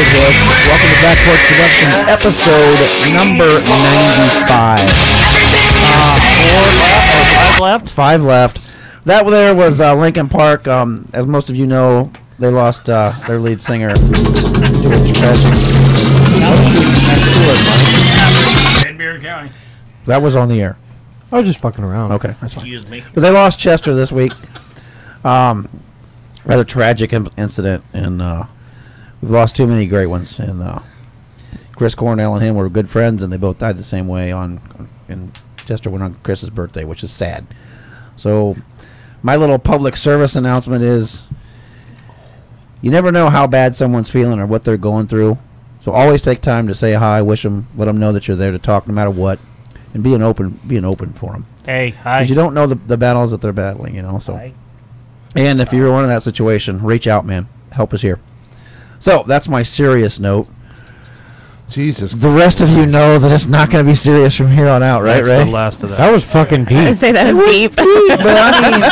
Shitheads. Welcome to Back Porch Productions, episode number 95. Five left. That there was Linkin Park. As most of you know, they lost their lead singer to a tragic. That was on the air. I was just fucking around. Okay, that's fine. Excuse me. But they lost Chester this week. Rather tragic incident, and we've lost too many great ones. And Chris Cornell and him were good friends, and they both died the same way. And Chester went on Chris's birthday, which is sad. So my little public service announcement is: you never know how bad someone's feeling or what they're going through. So always take time to say hi, wish them, let them know that you're there to talk, no matter what, and being open for them. Hey, hi. Because you don't know the battles that they're battling, you know. So. Hi. And if you're in that situation, reach out, man. Help is here. So that's my serious note. Jesus. The rest of you know that it's not going to be serious from here on out, right? That's Ray? the last of that. That was fucking deep. I say that was deep. But I mean,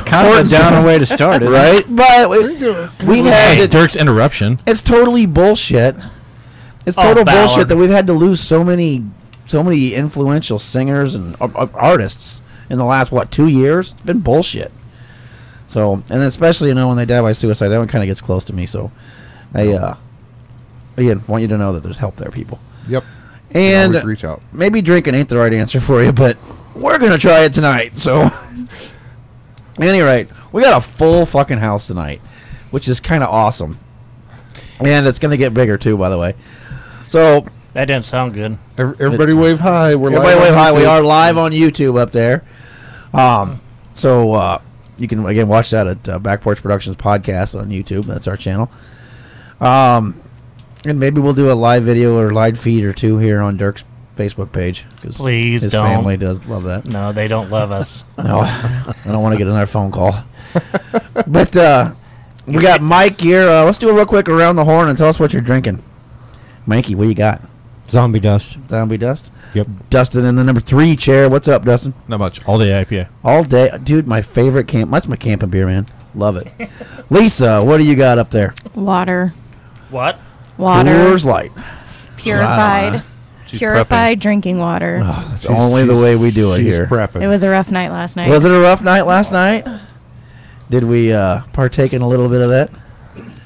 kind of a down way to start, isn't right? it? But we've had Dirk's interruption. It's totally bullshit. It's total bullshit that we've had to lose so many influential singers and artists in the last 2 years. It's been bullshit. So, and then especially, when they die by suicide, that one kind of gets close to me. So, I, again, want you to know that there's help there, people. Yep. And always reach out. Maybe drinking ain't the right answer for you, but we're going to try it tonight. So, at any rate, we got a full fucking house tonight, which is kind of awesome. And it's going to get bigger, too, by the way. So, that didn't sound good. Everybody wave hi. Everybody wave hi. We are live on YouTube up there. You can, again, watch that at Back Porch Productions Podcast on YouTube. That's our channel. And maybe we'll do a live video or live feed or two here on Dirk's Facebook page. Please his don't. His family does love that. No, they don't love us. No, I don't want to get another phone call. But we got Mike here. Let's do a real quick around the horn and tell us what you're drinking. Mikey, what do you got? Zombie dust. Zombie dust? Yep. Dustin in the number 3 chair. What's up, Dustin? Not much. All day IPA. All day. Dude, my favorite camp. That's my camping beer, man. Love it. Lisa, what do you got up there? Water. What? Water. Coors Light. Purified. She's Purified drinking water. Oh, that's only the way we do it here. Prepping. It was a rough night last night. Was it a rough night last night? Did we partake in a little bit of that?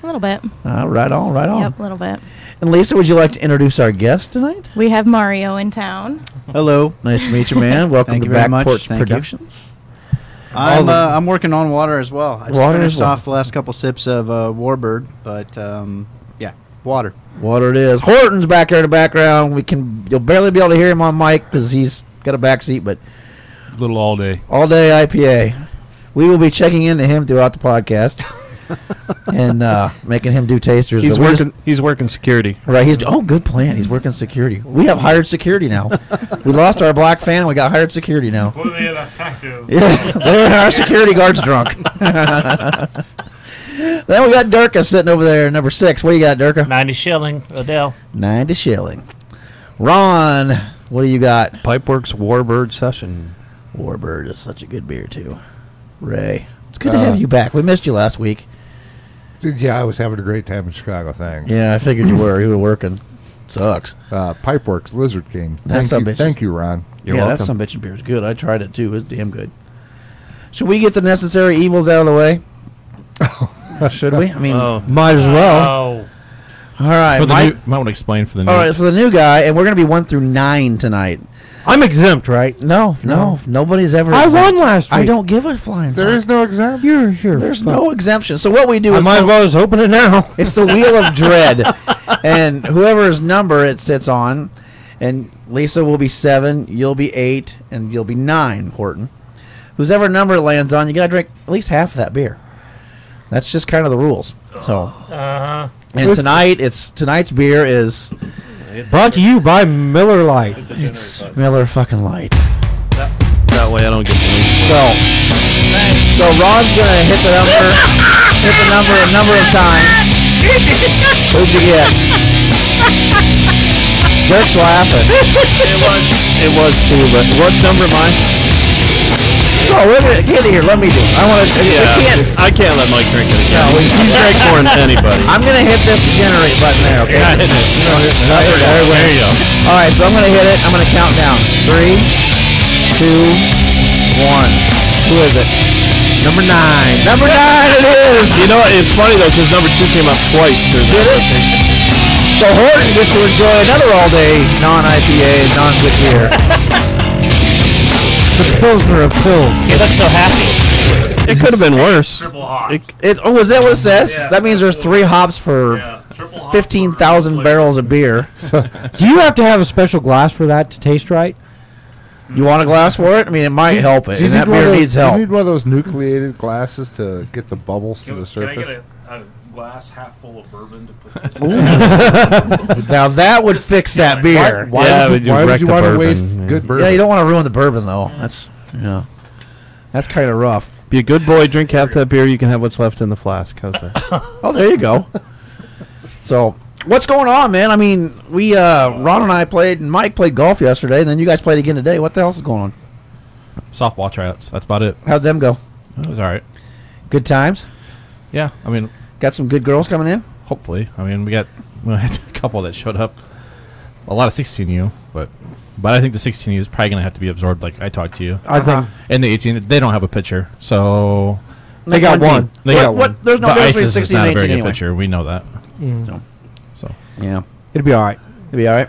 A little bit. Right on, right on. Yep, a little bit. And Lisa, would you like to introduce our guest tonight? We have Mario in town. Hello. Nice to meet you, man. Welcome Thank to you very Back much. Porch Thank Productions. I'm working on water as well. I just Water finished as well. off the last couple sips of Warbird, but yeah, water. Water it is. Horton's back there in the background. You'll barely be able to hear him on mic because he's got a back seat, but Little all day. all day IPA. We will be checking into him throughout the podcast and making him do tasters. He's but working. He's working security. Right, good plan. He's working security. We have hired security now. We lost our black fan. We got hired security now. Fully ineffective. Yeah, our security guard's drunk. Then we got Durka sitting over there, number 6. What do you got, Durka? 90 shilling, Adele. 90 shilling. Ron, what do you got? Pipeworks Warbird Session. Warbird is such a good beer too. Ray, it's good to have you back. We missed you last week. Yeah, I was having a great time in Chicago. Thanks. Yeah, I figured you were. You were working. Sucks. Pipeworks Lizard King. Thank you, Ron. You're yeah, welcome. that some bitchin' beer is good. I tried it too. It's damn good. Should we get the necessary evils out of the way? Should we? I mean, Might as well. Oh. all right. For the Mike, new, might want to explain for the new. all right, for the new guy, and we're going to be 1 through 9 tonight. I'm exempt, right? No, nobody's ever. I exempt. won last week. I don't give a flying. There fuck. is no exam. You're here. There's no exemption. So what we do I is might as well just open it now. it's the Wheel of Dread, and whoever's number it sits on, and Lisa will be 7, you'll be 8, and you'll be 9. Horton, whoever number it lands on, you gotta drink at least half of that beer. That's just kind of the rules. So, and tonight's beer is Brought to you by Miller Lite. it's Miller fucking Light. That way I don't get the So Ron's gonna hit the number a number of times. Who'd you get? Dirk's laughing. It was 2, but what number am I? No, get here. Let me do it. I want to. I can't let Mike drink it again. No, He's drank more than anybody. I'm gonna hit this generate button there. Okay. Yeah, hit it. There you go. All right, so I'm gonna hit it. I'm gonna count down. 3, 2, 1. Who is it? Number 9. Number 9 it is. You know, it's funny though because number 2 came up twice during that rotation. So Horton gets to enjoy another all-day non-IPA, non-good beer. The Pilsner of pills. You look so happy. It could have been worse. Triple hop. Oh, is that what it says? Yeah, That means there's 3 hops for Triple hop 15,000 barrels of beer. Do you have to have a special glass for that to taste right? You want a glass for it? I mean, it might help it. Do you And that need one of beer those- needs do you help. need one of those nucleated glasses to get the bubbles to the surface? a glass half full of bourbon to put this? Now that would fix that beer. Why Yeah, would but you, you wreck the want to bourbon, waste yeah. good bourbon? Yeah, you don't want to ruin the bourbon though. That's kind of rough. Be a good boy, drink half that beer. You can have what's left in the flask. How's that? Oh, there you go. So, what's going on, man? I mean, we Ron and I played, and Mike played golf yesterday, and then you guys played again today. What the else is going on? Softball tryouts. That's about it. How'd them go? It was all right. Good times. Yeah, I mean, Got some good girls coming in. hopefully. I mean, we had a couple that showed up. A lot of 16U, but I think the 16U is probably gonna have to be absorbed. Like I talked to you, I think and the 18 they don't have a pitcher, so they got Like one. they What- got what- one. there's no But difference between ISIS 16 is not and a very 18 good anyway. pitcher. We know that. So Yeah, It'll be all right. it'll be all right.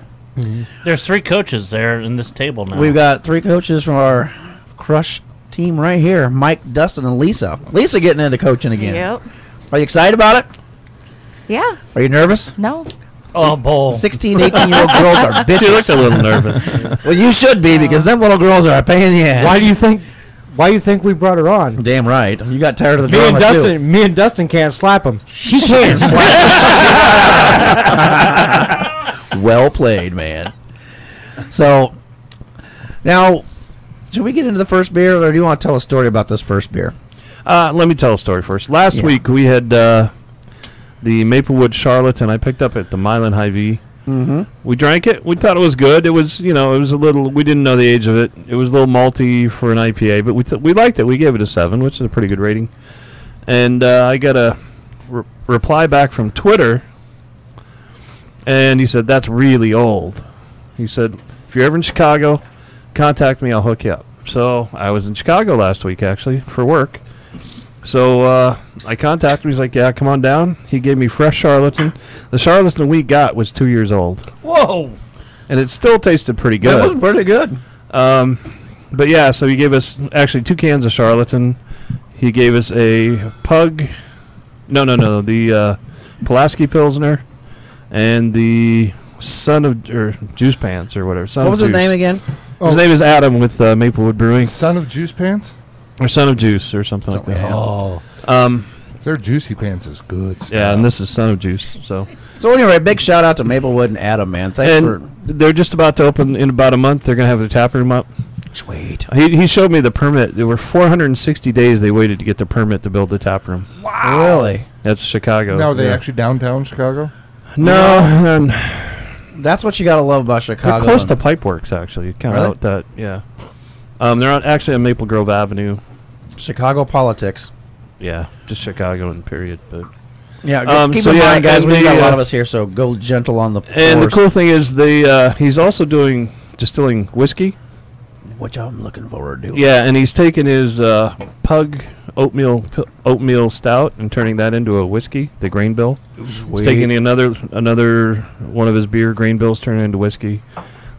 There's 3 coaches there in this table now. We've got 3 coaches from our Crush team right here: Mike, Dustin, and Lisa. Lisa getting into coaching again. Yep. Are you excited about it? Yeah. Are you nervous? No. Oh, bull. 16, 18-year-old girls are bitches. She looked a little nervous. Well, you should be because them little girls are a pain in the ass. Why do you think? Why do you think we brought her on? Damn right. You got tired of the Me and drama too. Dustin. Me and Dustin can't slap him. She can. Well played, man. So, now, should we get into the first beer, or do you want to tell a story about this first beer? Let me tell a story first. Last Yeah. week we had the Maplewood Charlatan I picked up at the Milan Hy-Vee. Mm-hmm. We drank it. We thought it was good. It was, it was a little. We didn't know the age of it. It was a little malty for an IPA, but we liked it. We gave it a 7, which is a pretty good rating. And I got a reply back from Twitter, and he said that's really old. He said if you're ever in Chicago, contact me. I'll hook you up. So I was in Chicago last week actually for work. So I contacted him. He's like, yeah, come on down. He gave me fresh Charlatan. The Charlatan we got was 2 years old. Whoa. And it still tasted pretty That was good. pretty good. But yeah, so he gave us actually 2 cans of Charlatan. He gave us a Pug. No. The Pulaski Pilsner. And the Son of Juice Pants or whatever. Son What of was his Juice. name again? His name is Adam with Maplewood Brewing. Son of Juice Pants? Or Son of Juice or something like that. Oh. Um, Their Juicy Pants is good stuff. yeah, and this is Son of Juice. So anyway, big shout out to Maplewood and Adam, man. Thanks and they're just about to open in about a month. They're going to have their tap room up. Sweet. He showed me the permit. There were 460 days they waited to get the permit to build the tap room. Really? That's Chicago. Now, are they Yeah. actually downtown Chicago? No, and That's what you got to love about Chicago. they're close to Pipeworks actually. Kind of Really? out that, yeah. They're actually on Maple Grove Avenue. Chicago politics. Yeah, just Chicago in period. But Yeah, keep so in yeah, mind, guys, and we've got a the, lot of us here, so go gentle on the and the floors, cool thing is he's also distilling whiskey. which I'm looking forward to. Yeah, and he's taking his Pug oatmeal stout and turning that into a whiskey, the grain bill. He's taking another one of his beer grain bills, turning it into whiskey.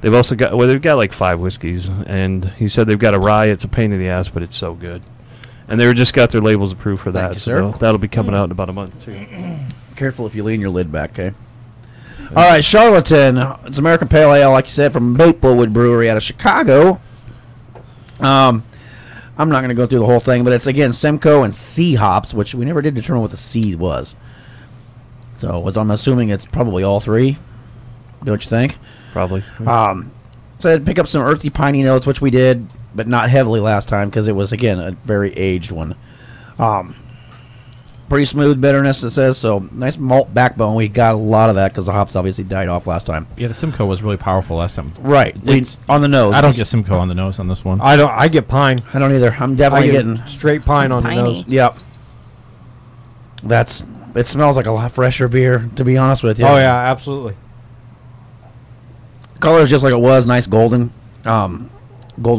They've also got they've got like 5 whiskeys, and he said they've got a rye. It's a pain in the ass, but it's so good. And they just got their labels approved for Thank that, you, so sir. that'll be coming out in about a month too. Careful if you lean your lid back, okay? All right, Charlatan. It's American Pale Ale, like you said, from Maplewood Brewery out of Chicago. I'm not going to go through the whole thing, but it's, again, Simcoe and C hops, which we never did determine what the C was. So I'm assuming it's probably all 3. Don't you think? Probably. So I'd pick up some earthy, piney notes, which we did, but not heavily last time because it was, again, a very aged one. Pretty smooth bitterness, it says. So nice malt backbone. We got a lot of that because the hops obviously died off last time. Yeah, the Simcoe was really powerful last time. Right. It's- On the nose. I don't get Simcoe on the nose on this one. I don't. I get pine. I don't either. I'm definitely I getting. get straight pine It's on piney. the nose. Yep. It smells like a lot fresher beer, to be honest with you. Oh yeah, absolutely. Color is just like it was. Nice golden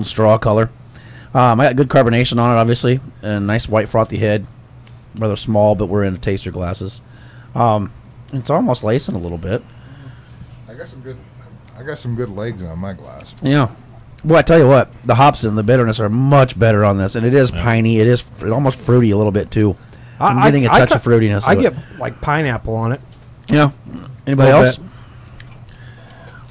straw color. I got good carbonation on it, obviously, and nice white frothy head. Rather small, but we're in taster glasses. It's almost lacing a little bit. I got some good legs on my glass. Yeah. Well, I tell you what, the hops and the bitterness are much better on this, and it is piney. It is almost fruity a little bit too. I'm getting a touch of fruitiness. I to get it. like pineapple on it. Yeah. Anybody Little else? bit.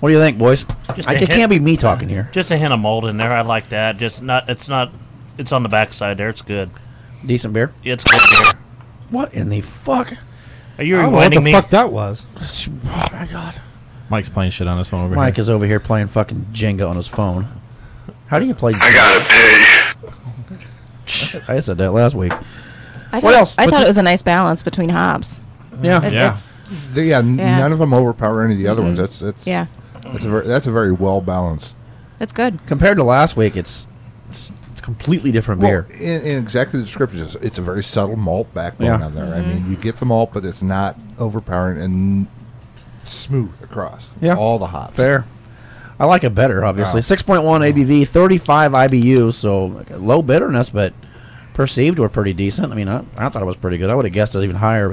What do you think, boys? Just It can't be me talking here. Just a hint of mold in there. I like that. Just not. It's not. It's on the backside there. It's good. Decent beer. It's good beer. What in the fuck? Are you I don't know what the reminding me? fuck that was. Oh my god. Mike's playing shit on this one over Mike here. is over here playing fucking Jenga on his phone. How do you play? I gotta pay. I said that last week. I What thought, else? I thought it was a nice balance between hops. Yeah. Yeah. It's, Yeah, none of them overpower any of the other ones. yeah, That's a very well balanced. it's good. Compared to last week, it's completely different beer. Well, in exactly the description, it's a very subtle malt backbone Yeah. on there. I mean, you get the malt, but it's not overpowering and smooth across. Yeah. all the hops. Fair. I like it better, obviously. Wow. 6.1 ABV, 35 IBU, so like a low bitterness, but perceived were pretty decent. I mean, I thought it was pretty good. I would have guessed it even higher,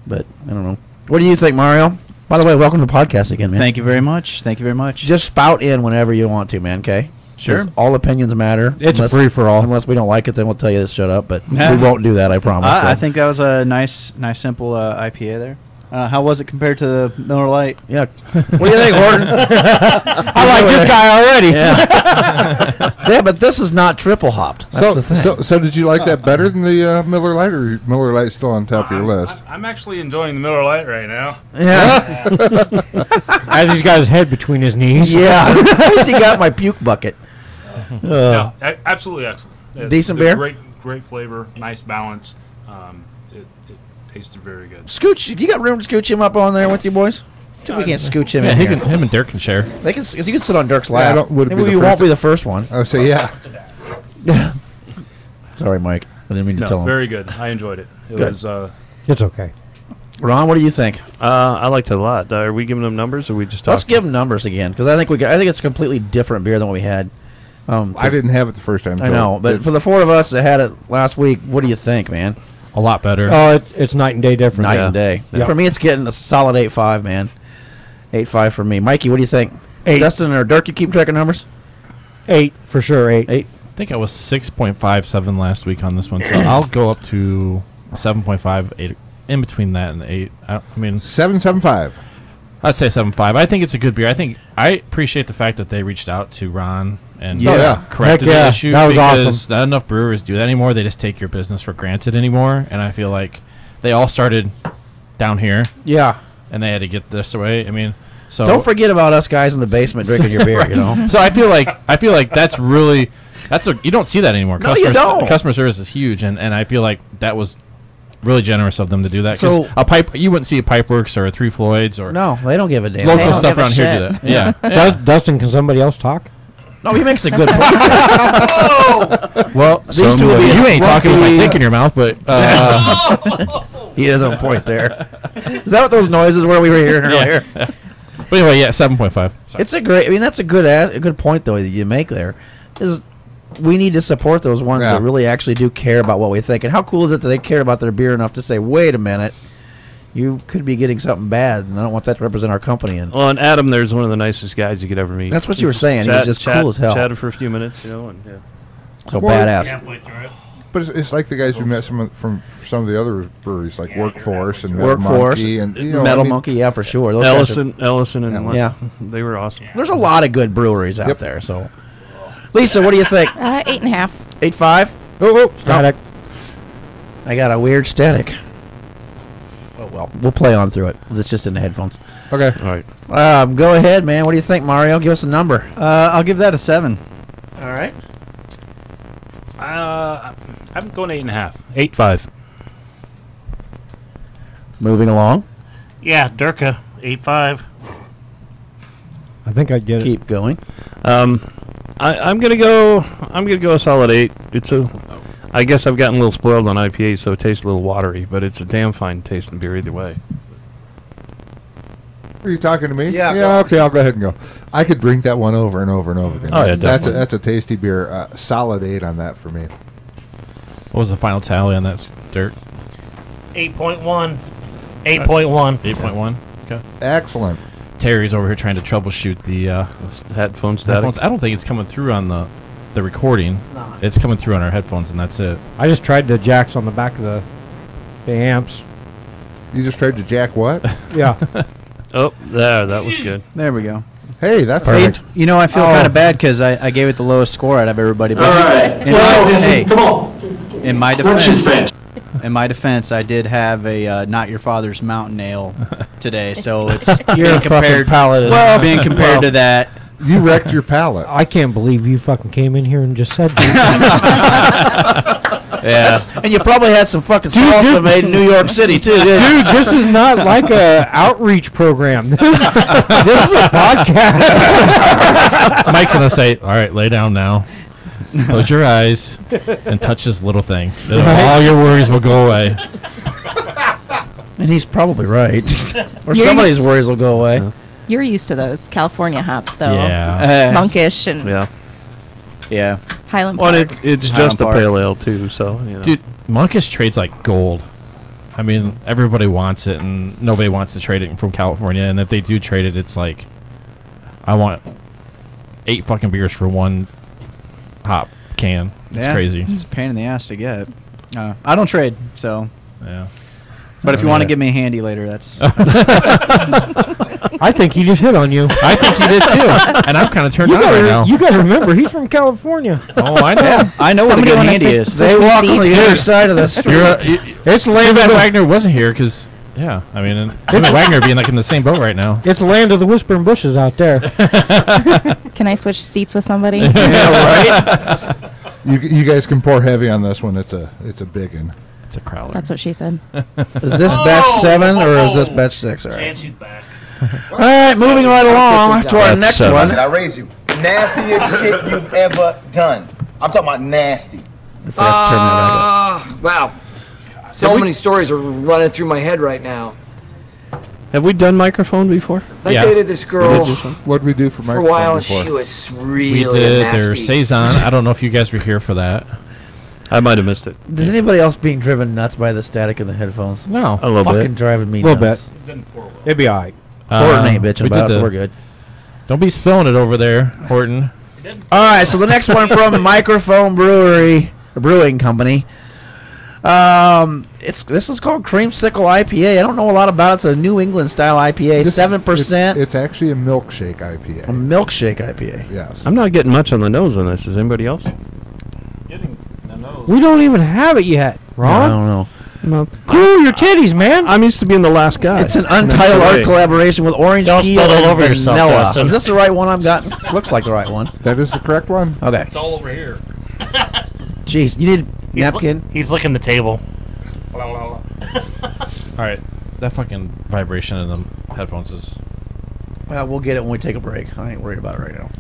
but I don't know. What do you think, Mario? By the way, welcome to the podcast again, man. Thank you very much. Thank you very much. Just spout in whenever you want to, man, okay? Sure. 'Cause all opinions matter. It's Unless- free for all. Unless we don't like it, then we'll tell you to shut up, but Yeah. we won't do that, I promise. I so. think that was a nice, simple IPA there. How was it compared to the Miller Lite? Yeah. What do you think, Horton? I like this guy already. Yeah. Yeah, but this is not triple hopped. That's the thing. So did you like that better than the Miller Lite, or Miller Lite's still on top of your list? I'm actually enjoying the Miller Lite right now. Yeah. As he's got his head between his knees. Yeah. Where's he got my puke bucket? No, absolutely excellent. Decent The beer? Great flavor, nice balance. It tasted very good. Scooch, you got room to scooch him up on there with you boys? See if we can't scooch him Yeah, in he here. can, him and Dirk can share. They can, you can sit on Dirk's Yeah, I lap. don't- would it be Maybe the you won't first- be the first one. I would say, yeah. Sorry, Mike. I didn't mean to tell No, him. very good. I enjoyed it. It Good. was It's okay. Ron, what do you think? I liked it a lot. Are we giving them numbers, or are we just talking? Let's give them numbers again because I think it's a completely different beer than what we had. I didn't have it the first time. I so know, but for the four of us that had it last week, what do you think, man? A lot better. Oh, it's night and day difference. Night and day. Yeah. For me, it's getting a solid 8.5, man. 8.5 for me. Mikey, what do you think? 8. Dustin or Dirk, you keep track of numbers? 8 for sure. 8. 8. I think I was 6.57 last week on this one, so I'll go up to 7.5, 8, in between that and 8. I mean, 7.75. I'd say 7.5. I think it's a good beer. I appreciate the fact that they reached out to Ron and Yeah. corrected Heck yeah, the issue. that was because awesome. not enough brewers do that anymore. They just take your business for granted anymore, and I feel like they all started down here, Yeah. and they had to get this away. I mean, so Don't forget about us guys in the basement drinking your beer, you know? So I feel like that's really you don't see that anymore. No, you don't. Customer service is huge, and I feel like that was really generous of them to do that. 'Cause So- you wouldn't see a Pipeworks or a Three Floyds or No, they don't give a damn. local don't stuff give a around here do shit. that. Yeah. Dustin, can somebody else talk? No, he makes a good point. Well, These two will be you ain't talking with my grumpy- dick in your mouth, but He has a point there. Is that what those noises were we were hearing earlier? but anyway, yeah, 7.5. It's a great. I mean, that's a good point though that you make there. Is we need to support those ones Yeah. that really actually do care about what we think. And how cool is it that they care about their beer enough to say, "Wait a minute, you could be getting something bad, and I don't want that to represent our company." And Well, and Adam, there's one of the nicest guys you could ever meet. that's what you were saying. He was just cool as hell. Chatted for a few minutes, and yeah. So Well, badass. Halfway through it. But it's like the guys we met from some of the other breweries, like Workforce and Metal Workforce, Monkey and Metal Monkey, yeah, for sure. Those guys are- Ellison, and Yeah. they were awesome. there's a lot of good breweries out Yep. there. So, Lisa, what do you think? 8.5. 8.5. Oh, static. I got a weird static. Oh well, we'll play on through it. It's just in the headphones. Okay. All right. Go ahead, man. What do you think, Mario? Give us a number. I'll give that a 7. All right. I'm going 8.5. 8.5. Moving along. Yeah, Durka 8.5. I think I get it. Keep going. I'm gonna go a solid 8. I guess I've gotten a little spoiled on IPA, so it tastes a little watery, but it's a damn fine tasting beer either way. Are you talking to me? Yeah, Yeah. Okay, I'll go ahead and go. I could drink that one over and over and over again. Oh, yeah, that's definitely. a tasty beer. Solid 8 on that for me. What was the final tally on that, Dirt? 8.1. 8.1. 8.1. Okay. Excellent. Terry's over here trying to troubleshoot the Headphone static. headphones. I don't think it's coming through on the recording. It's coming through on our headphones, and that's it. I just tried the jacks on the back of the amps. You just tried to jack what? Yeah. Oh, there, that was good. There we go. Hey, that's Perfect. perfect. You know, I feel kind of bad because I gave it the lowest score out of everybody. But in my defense, I did have a Not Your Father's Mountain Ale today, so it's Your fucking palate is... being compared to that. You wrecked your palate. I can't believe you fucking came in here and just said that. Yeah. And you probably had some fucking salsa made in New York City, too. Dude, this is not like a outreach program. This is a podcast. Mike's gonna say, "All right, lay down now. Close your eyes and touch this little thing. Then all your worries will go away." And he's probably right. Or somebody's worries will go away. You're used to those California hops, though. Yeah. Monkish and Yeah. Yeah. Highland Well, Park. it's Highland just a Park. pale ale, too, so, you know. Dude, Monkish trades like gold. I mean, everybody wants it, and nobody wants to trade it from California. And if they do trade it, it's like, I want 8 fucking beers for one hop can. It's crazy. It's a pain in the ass to get. I don't trade, so. Yeah. But if you want to give me a handy later, that's. I think he just hit on you. I think he did too. And I'm kind of turned on right now. You gotta remember, he's from California. Oh, I know. I know what a Somebody good wanna handy sit- is. They walk on the seats. other side of the street. It's Too land bad of the Wagner wasn't here because, yeah, I mean, and him and Wagner being like in the same boat right now. it's land of the whispering bushes out there. Can I switch seats with somebody? You guys can pour heavy on this one. It's a big one. It's a crowler. That's what she said. Is this batch 7 or is this batch 6? All right. And she's back. All right, moving right along to our next one. I raised you. Nastiest shit you've ever done. I'm talking about nasty. I forgot to turn that back up. Wow. So many stories are running through my head right now. Have we done microphone before? I Yeah. dated this girl for What did we do for a microphone while, and before? she was really We did nasty. their Saison. I don't know if you guys were here for that. I might have missed it. Is anybody else being driven nuts by the static in the headphones? No. A little Fucking bit. driving me Little nuts. It'd be all right. Horton ain't bitching we about did us, so the- we're good. Don't be spilling it over there, Horton. All right, so the next one from Microphone Brewing Company. This is called Creamsicle IPA. I don't know a lot about it. It's a New England style IPA, 7%. It's actually a milkshake IPA. A milkshake IPA. Yes. I'm not getting much on the nose on this. Is anybody else? We don't even have it yet, I Ron. don't know. Cool your titties, man. I'm used to being the last guy. It's an untitled art collaboration with Orange Don't Peel spill it and all over yourself, vanilla. Dustin. Is this the right one I've got? Looks like the right one. That is the correct one. Okay. It's all over here. Jeez, you need a napkin? He's licking the table. All right. That fucking vibration in the headphones is... Well, we'll get it when we take a break. I ain't worried about it right now.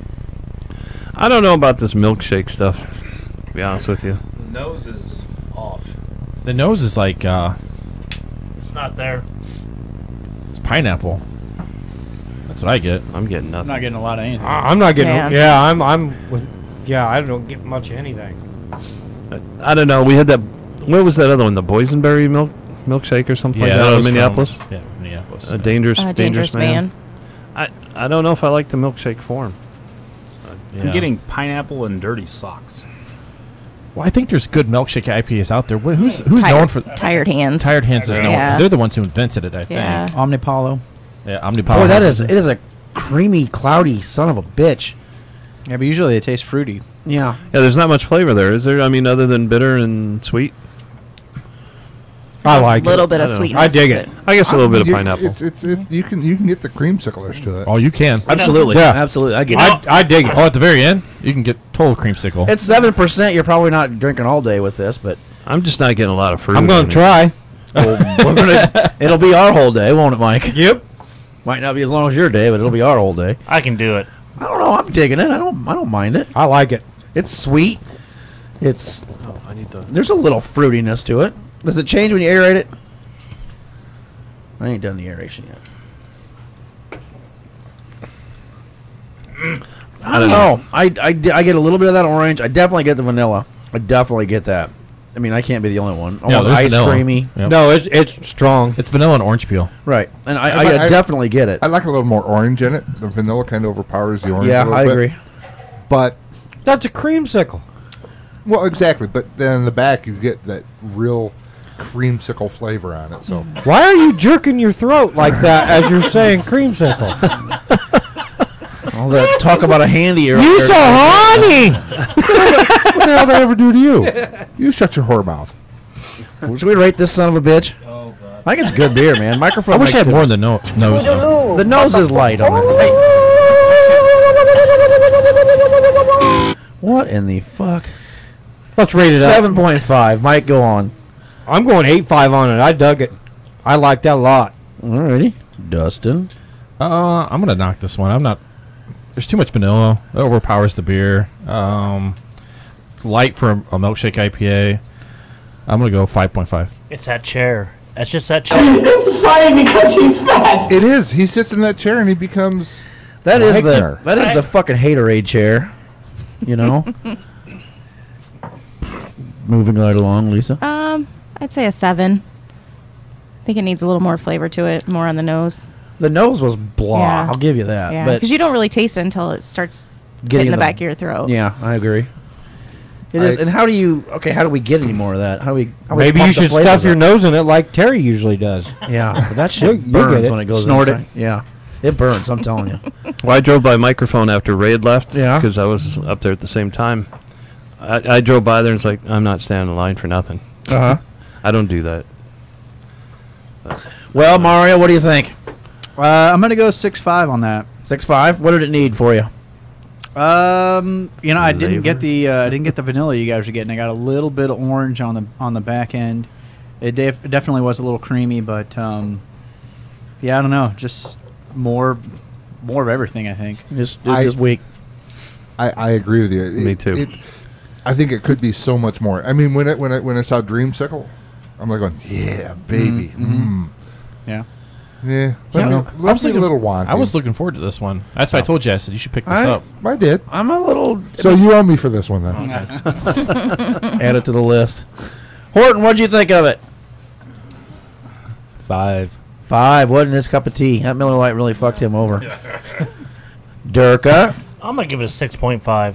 I don't know about this milkshake stuff, to be honest with you. The nose is off. The nose is like, It's not there. it's pineapple. That's what I get. I'm getting I'm nothing. not getting a lot of anything. I'm not getting. Yeah. Yeah, I'm with. Yeah, I don't get much of anything. I don't know. We had that. What was that other one? The boysenberry milkshake or something like that out of was Minneapolis. Yeah, Minneapolis. A dangerous Dangerous Man. I don't know if I like the milkshake form. I'm getting pineapple and dirty socks. Well, I think there's good milkshake IPAs out there. Who's Tired, known for... Tired Hands. Tired Hands is known. Yeah. They're the ones who invented it, I think. Yeah. Omnipollo. Yeah, Omnipollo. Boy, that has is. It is a creamy, cloudy son of a bitch. Yeah, but usually they taste fruity. Yeah. Yeah, there's not much flavor there, is there? I mean, other than bitter and sweet. I like A little it. bit of I don't know. sweetness. I dig it. I guess a little bit of You- pineapple. You can get the creamsiclers to it. Oh, you can. Absolutely. Yeah. Absolutely. I get it. I dig it. Oh, at the very end, you can get total creamsicle. It's 7%. You're probably not drinking all day with this, but I'm just not getting a lot of fruit. I'm in gonna it. try. It'll be our whole day, won't it, Mike? Yep. Might not be as long as your day, but it'll be our whole day. I can do it. I don't know. I'm digging it. I don't mind it. I like it. It's sweet. It's I need the. there's a little fruitiness to it. Does it change when you aerate it? I ain't done the aeration yet. I don't know. I get a little bit of that orange. I definitely get the vanilla. I definitely get that. I mean, I can't be the only one. Almost there's ice vanilla. creamy. Yep. No, it's strong. It's vanilla and orange peel. Right. And I definitely get it. I like a little more orange in it. The vanilla kind of overpowers the orange. Yeah, a little I bit. agree. But That's a creamsicle. well, exactly. But then in the back, you get that real creamsicle flavor on it. So Why are you jerking your throat like that as you're saying creamsicle? All that talk about a handy. You so horny! what the hell did I ever do to you? You shut your whore mouth. Should we rate this son of a bitch? Oh, God. I think it's good beer, man. Microphone. I wish I had makes more in good- the nose. Though. The nose is light on it. What in the fuck? Let's rate it up. 7.5. Mike, go on. I'm going 8.5 on it. I dug it. I like that a lot. Alrighty. Dustin. I'm gonna knock this one. I'm not. There's too much vanilla. It overpowers the beer. Light for a milkshake IPA. I'm gonna go 5.5. It's that chair. That's just that chair. It's funny because he's fat. It is. He sits in that chair and he becomes. That is Eichner. the fucking haterade chair. You know. Moving right along, Lisa. I'd say a 7. I think it needs a little more flavor to it, more on the nose. The nose was blah. Yeah. I'll give you that. Yeah, But because you don't really taste it until it starts getting hitting the back of your throat. Yeah, I agree. It is. And how do you? Okay, how do we get any more of that? How do we? Maybe you should stuff your nose in it like Terry usually does. Yeah, but that shit You'll burns get it. when it goes. Snort inside. Yeah, it burns. I'm telling you. Well, I drove by microphone after Ray had left. Yeah. Because I was up there at the same time. I drove by there and it's like, I'm not standing in line for nothing. Uh huh. I don't do that. Well, Mario, what do you think? I'm gonna go 6.5 on that. 6.5. What did it need for you? I didn't get the vanilla you guys are getting. I got a little bit of orange on the back end. It definitely was a little creamy, but yeah, I don't know, just more of everything. I think. Just weak. I agree with you. Me too. I think it could be so much more. I mean, when I saw Dreamsicle, I'm like going, yeah, baby. Yeah. Yeah. Yeah, Well, I was looking a little wanting. I was looking forward to this one. That's why I told you. I said you should pick this up. I did. I'm a little. So you owe me for this one then. Add it to the list. Horton, what'd you think of it? 5. 5. Wasn't his cup of tea. That Miller Lite really fucked him over. Durka. I'm gonna give it a 6.5.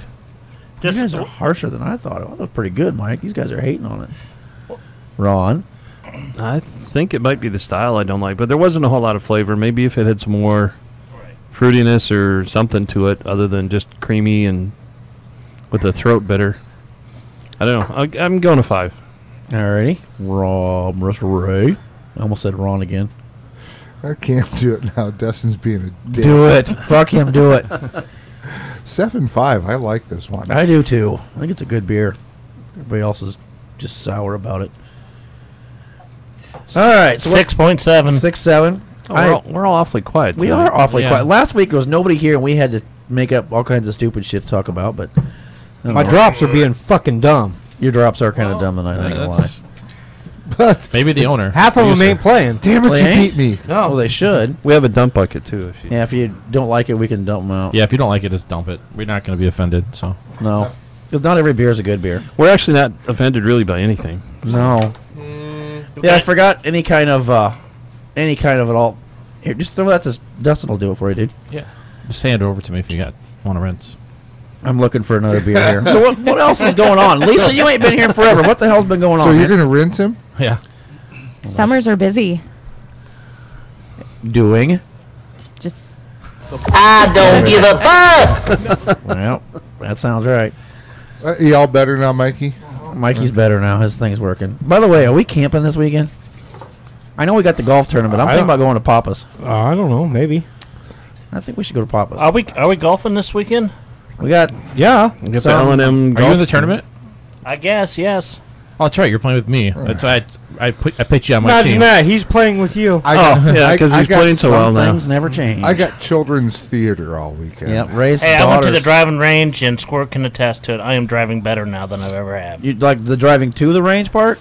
You guys are harsher than I thought. That was pretty good, Mike. These guys are hating on it. Ron. I think it might be the style I don't like, but there wasn't a whole lot of flavor. Maybe if it had some more fruitiness or something to it other than just creamy and with the throat bitter. I don't know. I'm going to 5. Alrighty. Mr. Ray. I almost said Ron again. I can't do it now. Dustin's being a dick. Do it. Fuck him. Do it. 7.5. I like this one. I do too. I think it's a good beer. Everybody else is just sour about it. All right. So 6.7. 6, 7. We're all awfully quiet. We tonight. are awfully Yeah. quiet. Last week there was nobody here, and we had to make up all kinds of stupid shit to talk about. But I don't My know. drops are being fucking dumb. Your drops are kind of dumb tonight. I ain't gonna lie. But Maybe the owner. Half of them ain't playing. damn it, They you ain't? beat me. Well, they should. We have a dump bucket too. If you Yeah, if you don't like it, we can dump them out. Yeah, if you don't like it, just dump it. We're not going to be offended. So No, because not every beer is a good beer. We're actually not offended really by anything. No. Yeah, I forgot any kind of at all. Here, just throw that to Dustin. Will do it for you, dude. yeah, just hand it over to me if you want to rinse. I'm looking for another beer here. So what else is going on? Lisa, you ain't been here forever. What the hell's been going So on? you're going to rinse him? Yeah. Summers are busy. doing? Just I don't give a fuck. Well, that sounds right. Y'all better now, Mikey? Mikey's better now. His thing's working. By the way, are we camping this weekend? I know we got the golf tournament. I'm thinking about going to Papa's. I don't know. Maybe. I think we should go to Papa's. Are we golfing this weekend? We got Yeah. We got Some- the L&M Are you in the tournament? I guess, yes. Oh, that's right. You're playing with me. That's why I put you on my Imagine team. that. He's playing with you. Yeah, because he's playing so well now. Things never change. I got children's theater all weekend. Yep, raised Hey, I went to the daughters. driving range, and Squirt can attest to it. I am driving better now than I've ever have. You like the driving to the range part?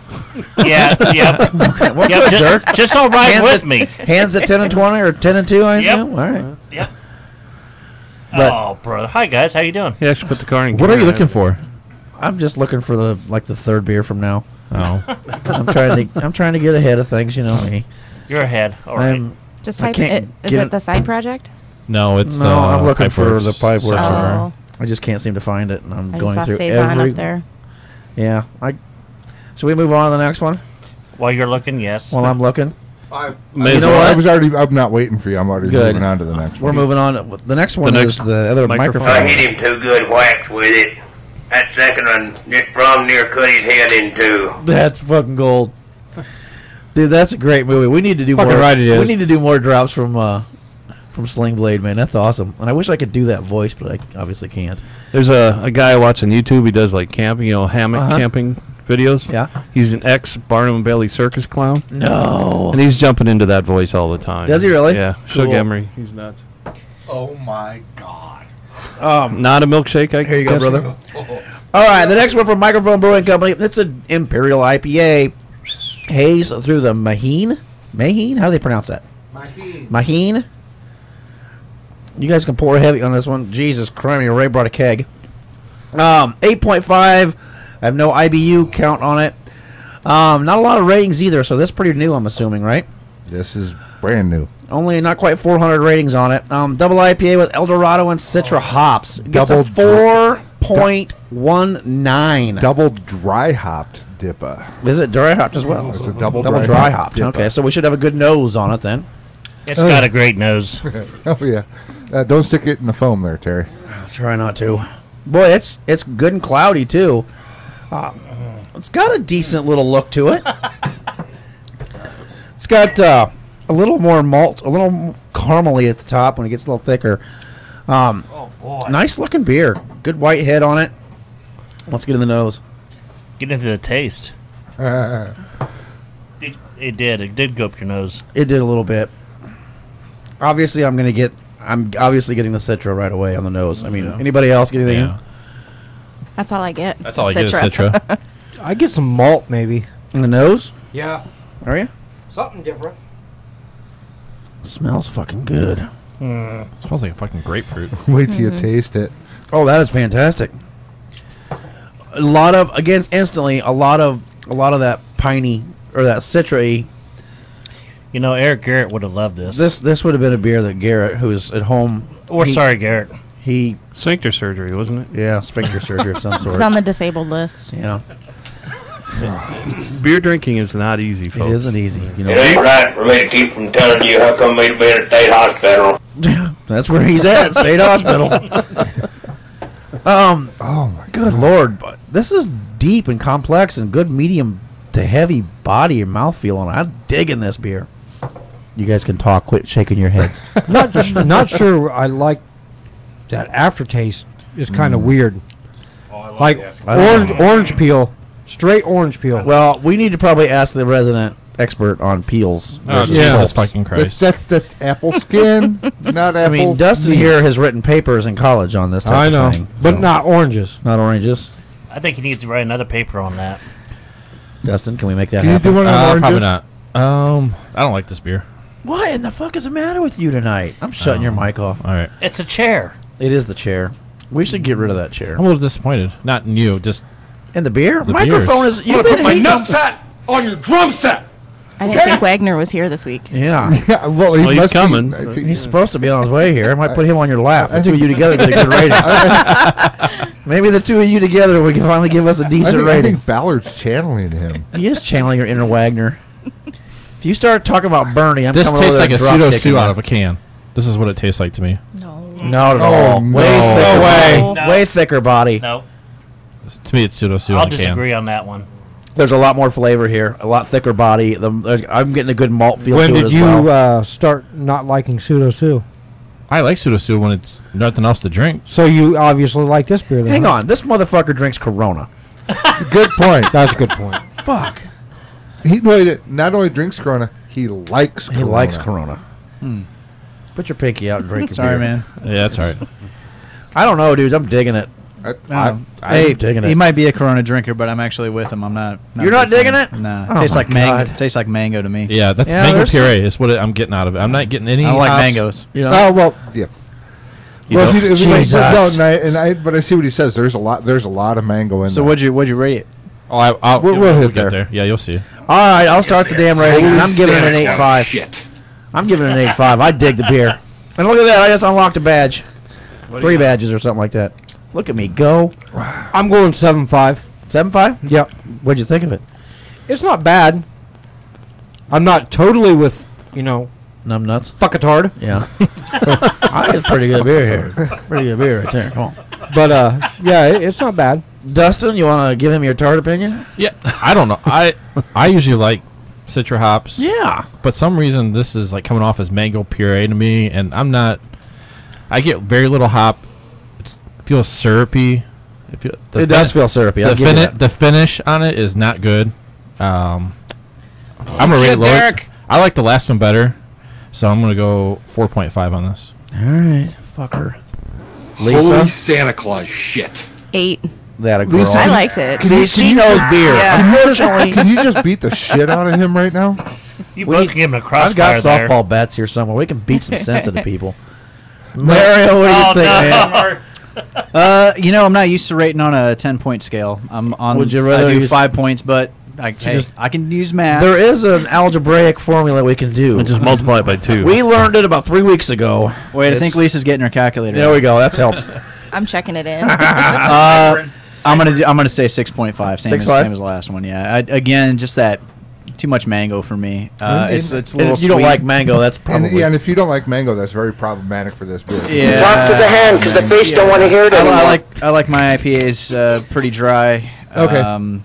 Yeah, yep. What Yep, good, jerk? just all right Hands with at- me. Hands at 10 and 20 or 10 and 2, I Yep. assume? All right. Yep. But- Oh, brother. Hi, guys. How you doing? He actually put the car in. What are you looking for? I'm just looking for the third beer from now. Oh. I'm trying to get ahead of things, you know me. You're ahead. All right. Just I type can't it. Is get it the side project? No, it's No, I'm looking for Pipeworks the Pipeworks. Oh. I just can't seem to find it, and I'm I going just saw through Cezanne every. up there. Yeah, should we move on to the next one? While you're looking, yes. While I'm looking, You know what? I'm not waiting for you. I'm already Good. moving on to the next we're one. moving on. The next one is the other microphone. I hit him 2 good whacks with it. That second one just from near cut his head in 2. That's fucking gold, dude. That's a great movie. We need to do Fucking more. right it is. We need to do more drops from Sling Blade, man. That's awesome. And I wish I could do that voice, but I obviously can't. There's a guy I watch on YouTube. He does like camping, hammock camping videos. Yeah. He's an ex Barnum and Bailey circus clown. No. And he's jumping into that voice all the time. Does he really? Yeah. Cool. Shug Emery. He's nuts. Oh my god. Not a milkshake. Here you go, brother. All right, the next one from Microphone Brewing Company. It's an Imperial IPA. Haze through the Maheen. Maheen? How do they pronounce that? Maheen. You guys can pour heavy on this one. Jesus Christ, you already brought a keg. 8.5. I have no IBU count on it. Not a lot of ratings either, so that's pretty new, I'm assuming, right? This is brand new. Only not quite 400 ratings on it. Double IPA with Eldorado and Citra hops. Gets a Double 4.19. Double dry hopped Dippa. Is it dry hopped as well? It's a double dry hopped. Dippa. Okay, so we should have a good nose on it then. It's got a great nose. Oh yeah. Don't stick it in the foam there, Terry. I'll try not to. Boy, it's good and cloudy too. It's got a decent little look to it. It's got a little more malt, a little caramely at the top when it gets a little thicker. Oh, boy. Nice looking beer. Good white head on it. Let's get in the nose. Get into the taste. It did. It did go up your nose. It did a little bit. Obviously, I'm obviously getting the Citra right away on the nose. I mean, anybody else get anything? Yeah. That's all I get. That's all I get is Citra. I get some malt maybe. In the nose? Yeah. Are you? Something different. Smells fucking good. Smells like a fucking grapefruit. Wait till you taste it. Oh, that is fantastic. A lot of instantly a lot of that piney or that citra-y. You know, Eric Garrett would have loved this. This would have been a beer that Garrett, who's at home. Sorry, Garrett. He Sphincter surgery, wasn't it? Yeah, sphincter surgery of some sort. It's on the disabled list. Yeah. Beer drinking is not easy, folks. It isn't easy. You know. It ain't right for me to keep from telling you how come we've been at state hospital. That's where he's at, state hospital. Oh my good lord! But this is deep and complex and good medium to heavy body and mouthfeel on it. I'm digging this beer. You guys can talk. Quit shaking your heads. Not sure I like that aftertaste. It's kind of weird. Like orange peel, straight orange peel. Well, we need to probably ask the resident expert on peels. Oh, Jesus fucking Christ. That's apple skin, not apple. I mean, Dustin here has written papers in college on this type I know, of thing. but so- not oranges. Not oranges. I think he needs to write another paper on that. Dustin, can we make that Can you happen? do one on oranges? Probably not. I don't like this beer. What in the fuck is the matter with you tonight? I'm shutting your mic off. All right. It's a chair. It is the chair. We should get rid of that chair. I'm a little disappointed. Not in you, just And the beer? The Microphone beers. is. You've been hating on- nutsack on your drum set. I didn't think Wagner was here this week. Yeah. Yeah, well, Well, he's must be- coming. I think- He's supposed to be on his way here. I might put him on your lap. The two of you together get a good rating. Maybe the two of you together we can finally give us a decent I rating. think Ballard's channeling him. He is channeling your inner Wagner. If you start talking about Bernie, I'm this coming tastes over like there a and drop pseudo kicking sue out you. of a can. This is what it tastes like to me. No. Not at Oh, all. no. Way thicker. No way. No. Way thicker body. No, To me, it's pseudo sue I'll out of a can. disagree on that one. There's a lot more flavor here. A lot thicker body. I'm getting a good malt feel When to it did as you well. start not liking pseudo sue? I like pseudo sue when it's nothing else to drink. So you obviously like this beer then. Hang huh? on. This motherfucker drinks Corona. Good point. That's a good point. Fuck. He not only drinks Corona, he likes Corona. He likes Corona. Put your pinky out and drink your Sorry, beer. man. Yeah, that's all right. I don't know, dude. I'm digging it. I'm digging it. He might be a Corona drinker, but I'm actually with him. I'm not. You're not digging it? Nah. Oh Tastes my like mango. God. Tastes like mango to me. Yeah, that's Yeah, mango there's puree is what I'm getting out of it. I'm not getting any I don't like hops. mangoes. You know? Oh well, Yeah. You Well, know? if you Jesus. but I see what he says. There's a lot of mango in So there. what'd you rate it? Oh, We'll hit get there. Yeah, you'll see. All right, I'll start the damn rating. Holy I'm giving it an Santa 8.5. Shit. I'm giving it an 8.5. I dig the beer. And look at that. I just unlocked a badge. 3 badges or something like that. Look at me go. I'm going 7.5. 7.5? Yep. What'd you think of it? It's not bad. I'm not totally with Numb nuts? fuckatard, Yeah. I think it's pretty good beer here. Pretty good beer right there. Come on. but yeah, it's not bad. Dustin, you want to give him your tart opinion? Yeah, I don't know. I usually like Citra hops. Yeah. But some reason this is like coming off as mango puree to me, and I'm not. I get very little hop. It feels syrupy. It does feel syrupy. I'll give you that. The finish on it is not good. I'm gonna rate it lower. I like the last one better, so I'm gonna go 4.5 on this. All right, fucker. Holy Lisa, Santa Claus shit. 8. that a girl. Lisa, I liked it. See, she knows beer. Yeah. Unfortunately, Can you just beat the shit out of him right now? You both give him a I've crossfire got there. softball bats here somewhere. We can beat some sense into people. Mario, what do you think, man? I'm not used to rating on a 10-point scale. I'm on. Would you rather I do use- 5 points, but I can use math. There is an algebraic formula we can do. And just multiply it by 2. We learned it about 3 weeks ago. Wait, I It's- think Lisa's getting her calculator. There we go. That helps. I'm checking it in. I'm gonna say 6.5. Same 6.5? as the last one. Yeah. Again, just that too much mango for me. It's a And little. if you don't sweet. like mango, that's probably. And if you don't like mango, that's very problematic for this beer. Yeah. Talk to the hand, because the face don't want to hear it anymore. I like my IPAs pretty dry. Okay. And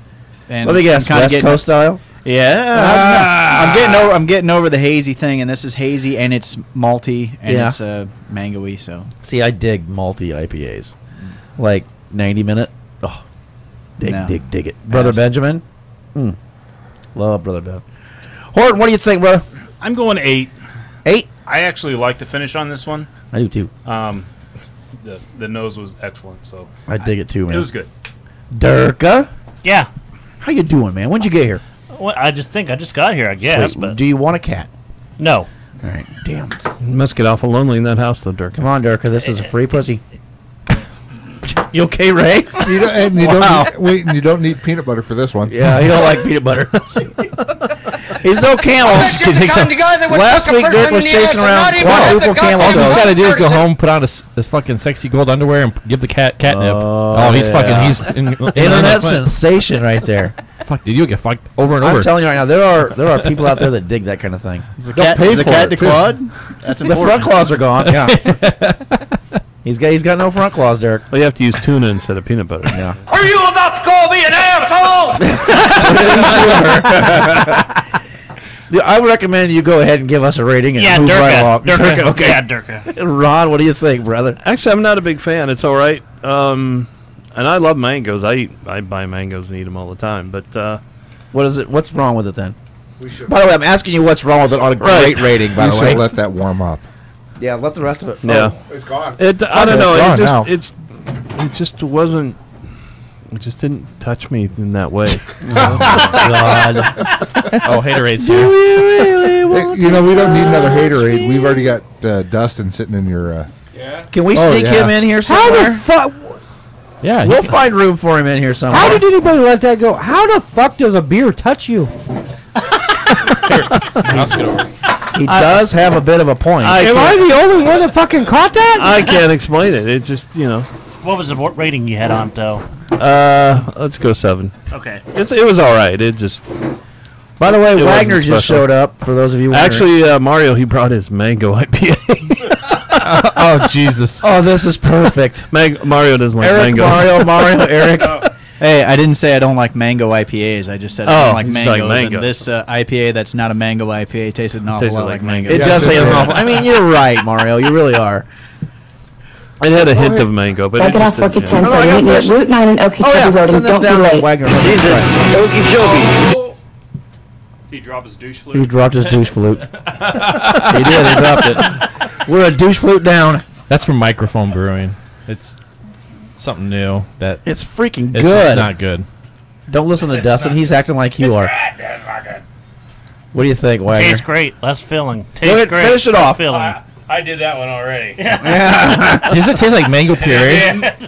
Let me guess, I'm kinda West getting- Coast style? Yeah, I'm getting over the hazy thing, and this is hazy and it's malty and Yeah. it's mango-y. So See, I dig multi IPAs. Like 90 minute. Oh, dig it. Brother Pass. Benjamin? Love Brother Ben. Horton, what do you think, brother? I'm going 8. 8? I actually like the finish on this one. I do too. The nose was excellent, so I dig it too, man. it was good. Durka? Yeah. How you doing, man? When'd you get here? Well, I just got here, I guess, Sweet. but Do you want a cat? no. All right. Damn. You must get awful lonely in that house, though, Dirk. Come on, Durka. This is a free pussy. You okay, Ray? You don't need peanut butter for this one. Yeah, you don't like peanut butter. He's no camels. Last week, Dirk was chasing around quadruple camel All he's toes. got to do is go home, put on his fucking sexy gold underwear, and give the cat catnip. He's yeah. fucking. He's Internet sensation right there. Fuck, dude, you get fucked over and over. I'm telling you right now, there are people out there that dig that kind of thing. the cat declawed. That's The front claws are gone. Yeah. He's got no front claws, Derek. Well, you have to use tuna instead of peanut butter. Yeah. Are you about to call me an asshole? Dude, I would recommend you go ahead and give us a rating and Yeah, move right Durka. along. Durka. Okay. Yeah, Durka. Ron, what do you think, brother? Actually, I'm not a big fan. It's all right. And I love mangoes. I buy mangoes and eat them all the time. But What is it? What's wrong with it then? By the way, I'm asking you what's wrong with it on a great rating. By We the should way, let that warm up. yeah, let the rest of it. yeah, It's gone. I don't know. It's gone now. It just wasn't. It just didn't touch me in that way. God. Haterade's here. We don't need another haterade. We've already got Dustin sitting in your. Can we Oh, sneak yeah. him in here How somewhere? the fuck? Yeah, We'll find room for him in here somewhere. How did anybody let that go? How the fuck does a beer touch you? I'll scoot over. He does have a bit of a point. Am I the only one that fucking caught that? I can't explain it. It just What was the rating you had on it, though? Let's go 7. Okay. It was all right. It just By the way, It Wagner wasn't just special. showed up. For those of you wondering. actually Mario he brought his mango IPA. Oh Jesus! Oh, this is perfect. Mario doesn't like Eric, mangoes. Mario, Eric. Hey, I didn't say I don't like mango IPAs. I just said I Oh, don't like you just mangoes. like mango. And this IPA that's not a mango IPA tasted an awful Tasted lot like like mango. It Yeah, does so say yeah. awful. I mean, you're right, Mario. You really are. It had a hint of mango, but Back it it off just work at didn't. 10:30. Meet at Route 9 and Okeechobee Road, and don't be late. Okeechobee. He dropped his douche flute. He dropped his douche flute. He did. He dropped it. We're a douche flute down. That's from Microphone Brewing. It's something new that It's freaking it's good. just not good. Don't listen to Dustin. He's acting like you are. What do you think, Wagner? Tastes great. Less filling. Tastes Go ahead, great. finish it less off. Filling. I did that one already. Does it taste like mango puree?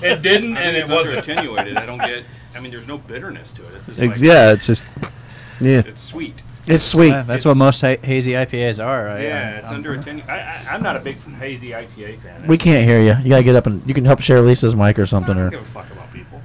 It didn't, and it wasn't attenuated. I don't get. I mean, there's no bitterness to it. It's just like, Yeah, it's just. Yeah. it's sweet. It's sweet. That's what most hazy IPAs are. Right? Yeah, it's under attenuated. I'm not a big hazy IPA fan. We can't hear you. You gotta get up and you can help share Lisa's mic or something. I Or don't give a fuck about people.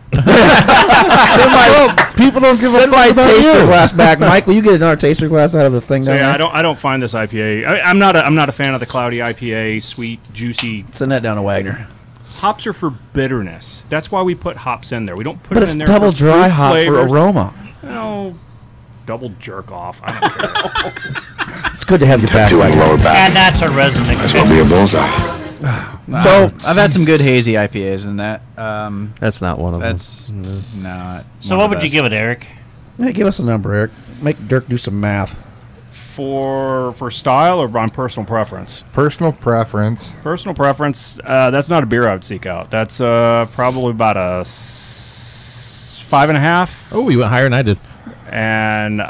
people don't give a fuck about taster glass back, Mike. Will you get another taster glass out of the thing So down yeah, there? I don't find this IPA. I'm not a fan of the cloudy IPA, sweet, juicy. Send that down to Wagner. Hops are for bitterness. That's why we put hops in there. We don't put But it it's in there double for dry fruit hop for flavors. aroma. No, double jerk off. I don't care. It's good to have you back. And that's a resin. That's Gonna be a bullseye. So I've had some good hazy IPAs, and that That's not one of them. that's not. So one what of the would you best. give it, Eric? Hey, give us a number, Eric. Make Dirk do some math. For style or on personal preference? Personal preference. Personal preference. That's not a beer I would seek out. That's probably about a 5.5. Oh, you went higher than I did. And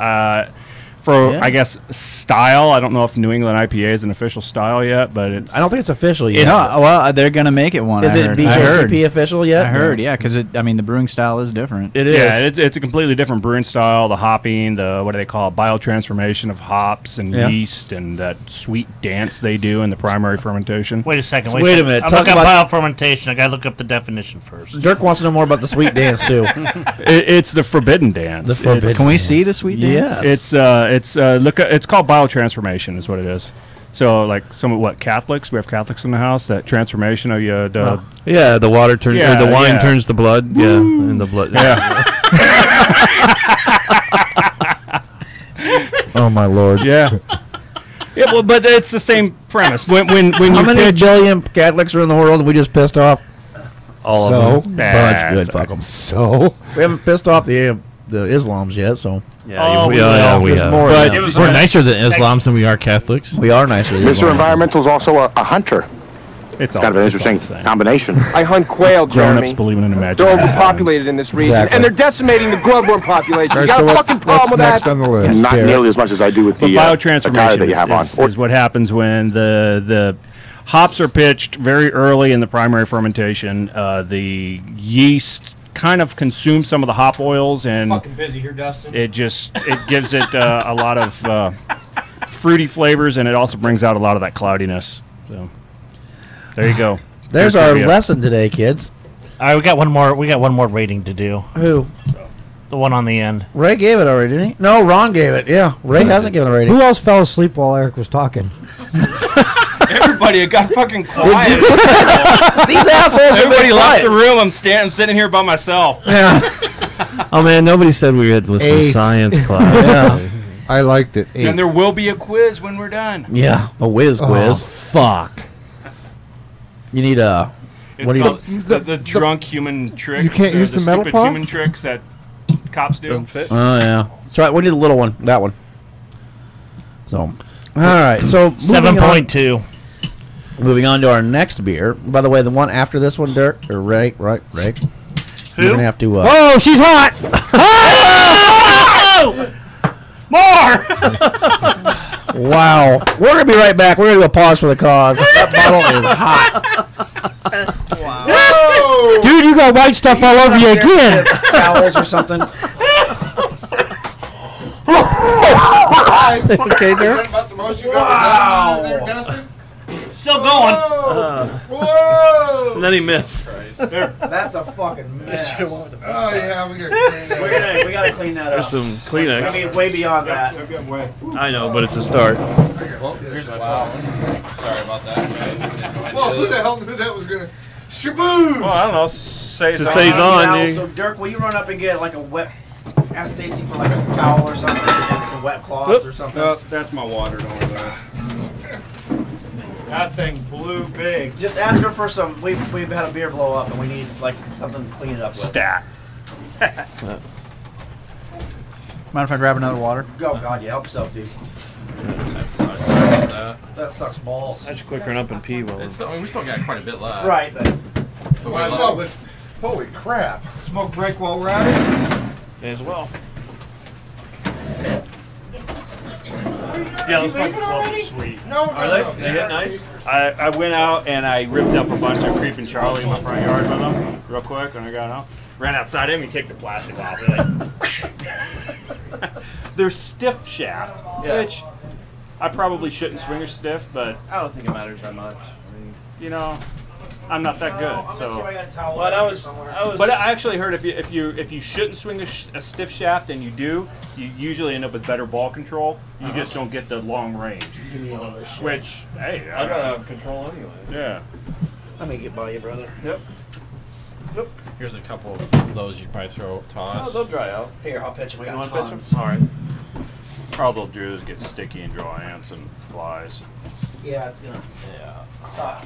for I guess style, I don't know if New England IPA is an official style yet, but it's. I don't think it's official yet. No, well, they're gonna make it one. Is I it heard. BJCP official yet? I heard, yeah, because I mean the brewing style is different. It is. Yeah, it's a completely different brewing style. The hopping, the what do they call it? Biotransformation of hops and yeast, and that sweet dance they do in the primary fermentation. Wait a second. Wait a minute. I'm Talk looking at about- biofermentation. I gotta look up the definition first. Dirk wants to know more about the sweet dance too. It's the forbidden dance. The forbidden. Can we see the sweet dance? Yes. It's called biotransformation is what it is. So like Catholics, we have Catholics in the house. That transformation of Yeah, the water turns. Yeah, the wine yeah. turns to blood. Yeah, and the blood. yeah. Oh my lord. Yeah. Yeah, well, but it's the same premise. When How you many pitch, billion Catholics are in the world and we just pissed off? All So of them. bunch. Good. Fuck them. So We haven't pissed off the Islams yet, so Oh, we yeah, will. we there's have. more. But now. it was We're nicer than Islams than we are Catholics. We are nicer. than Mr. Islam. Environmental's also a hunter. it's all, Kind of an it's all interesting the same. combination. I hunt quail, Grown-ups Jeremy. believing in imaginary They're friends. overpopulated in this region, Exactly. and they're decimating the glowworm population. All You right, got so a what's fucking problem with next that? on the list? Not Derek. nearly as much as I do with But the attire biotransformation that you have on. is what happens when the hops are pitched very early in the primary fermentation. The yeast kind of consumes some of the hop oils, and Fucking busy here, Dustin. it gives it a lot of fruity flavors, and it also brings out a lot of that cloudiness. So there you go. There's Good our trivia. lesson today, kids. All right, we got one more. We got one more rating to do. Who? The one on the end. Ray gave it already, didn't he? No, Ron gave it. Yeah, Ray hasn't given a rating. Who else fell asleep while Eric was talking? Everybody, it got fucking quiet. These assholes are Everybody being left quiet. the room. I'm sitting here by myself. Yeah. Oh man, nobody said we had to listen 8. to science class. Yeah. I liked it. 8. And there will be a quiz when we're done. Yeah, a whiz quiz. Fuck. You need a. It's What do you? called the drunk human tricks. You can't use the metal stupid paw? human tricks that cops do. Doesn't fit. Oh yeah, that's right. We need the little one. That one. So, all right. So moving on- 7.2. Moving on to our next beer. By the way, the one after this one, Dirk or Ray, right? Ray. Who? We're gonna have to. Oh, she's hot! More. Wow. We're gonna be right back. We're gonna go pause for the cause. That bottle is hot. Dude, you got white stuff all over you again. Towels or something. Okay, Dirk. Still going. And then he missed. That's a fucking mess. Oh yeah, we got. We gotta clean that There's up. some Kleenex. be way beyond that. I know, but it's a start. Sorry about that, guys. Well, who the hell knew that was gonna? Shaboom! Well, I don't know. Say To say he's on, Now, dude. so Dirk, will you run up and get like a wet? Ask Stacy for like a towel or something, and some wet cloths or something. That's my water. Don't worry about it. That thing blew big. Just ask her for some. We've had a beer blow up, and we need like something to clean it up with. Stat. Mind if I grab another water? Go, God, yeah, help yourself, dude. That sucks. Sorry about That sucks balls. I should quick run up and pee while that. I mean, we still got quite a bit left. Right, but we I love- love it. Holy crap. Smoke break while we're at it. may as well. Yeah, those fucking clubs are sweet. No, Are they? no, They get nice? I went out and I ripped up a bunch of Creeping Charlie in my front yard with them real quick when I got home. Ran outside him and kicked the plastic off. They're stiff shaft, which I probably shouldn't swing a stiff, but I don't think it matters that much. I mean, you know, I'm not that good. So, but I was. but I actually heard if you shouldn't swing a stiff shaft and you do, you usually end up with better ball control. You just don't get the long range. Which, hey, I gotta have control anyway. Yeah. I'm gonna get by you, brother. Yep. Here's a couple of those you'd probably throw toss. Oh, they'll dry out. Here, I'll pitch him. We You got want to pitch tons. them? All right. All they'll do is get sticky and draw ants and flies. Yeah, it's gonna suck.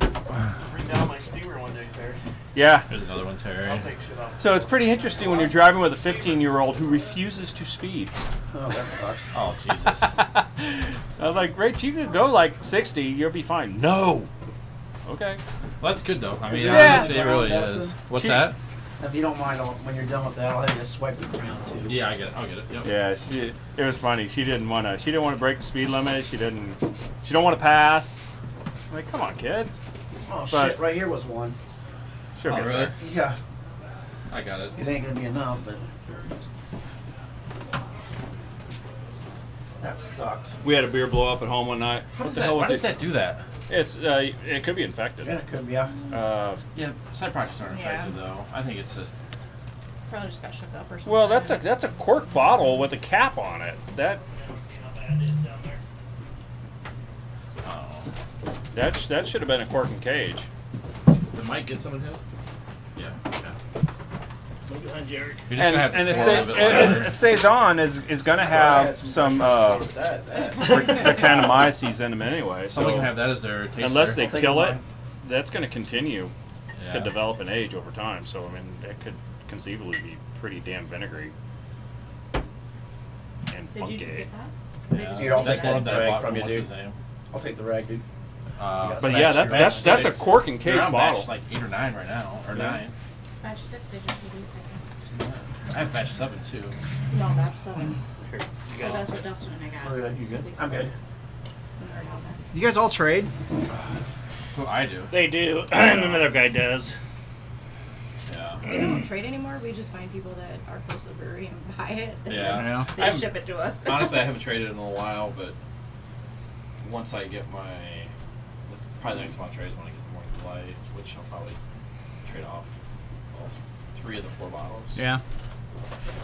Bring down my steamer one day, Terry. Yeah. There's another one, Terry. I'll take shit off. So it's pretty interesting when you're driving with a 15-year-old who refuses to speed. Oh, that sucks. Oh, Jesus. I was like, Rach, you could go like 60, you'll be fine. No. Okay. Well, that's good, though. I mean, Yeah. honestly, it really is. What's that? If you don't mind, when you're done with that, I'll have you just swipe the ground too. Yeah, I get it. I'll get it. Yep. Yeah, it was funny. She didn't want to break the speed limit. She don't want to pass. I'm like, come on, kid. Oh But- shit! Right here was one. Sure. Oh, get really? there. Yeah. I got it. It ain't gonna be enough, but that sucked. We had a beer blow up at home one night. How What does the that, hell why was does it? that do that? It's it could be infected. Yeah, it could be. Yeah. Yeah, side projects aren't Yeah. infected, though. I think it's just... Probably just got shook up or something. Well, that's a cork bottle with a cap on it. That that should have been a cork and cage. Did Mike get some of his? Yeah. Look at that, Jerry. You're just gonna have to And pour a little bit later. a saison is gonna have some Britannomyces in them anyway. So Someone can have that as their taster. unless they I'll take kill mine. it, that's gonna continue Yeah. to develop and age over time. So I mean, that could conceivably be pretty damn vinegary and Did funky. you just get that? Dude, I'll That's take one that that I rag bought from from you, what's dude. his name. I'll take the rag, dude. But yeah, that's a six. cork and cage They're on bottle. batch like 8 or 9 right now, or Yeah. 9. Batch 6, they just do recycling. I have batch 7 too. No, batch 7. Here, you Oh, got that's what Dustin and I got. Oh, yeah, you good? I'm good. You guys all trade? Who I do. They do. And another guy does. Yeah. We don't trade anymore. We just find people that are close to the brewery and buy it. And Yeah. They I'm- ship it to us. Honestly, I haven't traded in a while, but once I get probably the next time I'll trade is when I get the Morning Delight, which I'll probably trade off all 3 of the 4 bottles. Yeah.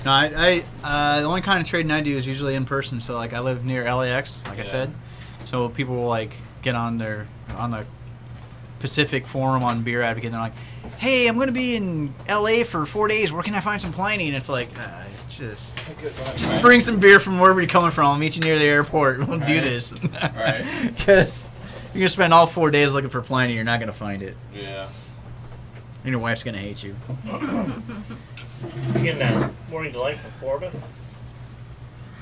No, I the only kind of trading I do is usually in person. So like I live near LAX, like I Yeah. said. So people will like get on the Pacific forum on Beer Advocate. And they're like, "Hey, I'm going to be in LA for 4 days. Where can I find some Pliny?" And it's like, just bring some beer from wherever you're coming from. I'll meet you near the airport. We'll do Right. this. Right. Because you're gonna spend all 4 days looking for Pliny. You're not gonna find it. Yeah. And your wife's gonna hate you. You getting that Morning Delight from Florida?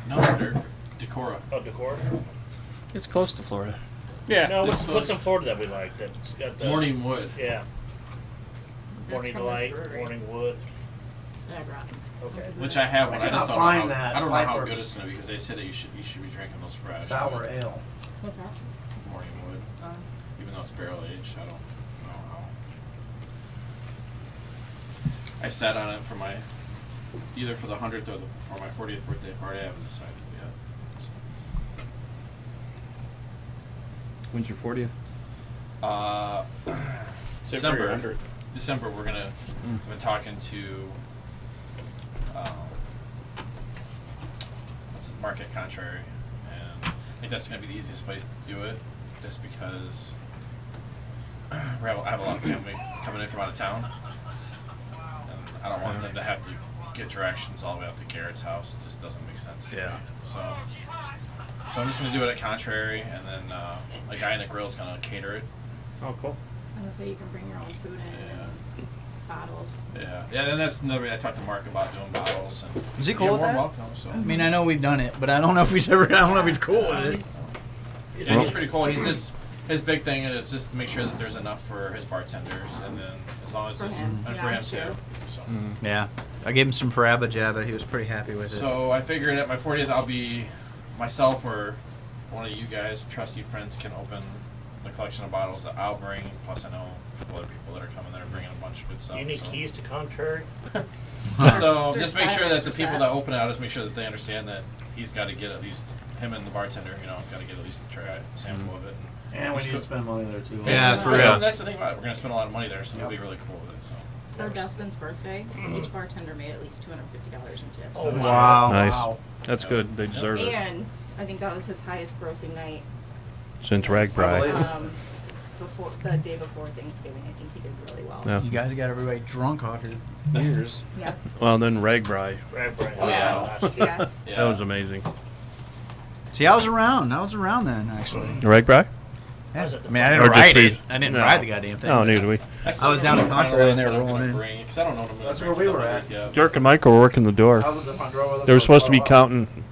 No, they're Decorah. Oh, Decor? It's close to Florida. Yeah. No, it's what's close. in Florida that we like? That's got the Morning Wood. Yeah. That's Morning from this Delight, brewery. Morning Wood. That I brought. Okay. Which I have one. I just don't know Find how, that I don't know how Piper's good it's gonna be because they said that you should be drinking those fresh. Sour but ale. What's that? Morning Wood. Even though it's barrel aged, I don't know how. I sat on it for my either for the 100th or my 40th birthday party. I haven't decided yet. When's your 40th? December. December. December. We're gonna. I've been talking to. What's it? Market Contrary, and I think that's gonna be the easiest place to do it, just because I have a lot of family coming in from out of town, and I don't want them to have to get directions all the way up to Garrett's house. It just doesn't make sense. to Yeah. me. So So I'm just gonna do it at Contrary, and then a guy in the grill is gonna cater it. Oh, cool. I'm gonna say you can bring your own food in and bottles. Yeah, and that's another. I talked to Mark about doing bottles. And Is he cool you're with more that? welcome, so. I mean, I know we've done it, but I don't know if he's ever. I don't know if he's cool with it. Yeah, he's pretty cool. He's just his big thing is just to make sure that there's enough for his bartenders, and then as long as For it's him. and Yeah, for him sure. too. So. Yeah, I gave him some Parabba Java. He was pretty happy with it. So I figured at my 40th I'll be myself or one of you guys, trusty friends, can open the collection of bottles that I'll bring. Plus I know a couple other people that are coming that are bringing a bunch of good stuff. You need so. keys to Contrary? So There's just make sure that the $5 people for that open it, I'll just make sure that they understand that he's got to get at least him and the bartender, got to get at least a sample of it. And we need to spend money there too. Yeah, that's And real. that's the thing about it. We're gonna spend a lot of money there, so it'll be really cool with it. So. For Dustin's birthday, each bartender made at least $250 in tips. Oh, Wow. Nice. That's good. They deserve it. And I think that was his highest grossing night Since Ragbri. before the day before Thanksgiving. I think he did really well. Yeah. You guys got everybody drunk off your beers. Yeah. Well, then Ragbri. Oh, yeah. yeah. That was amazing. See, I was around. I was around then, actually. Ragbri? Yeah. Was it the I mean, I Or didn't just ride me? it. I didn't No. ride the goddamn thing. Oh, neither did we. I was down at Contrary when they were rolling in. Because I don't know what I'm gonna That's bring where we to were the at. yet. Dirk and Mike were working the door. I was at the front door with them They were for supposed to be quite a while. counting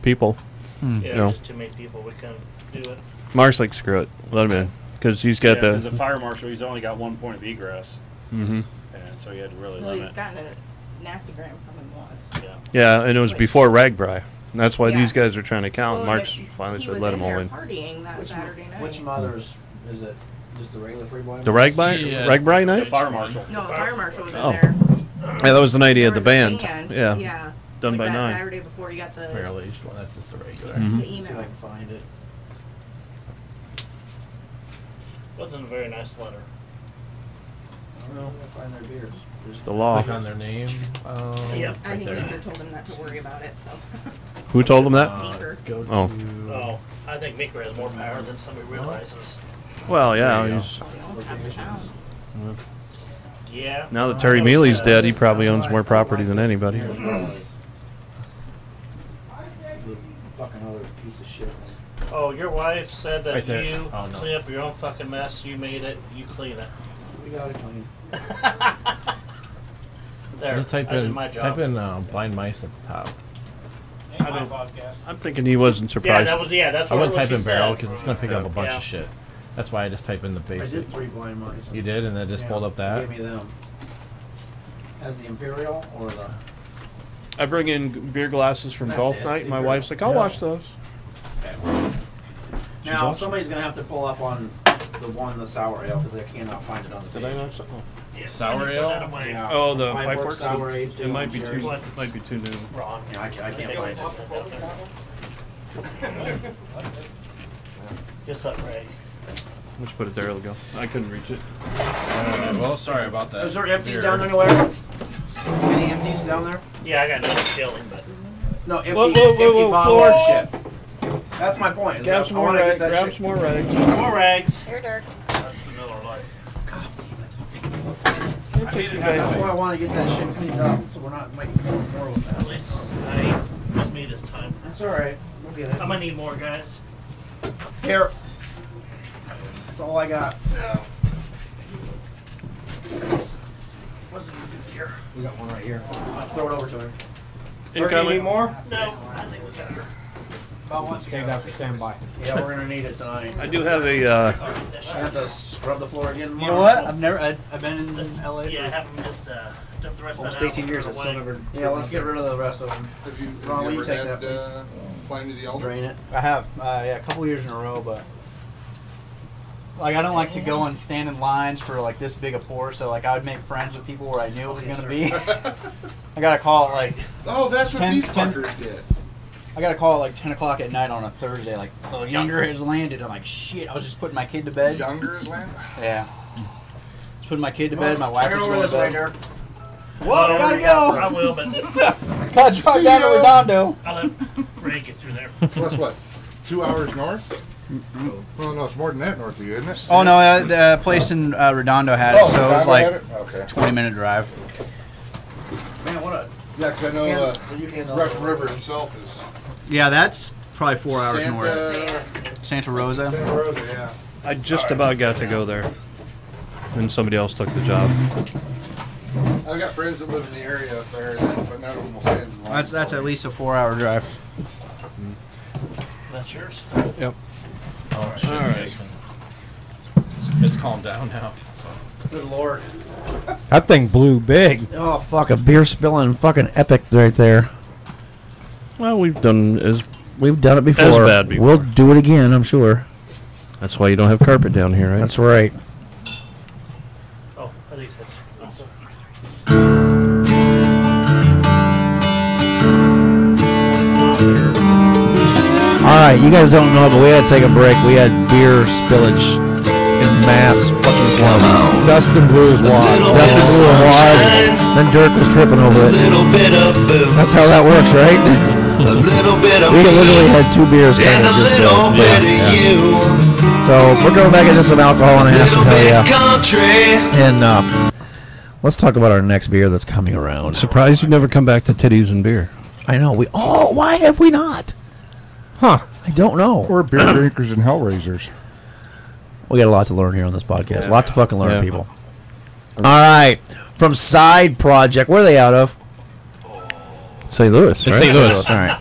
people. Yeah, No. just too many people. We couldn't do it. Mark's like, screw it. Let him in. Because he's got As a the. fire marshal, he's only got 1 point of egress, Mm-hmm. and so he had to really Well, he's limit. gotten a nasty gram from him once. Yeah. Yeah, and it was before Ragbri. And that's why Yeah. these guys are trying to count. Well, Mark's he finally said, was let in them all there in. partying that Saturday night. Which mothers is it? Just the regular free blind? The Ragbri? Yeah. Ragbri night? The fire marshal. No, the fire marshal was Oh. in there. Yeah, that was the night he There had the was a band. Yeah. Yeah. Done like by that 9. Saturday before you got the Barrel aged one. That's just the regular. Mhm. the See if I email. can find it. Wasn't a very nice letter. I don't know. I find their beers. It's the law. Click on their name. Yep. I think Meeker told him not to worry about it, so. Who told him that? Meeker. Go Oh. to. Oh, I think Meeker has more power than somebody realizes. Well, yeah. There you He's, Well, he owns half the town. Yeah. now that Terry Mealy's dead, he probably owns more property than anybody. The fucking other piece of shit. Oh, your wife said that Right there. you Oh, no. clean up your own fucking mess. You made it. You clean it. We got it clean. There. Just type I did in my job. blind mice at the top. I don't- I'm thinking he wasn't Yeah, surprised. that was that's I what wouldn't type she in barrel said. because it's gonna pick up a bunch Yeah. of shit. That's why I just type in the I basic. did 3 blind mice. You did, and then just pulled up that. Gave me them. As the Imperial or the. I bring in beer glasses from That's golf it. night. My wife's like, I'll Yeah. wash those. Now somebody's gonna have to pull up on the sour ale because I cannot find it on the Did I page. not? Oh. Sour I throw that ale? away. Yeah. Oh, the Pipeworks pipe works. sour aged It might be cherries. too. Might be too new. Wrong. Yeah, I can't find it. Just let Ray. Let's put it there. It'll go. I couldn't reach it. Well, sorry about that. Is there empties Beer. down anywhere? Any empties down there? Yeah, I got no chilling, but No, empty, Whoa, whoa, whoa, empty whoa, bottle floor. of shit. That's my point. is Grab that some I more wanna get rags. that Grab shit. some more rags. more rags. Here, Dirk. That's the Miller Lite. That's why I want to get that shit cleaned up, so we're not making more with At that. least I ain't just me this time. That's all right. We'll get it. I'm gonna need more, guys. Here. That's all I got. Wasn't even good here. We got one right here. I'll throw it over to him. Incoming. more? No, I think we got her. About once Take that for standby. Yeah, we're gonna need it tonight. I do have a. I have to scrub the floor again You tomorrow. know what? I've been in LA Yeah, for have them just dump the rest almost of that 18 out, years. I put it still away. never. Yeah, let's get rid of the rest of them. Have you, Ron, will you ever take had that, please? Blind to the Elder? Drain it. I have. Yeah, a couple years in a row, but like I don't like to go and stand in lines for like this big a pour. So like I would make friends with people where I knew it was gonna be. I got a call at like. Oh, that's what 10 these fuckers did. I got a call at like 10 o'clock at night on a Thursday. Like the younger has landed. I'm like shit. I was just putting my kid to bed. Younger is land? Yeah. Just putting my kid to bed. My wife Turn was over going this to way, bed. Dirk. What? I Gotta go. I will, but Gotta drive down to Redondo. I'll let Ray get through there. That's what? 2 hours north? Well, no, it's more than that north of you, isn't it? Oh no, the place in Redondo had it, so it was Redondo like had it? Okay. 20-minute drive. Man, what a. Yeah, because I know You handle Russian it. River itself is. Yeah, that's Probably 4 hours north. Santa Rosa. Santa Rosa, yeah. I just about got to go there. And somebody else took the job. I've got friends that live in the area up there, but none of them will stay in the That's at least a 4-hour drive. That's yours? Yep. Oh, shit. All right. It's calmed down now. So. Good lord. That thing blew big. Oh fuck! A beer spilling fucking epic right there. Well, we've done it before. As bad before. We'll do it again, I'm sure. That's why you don't have carpet down here, right? That's right. Oh, at least that's. All right, you guys don't know, but we had to take a break. We had beer spillage in mass fucking quantities. Dustin blew his wad. Dustin blew a wad. Then Dirk was tripping over it. That's how that works, right? We literally had 2 beers kind of just go. So we're going back into some alcohol and a half to tell you. And let's talk about our next beer that's coming around. Surprised you never come back to titties and beer. I know. Why have we not? Huh. I don't know. We're beer drinkers and hellraisers. We got a lot to learn here on this podcast. A lot to fucking learn, people. All right. From Side Project. Where are they out of? St. Louis. It's St. Louis. All right.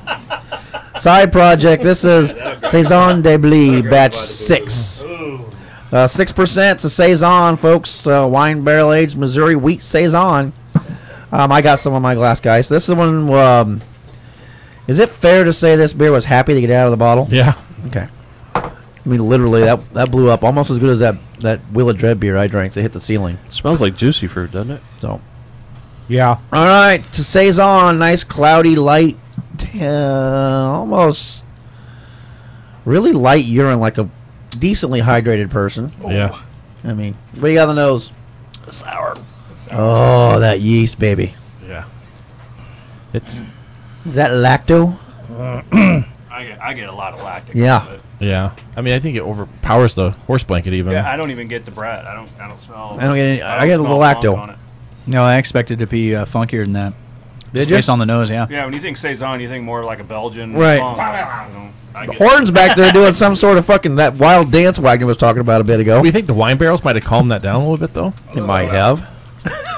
Side Project. This is Saison de Blie, batch 6. 6%. It's a Saison, folks. Wine barrel aged Missouri wheat Saison. I got some on my glass, guys. This is one. Is it fair to say this beer was happy to get out of the bottle? Yeah. Okay. I mean, literally, that blew up almost as good as that Wheel of Dread beer I drank that hit the ceiling. It smells like juicy fruit, doesn't it? So. Yeah. All right. To Saison, nice cloudy, light, almost really light urine, like a decently hydrated person. Yeah. I mean, what do you got on the nose? Sour. Oh, that yeast, baby. Yeah. Is that lacto? I get a lot of lactic. Yeah. Yeah. I mean, I think it overpowers the horse blanket even. Yeah, I don't even get the Brett. I don't smell. I don't get any. I get a little lacto on it. No, I expected it to be funkier than that. Did Based on the nose, yeah. Yeah, when you think Saison, you think more like a Belgian. Right. Horns back there doing some sort of fucking that wild dance Wagner was talking about a bit ago. Do you think the wine barrels might have calmed that down a little bit though? It might have.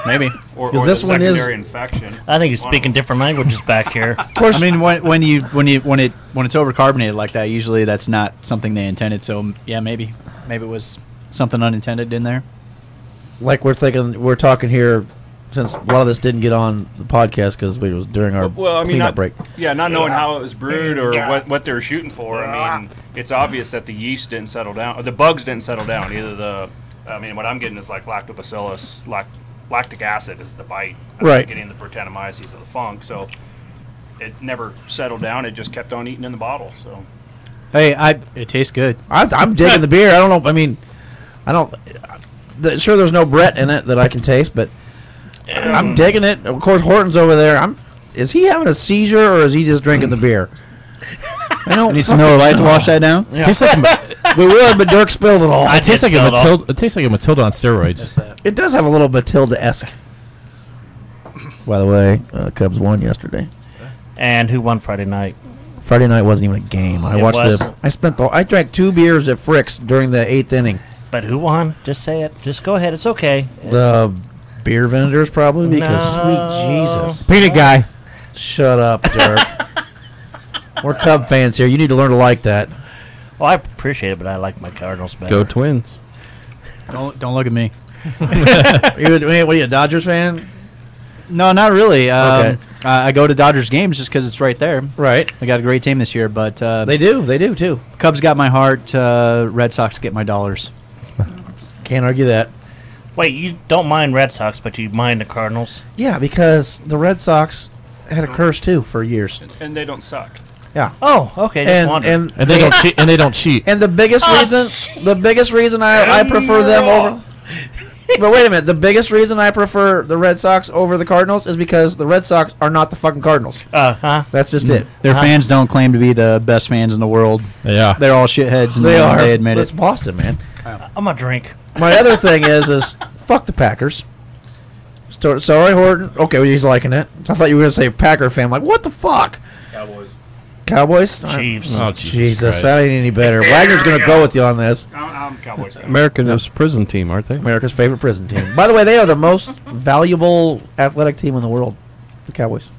Maybe. Or this the one is secondary infection. I think he's speaking different languages back here. Of course. I mean, when it's overcarbonated like that, usually that's not something they intended. So yeah, maybe it was something unintended in there. Like we're talking here, since a lot of this didn't get on the podcast because it was during our cleanup break. Yeah, not knowing how it was brewed or what they were shooting for. I mean, it's obvious that the yeast didn't settle down, or the bugs didn't settle down. What I'm getting is like lactobacillus, lactic acid is the bite. Right. Getting the Brettanomyces of the funk. So it never settled down. It just kept on eating in the bottle. So. Hey, it tastes good. I'm digging the beer. I don't know. I mean, sure, there's no Brett in it that I can taste, but I'm digging it. Of course, Horton's over there. Is he having a seizure or is he just drinking the beer? I don't need some Miller Lite to wash that down. Yeah. We would, but Dirk spilled it all. It tastes like It tastes like a Matilda on steroids. It does have a little Matilda-esque. By the way, Cubs won yesterday. And who won Friday night? Friday night wasn't even a game. I drank 2 beers at Frick's during the 8th inning. But who won? Just say it. Just go ahead. It's okay. The beer vendors probably because sweet Jesus. Peanut guy. Shut up, Dirk. We're Cub fans here. You need to learn to like that. Well, I appreciate it, but I like my Cardinals better. Go Twins. Don't look at me. What are you, a Dodgers fan? No, not really. Okay. I go to Dodgers games just because it's right there. Right. They got a great team this year, but they do too. Cubs got my heart. Red Sox get my dollars. Can't argue that. Wait, you don't mind Red Sox, but you mind the Cardinals? Yeah, because the Red Sox had a curse too for years. And they don't suck. Yeah. Oh, okay. Just wondering. And they don't cheat. And they don't cheat. And the biggest reason I prefer them over. But wait a minute. The biggest reason I prefer the Red Sox over the Cardinals is because the Red Sox are not the fucking Cardinals. That's just it. Their fans don't claim to be the best fans in the world. Yeah. They're all shitheads, and they are. They admit It's Boston, man. I'm gonna drink. My other thing is fuck the Packers. Sorry, Horton. Okay, well, he's liking it. I thought you were gonna say Packer fan. I'm like, what the fuck? Cowboys? Chiefs. Oh, Jesus, that ain't any better. Wagner's going to go with you on this. I'm Cowboys fan. America's prison team, aren't they? America's favorite prison team. By the way, they are the most valuable athletic team in the world. The Cowboys.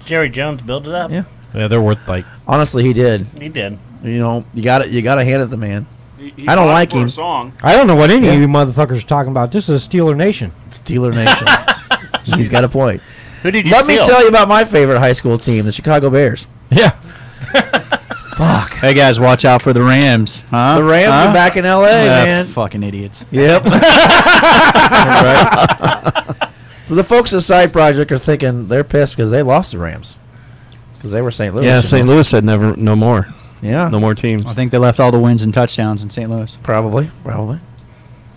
Jerry Jones built it up. Yeah. Yeah, they're worth like. Honestly, he did. He did. You know, you got to hand it to the man. He I don't fought like for a him. Song. I don't know what any of you motherfuckers are talking about. This is Steeler Nation. Steeler Nation. He's got a point. Who did you Let steal? me tell you about my favorite high school team, the Chicago Bears. Yeah. Fuck. Hey guys, watch out for the Rams. Huh? The Rams are back in L.A., man. Fucking idiots. Yep. Right. So the folks at Side Project are thinking they're pissed because they lost the Rams. Because they were St. Louis. Yeah, you St. know. Louis said no more. Yeah. No more teams. I think they left all the wins and touchdowns in St. Louis. Probably.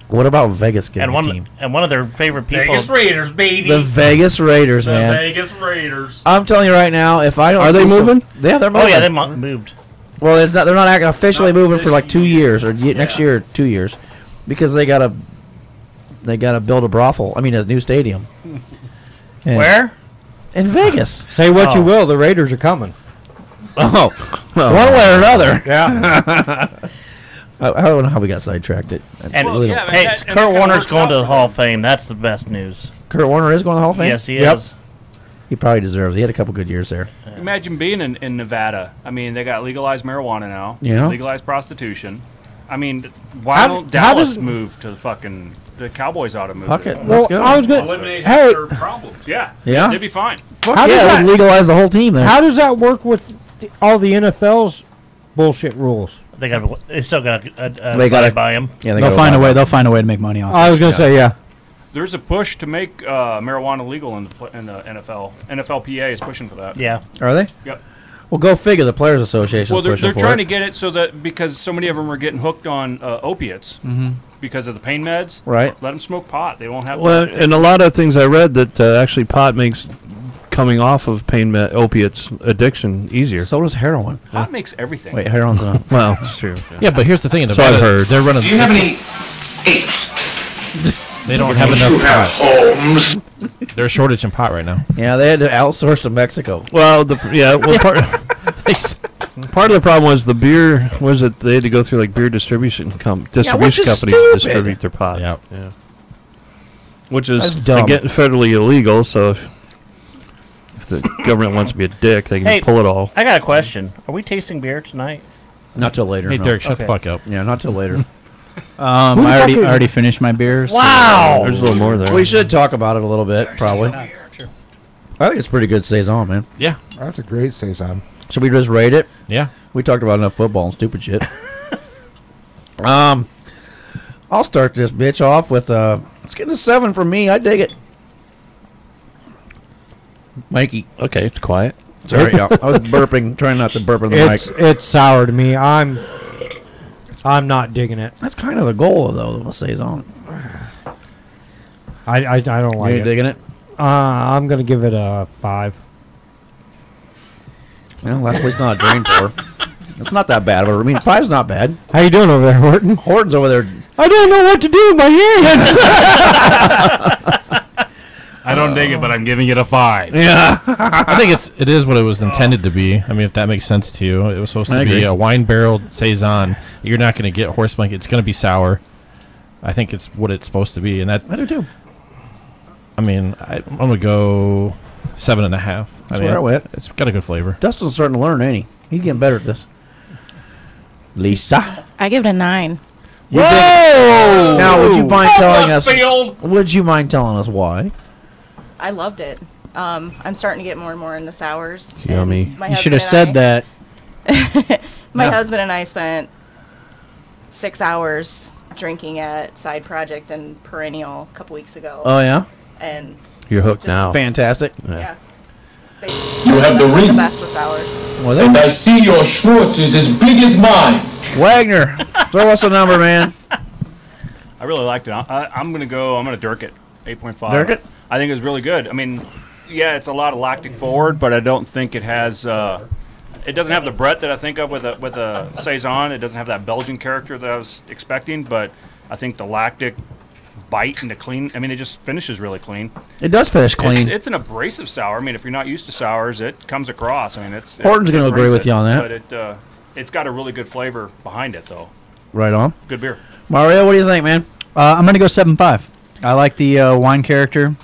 What about Vegas getting a team? And one of their favorite people. Vegas Raiders, baby. The Vegas Raiders, The man. Vegas Raiders. I'm telling you right now, if I don't Are they see some- moving? Yeah, they're moving. Oh yeah, they moved. Well, they're not officially moving for like 2 years or next year, 2 years, because they gotta build a brothel. I mean, a new stadium. And Where? in Vegas. Say what you will, the Raiders are coming. Oh, one way or another. Yeah. I don't know how we got sidetracked. I And really don't. hey, Kurt Warner's going to the Hall of Fame. That's the best news. Kurt Warner is going to the Hall of Fame? Yes, he is. He probably deserves it. He had a couple good years there. Imagine being in Nevada. I mean, they got legalized marijuana now. Yeah. Legalized prostitution. I mean, why don't Dallas move to the Cowboys ought to move? Fuck it. Well, Let's go. I was going Eliminate Hey, their problems. Yeah. Yeah. They'd be fine. how Yeah, does it that would legalize the whole team there. how does that work with all the NFL's bullshit rules? They still got They gotta- buy him. Yeah, They'll find a way. They'll find a way to make money off. I was going to say, yeah. There's a push to make marijuana legal in the NFL. NFLPA is pushing for that. Yeah. Are they? Yep. Well, go figure. The Players Association Well, is they're pushing for trying to it. get it so that because so many of them are getting hooked on opiates because of the pain meds. Right. Let them smoke pot. They won't have. Well, and a lot of things I read that actually pot makes coming off of opiates addiction easier. So does heroin. pot makes everything. Wait, heroin's not. Well, it's true. Yeah, but here's the thing. In So I've Nevada, heard. they're running. Do you have any apes? They don't have enough You have pot. homes. There's a shortage in pot right now. Yeah, they had to outsource to Mexico. Well, part of the problem was the beer. Was it they had to go through like beer distribution which companies is to stupid. distribute their pot. Yeah. Which is That's dumb. again federally illegal. So if the government wants to be a dick, they can Hey, pull it all. I got a question. Are we tasting beer tonight? Not till later. Hey, no. Derek, shut Okay. the fuck up. Yeah, not till later. I already finished my beers. Wow. There's a little more there. We should talk about it a little bit, probably. I think it's pretty good saison, man. Yeah. That's a great saison. Should we just rate it? Yeah. We talked about enough football and stupid shit. I'll start this bitch off with it's getting a 7 from me. I dig it. Mikey. Okay, it's quiet. Sorry, yeah, I was burping, trying not to burp in the mic. It's sour to me. I'm not digging it. That's kind of the goal, though, of a saison. I don't You like ain't it. digging it? I'm going to give it a 5. Well, Leslie's not a drain pour. It's not that bad, but I mean, 5's not bad. How you doing over there, Horton? Horton's over there. I don't know what to do with my hands. I don't dig it, but I'm giving it a 5. Yeah. I think it is what it was intended to be. I mean, if that makes sense to you, it was supposed I to be agree. a wine barreled saison. You're not going to get horse milk. It's going to be sour. I think it's what it's supposed to be, and that. I do too. I mean, I'm gonna go 7.5. That's where I went. It's got a good flavor. Dustin's starting to learn, ain't he? He's getting better at this. Lisa. I give it a 9. Whoa! Now, would you mind telling us? field. Would you mind telling us why? I loved it. I'm starting to get more and more into sours. Yummy. My You should have husband said and that. My Yeah. husband and I spent 6 hours drinking at Side Project and Perennial a couple weeks ago. Oh yeah, And You're hooked Just now. fantastic. yeah. You have the ring. The best with sours. Was And it? I see your Schwartz is as big as mine. Wagner, throw us a number, man. I really liked it. I'm gonna dirk it. 8.5. Dirk it? I think it was really good. I mean, yeah, it's a lot of lactic forward, but I don't think it has. It doesn't have the breadth that I think of with a saison. It doesn't have that Belgian character that I was expecting, but I think the lactic bite and the clean. I mean, it just finishes really clean. It does finish clean. It's an abrasive sour. I mean, if you're not used to sours, it comes across. I mean, Horton's going to agree with you on that. But it's got a really good flavor behind it, though. Right on. Good beer. Mario, what do you think, man? I'm going to go 7.5. I like the wine character.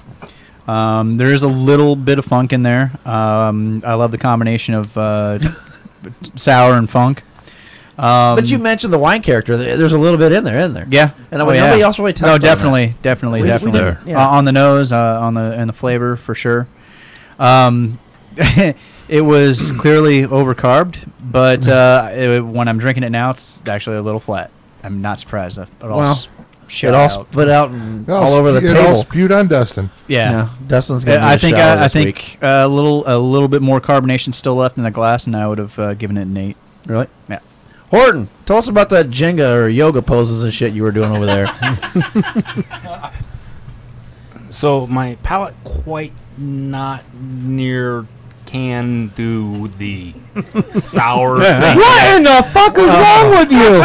There is a little bit of funk in there. I love the combination of sour and funk. But you mentioned the wine character. There's a little bit in there, isn't there? Yeah. And nobody else really touched on definitely, that. definitely. We did, yeah. On the nose, and the flavor for sure. It was clearly overcarbed, but when I'm drinking it now, it's actually a little flat. I'm not surprised. It all spit out all over the table. It all spewed on Dustin. Yeah. Dustin's going to need a shower this week. A little bit more carbonation still left in the glass, and I would have given it an 8. Really? Yeah. Horton, tell us about that Jenga or yoga poses and shit you were doing over there. So my palate quite not near can do the sour thing. What in the fuck is wrong with you?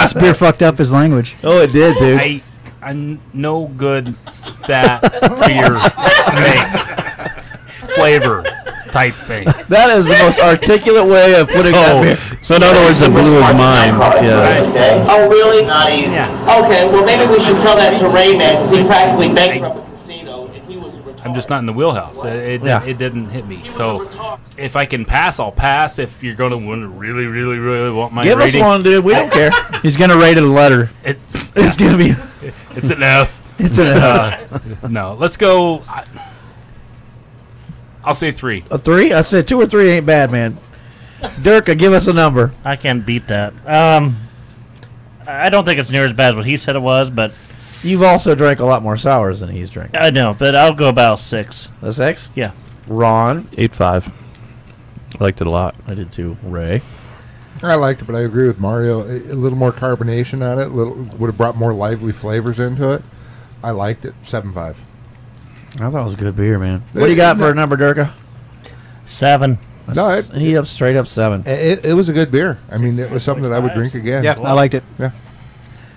This beer fucked up his language. Oh, it did, dude. I'm no good that beer make flavor type thing. That is the most articulate way of putting that beer. So in other words, it blew his mind. Yeah. Oh, really? It's not easy. Yeah. Okay, well, maybe we should tell that to Ray, man, since he practically bankrupt the casino. If he was I'm just not in the wheelhouse. It didn't hit me. So if I can pass, I'll pass. If you're going to really, really, really want my Give rating, us one, dude. We don't care. He's going to rate it a letter. It's going to be... It's an F. It's an F. No, let's go... I'll say 3. A 3? I said 2 or 3 ain't bad, man. Dirk, give us a number. I can't beat that. I don't think it's near as bad as what he said it was, but... You've also drank a lot more sours than he's drinking. I know, but I'll go about 6. A 6? Yeah. Ron? 8.5. I liked it a lot. I did too. Ray? I liked it, but I agree with Mario. A little more carbonation on it. Would have brought more lively flavors into it. I liked it. 7.5. I thought it was a good beer, man. What do you got for a number, Durka? 7. No, he up straight up 7. It was a good beer. I mean, it was something that I would drink again. Yeah, I liked it. Yeah,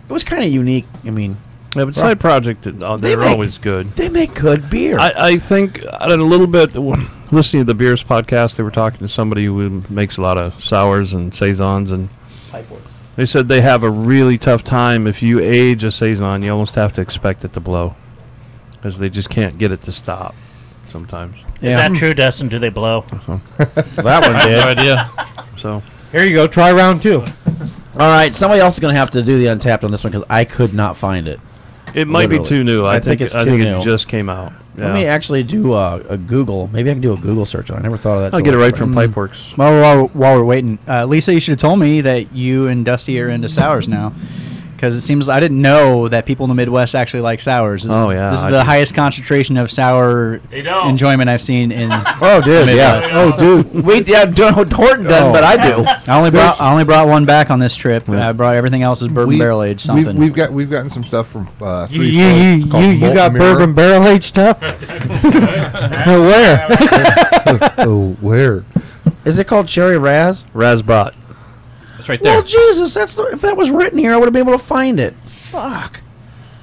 it was kind of unique. I mean, yeah, but Side Project, they're always good. They make good beer. I think a little bit. Listening to the Beers podcast, they were talking to somebody who makes a lot of sours and saisons, and they said they have a really tough time if you age a saison. You almost have to expect it to blow because they just can't get it to stop sometimes. Is that true, Dustin? Do they blow? That one did. No idea. So here you go. Try round 2. All right, somebody else is going to have to do the Untapped on this one because I could not find it. It might be too new. I think it's I too think new. it just came out. Let me actually do a Google. Maybe I can do a Google search on it. I never thought of that. I'll get it right from Pipeworks. While we're waiting, Lisa, you should have told me that you and Dusty are into sours now. Because it seems I didn't know that people in the Midwest actually like sours. This is the highest concentration of sour enjoyment I've seen in. Oh, dude, yeah. Oh, dude. Horton doesn't, but I do. I only brought one back on this trip. Yeah. I brought everything else as bourbon barrel aged something. We've gotten some stuff from you got bourbon barrel aged stuff. Where? Where? Is it called Cherry Raz? Razbot. It's right there. Well, Jesus, if that was written here, I would have been able to find it. Fuck.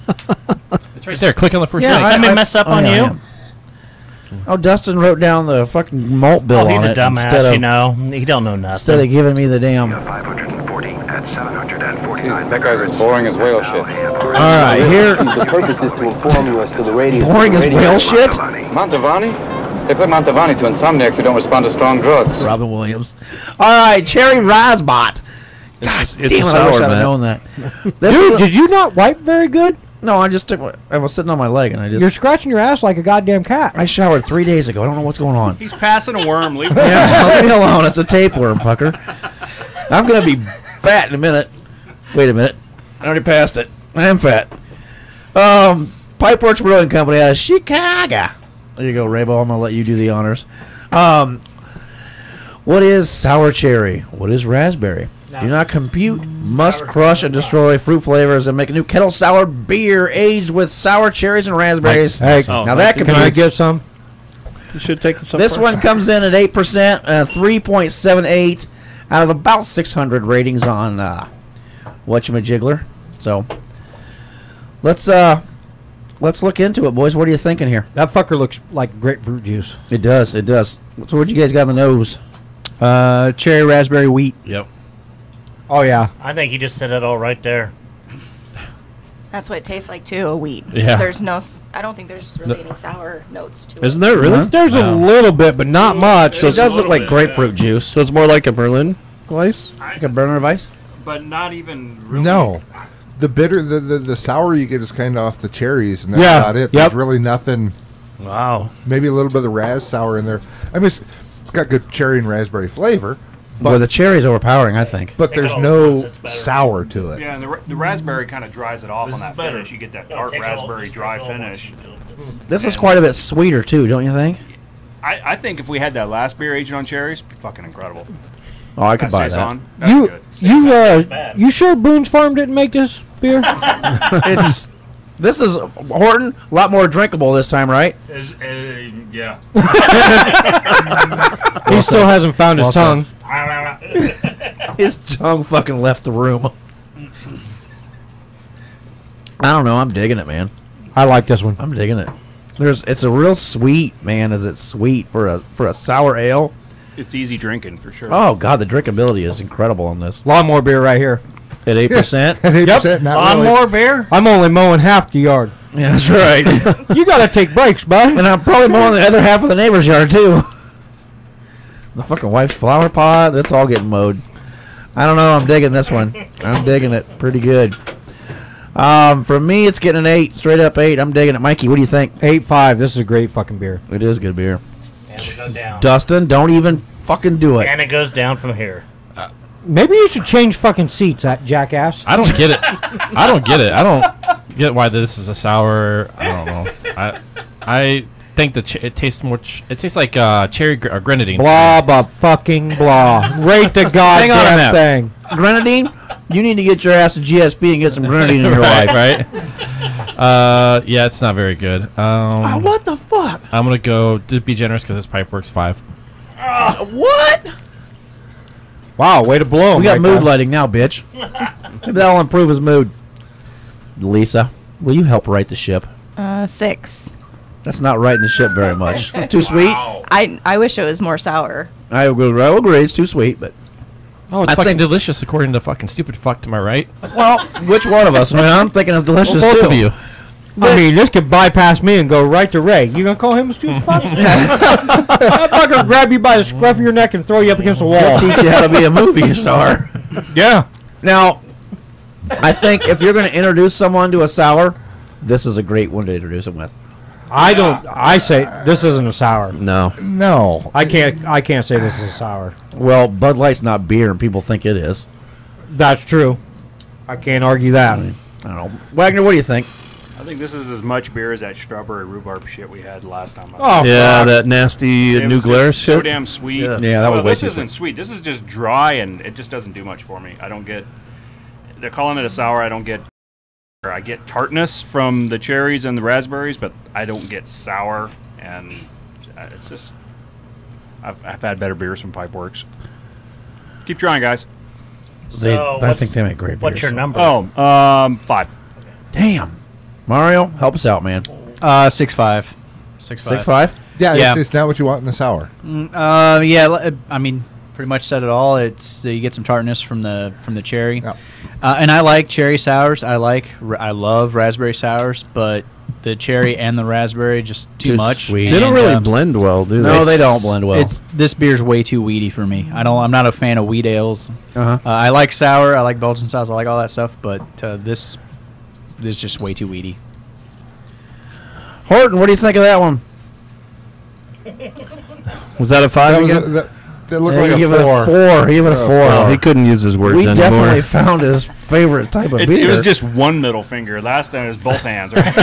It's right there. Click on the first Did link. somebody mess up on you? Oh, Dustin wrote down the fucking malt bill on it. Oh, he's a dumbass, you know. He don't know nothing. Instead of giving me the damn... 540 at 740. That guy's as boring as whale shit. All right, here... The purpose is to inform you as to the radio. Boring as whale shit? Montavani? They put Montavani to insomniacs who don't respond to strong drugs. Robin Williams. All right, Cherry Razbot. God damn it, I wish I'd have known that. Dude, did you not wipe very good? No, I just took. I was sitting on my leg and I just. You're scratching your ass like a goddamn cat. I showered 3 days ago. I don't know what's going on. He's passing a worm. Leave him leave me alone. It's a tapeworm, fucker. I'm gonna be fat in a minute. Wait a minute. I already passed it. I am fat. Pipeworks Brewing Company out of Chicago. There you go, Raybo. I'm gonna let you do the honors. What is sour cherry? What is raspberry? Do not compute. Must crush and destroy fruit flavors and make a new kettle sour beer aged with sour cherries and raspberries. Hey, now that can I get some? You should take this. This one comes in at 8%, 3.78 out of about 600 ratings on Whatchamajigler. So let's let's look into it, boys. What are you thinking here? That fucker looks like grapefruit juice. It does. It does. So what you guys got on the nose? Cherry raspberry wheat. Yep. Oh yeah. I think he just said it all right there. That's what it tastes like too, a wheat. Yeah. There's no, I don't think there's really any sour notes to it. Isn't there really? There's a little bit, but not much. So it does look like grapefruit juice. So it's more like a Berlin Weiss? Like a Berliner Weiss? But not even really. No. The bitter, the sour you get is kind of off the cherries, and that's Yeah, about it. yep. There's really nothing. Wow. Maybe a little bit of the ras sour in there. I mean, it's got good cherry and raspberry flavor. Well, the cherry's overpowering, I think. But there's no sour to it. Yeah, and the raspberry kind of dries it off on that finish. You get that dark raspberry dry finish. This is quite a bit sweeter, too, don't you think? I think if we had that last beer aged on cherries, it'd be fucking incredible. Oh, I could buy that. Saison, that's good. You sure Boone's Farm didn't make this beer? This is Horton. A lot more drinkable this time, right? Yeah. He still hasn't found his tongue. His tongue fucking left the room. I don't know. I'm digging it, man. I like this one. I'm digging it. It's a real sweet, man. Is it sweet for a sour ale? It's easy drinking for sure. Oh god, the drinkability is incredible on this. Lawnmower beer right here. At 8%? At 8%, not Lawnmower beer? I'm only mowing half the yard. Yeah, that's right. You gotta take breaks, bud. And I'm probably mowing the other half of the neighbor's yard too. The fucking wife's flower pot, that's all getting mowed. I don't know, I'm digging this one. I'm digging it pretty good. For me, it's getting an 8, straight up 8. I'm digging it. Mikey, what do you think? 8.5. This is a great fucking beer. It is good beer. And we go down. Dustin, don't even fucking do it. And it goes down from here. Maybe you should change fucking seats, that jackass. I don't get it. I don't get it. I don't get why this is a sour. I don't know. I think it tastes more. It tastes like cherry grenadine. Blah blah fucking blah. Rate the goddamn thing. Grenadine? You need to get your ass to GSP and get some grenadine in your right, life. Right? Yeah, it's not very good. What the fuck? I'm gonna go to be generous because it's Pipeworks 5. What? Wow, way to blow him. We got right mood there. lighting now, bitch. Maybe that'll improve his mood. Lisa, will you help right the ship? 6. That's not righting the ship very much. Too sweet? I wish it was more sour. I will agree. It's too sweet, but... Oh, it's fucking delicious according to fucking stupid fuck to my right. Well, which one of us? I mean, I'm thinking it's delicious, both too. of you. I mean, this could bypass me and go right to Ray. You gonna call him a stupid fuck? That fucker grab you by the scruff of your neck and throw you up against the wall. He'll teach you how to be a movie star. Yeah. Now, I think if you're going to introduce someone to a sour, this is a great one to introduce them with. I say this isn't a sour. No. No. I can't say this is a sour. Well, Bud Light's not beer, and people think it is. That's true. I can't argue that. I don't know. Wagner, what do you think? I think this is as much beer as that strawberry rhubarb shit we had last time. Oh, yeah, that nasty New Glarus shit. So damn sweet. Yeah, that was way This too isn't sweet. This is just dry, and it just doesn't do much for me. I don't get. They're calling it a sour. I don't get. I get tartness from the cherries and the raspberries, but I don't get sour, and it's just. I've had better beers from Pipeworks. Keep trying, guys. I think they make great beers. What's your number? 5. Damn. Mario, help us out, man. 6.5. 6.5? Yeah, it's not what you want in the sour. Yeah, I mean, pretty much said it all. It's you get some tartness from the cherry, and I like cherry sours. I love raspberry sours, but the cherry and the raspberry just too much. Sweet. They don't really blend well, do they? No, they don't blend well. This beer's way too weedy for me. I'm not a fan of wheat ales. Uh-huh. I like sour. I like Belgian styles. I like all that stuff, but this is just way too weedy. Horton, what do you think of that one? Was that a 5 again? That looked Yeah, like you a give 4. it a 4. Give it a 4. Well, he couldn't use his words We anymore. definitely found his favorite type of beer. It was just one middle finger. Last time it was both hands. Right?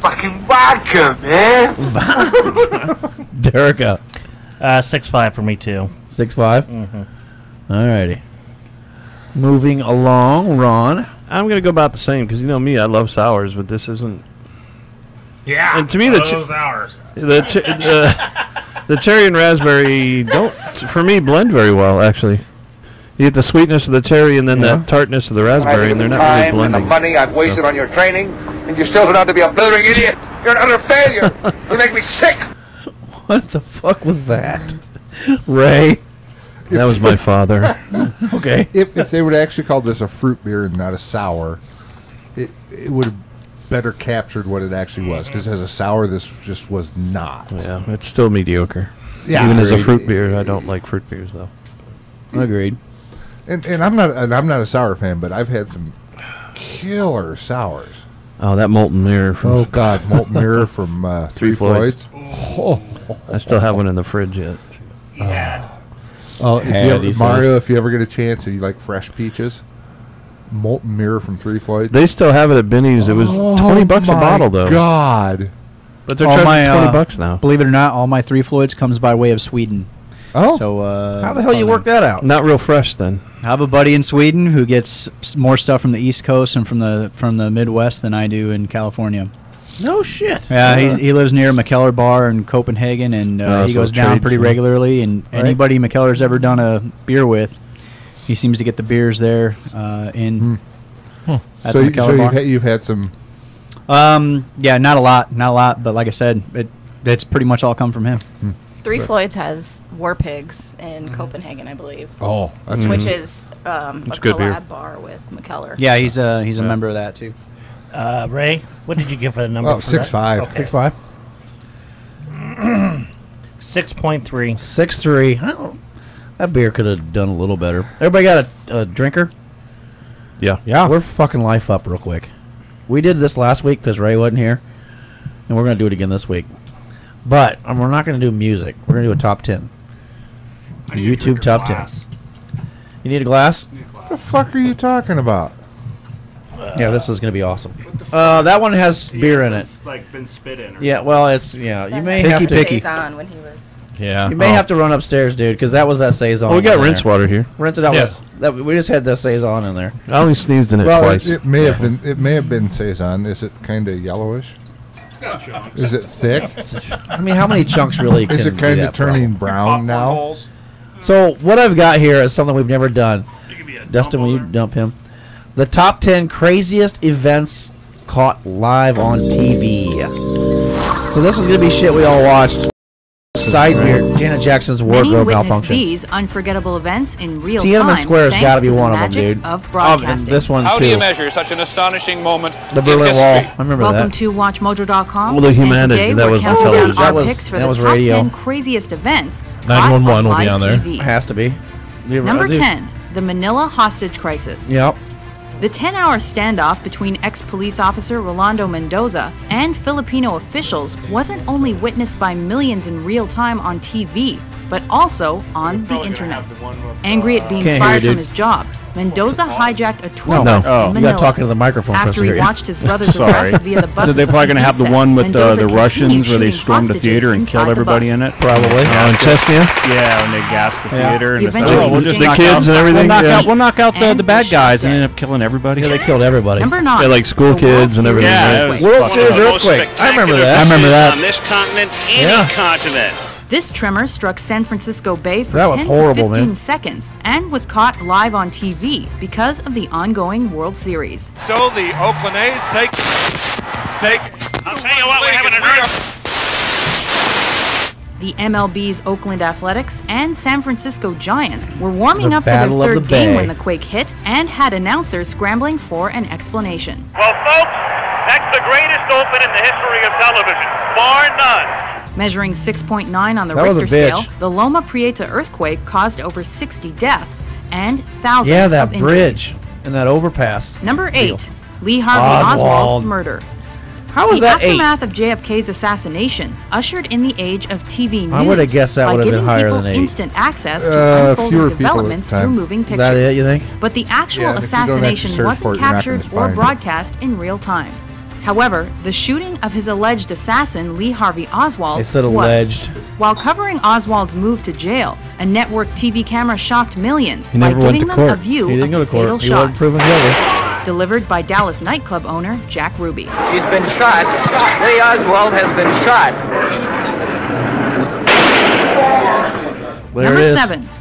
Fucking vodka, man. Derica. 6.5 for me too. 6.5? Mm-hmm. Alrighty. Moving along, Ron. I'm going to go about the same because you know me, I love sours, but this isn't. Yeah. And to me, those hours. The cherry and raspberry don't, for me, blend very well. Actually, You get the sweetness of the cherry and then the tartness of the raspberry, and they're not really blending. And the money I've wasted on your training, and you still turn out to be a blithering idiot. You're an utter failure. You make me sick. What the fuck was that? Ray? That was my father. Okay. If they would actually call this a fruit beer and not a sour, it would have better captured what it actually was. Because as a sour, this just was not. Yeah, it's still mediocre. Yeah, even as a agreed. fruit beer, I don't like fruit beers though. Agreed. And I'm not a sour fan, but I've had some killer sours. Oh, that Molten Mirror from Molten Mirror from Three Floyds. Oh, I still have one in the fridge yet. Mario, if you ever get a chance and you like fresh peaches, Molten Mirror from Three Floyds. They still have it at Benny's. It was $20 a bottle though. God. But they're charging $20 now. Believe it or not, all my Three Floyds comes by way of Sweden. Oh. So how the hell you work that out? Not real fresh then. I have a buddy in Sweden who gets more stuff from the East Coast and from the Midwest than I do in California. No shit. Yeah, he lives near McKellar Bar in Copenhagen, and he goes down pretty regularly. And anybody McKellar's ever done a beer with, he seems to get the beers there at the McKellar Bar. You've had some. Yeah, not a lot, but like I said, it's pretty much all come from him. Three Floyds has War Pigs in Copenhagen, I believe. Oh, that's which is a good beer. collab bar with McKellar. Yeah, he's a member of that too. Ray, what did you give it a number? Oh, 6.5. Okay. 6.5. 6.3. 6.3. That beer could have done a little better. Everybody got a drinker? Yeah. We're fucking life up real quick. We did this last week because Ray wasn't here, and we're going to do it again this week. But we're not going to do music. We're going to do a top 10. YouTube top 10. You need a glass? What the fuck are you talking about? Yeah, this is going to be awesome. That one has beer in it. It's like been spit in. Yeah, well, it's you may have to Saison when he was. Yeah. You may have to run upstairs, dude, because that was that saison. Well, we got in rinse there. water here. Rinse it out. Yes. We just had the saison in there. I only sneezed in it twice. It may have been. It may have been saison. Is it kind of yellowish? Is it thick? I mean, how many chunks really? Is can it kind be of that turning problem? brown now? So what I've got here is something we've never done. Dustin, will you dump him? The top 10 craziest events caught live on TV. So this is going to be shit we all watched. Side beer, Janet Jackson's wardrobe malfunction. These unforgettable events in real Tiananmen time. Square has got to be thanks one the of them, magic dude. Of broadcasting. This one How too. do you measure such an astonishing moment The in Berlin history? Wall. I remember Welcome that. to WatchMojo.com. Well, the and humanity, today that we're was on counting down television. our That was- picks for that the was top radio. 10 craziest events. 911 caught will on be on live there. TV. Has to be. Number 10, the Manila hostage crisis. Yep. The 10-hour standoff between ex-police officer Rolando Mendoza and Filipino officials wasn't only witnessed by millions in real time on TV, but also on the internet. Angry at being Can't hear fired you, from dude. his job, Mendoza hijacked a tour No, bus no. in You Manila. got talking to the microphone for us After to he hear you. watched his brother's Sorry. arrest via the buses. So they're probably going to have the one with the Russians where they stormed the theater and killed everybody in it? Probably. In Chechnya? Yeah, when they gassed the theater. And Eventually we'll just The knock kids out, and everything. We'll knock out And the bad shot guys and dead. end up killing everybody. Yeah, they killed everybody. Number 9. Yeah, like school the kids World and everything. Series Yeah, earthquake. World Series earthquake. I remember that. I remember that. On this continent, any Yeah. continent. This tremor struck San Francisco Bay for That was 10 horrible, to 15 man. seconds and was caught live on TV because of the ongoing World Series. So the Oakland A's take. I'll tell you what, we're having an earth. The MLB's Oakland Athletics and San Francisco Giants were warming The up for their Battle of third the game Bay. when the quake hit and had announcers scrambling for an explanation. Well, folks, that's the greatest open in the history of television, bar none. Measuring 6.9 on the That was a Richter scale, bitch. the Loma Prieta earthquake caused over 60 deaths and thousands Yeah, that of injuries. bridge and that overpass. Number 8, deal. Lee Harvey Oswald. Oswald's murder. How was The that 8? aftermath of JFK's assassination ushered in the age of TV news. I would have guessed that by would have been giving higher people than 8. instant access to Fewer unfolding people at the developments time. through moving pictures. Is that it, you think? But the actual Yeah, and if you don't have to assassination search for wasn't it, you're not captured gonna or find it. broadcast in real time. However, the shooting of his alleged assassin, Lee Harvey Oswald, They said was. alleged. While covering Oswald's move to jail, a network TV camera shocked millions He by never went giving to them a court. view He didn't go of to the fatal court. He wasn't shots. proven guilty. Delivered by Dallas nightclub owner Jack Ruby. He's been shot. Lee Oswald has been shot. There Number it is. 7,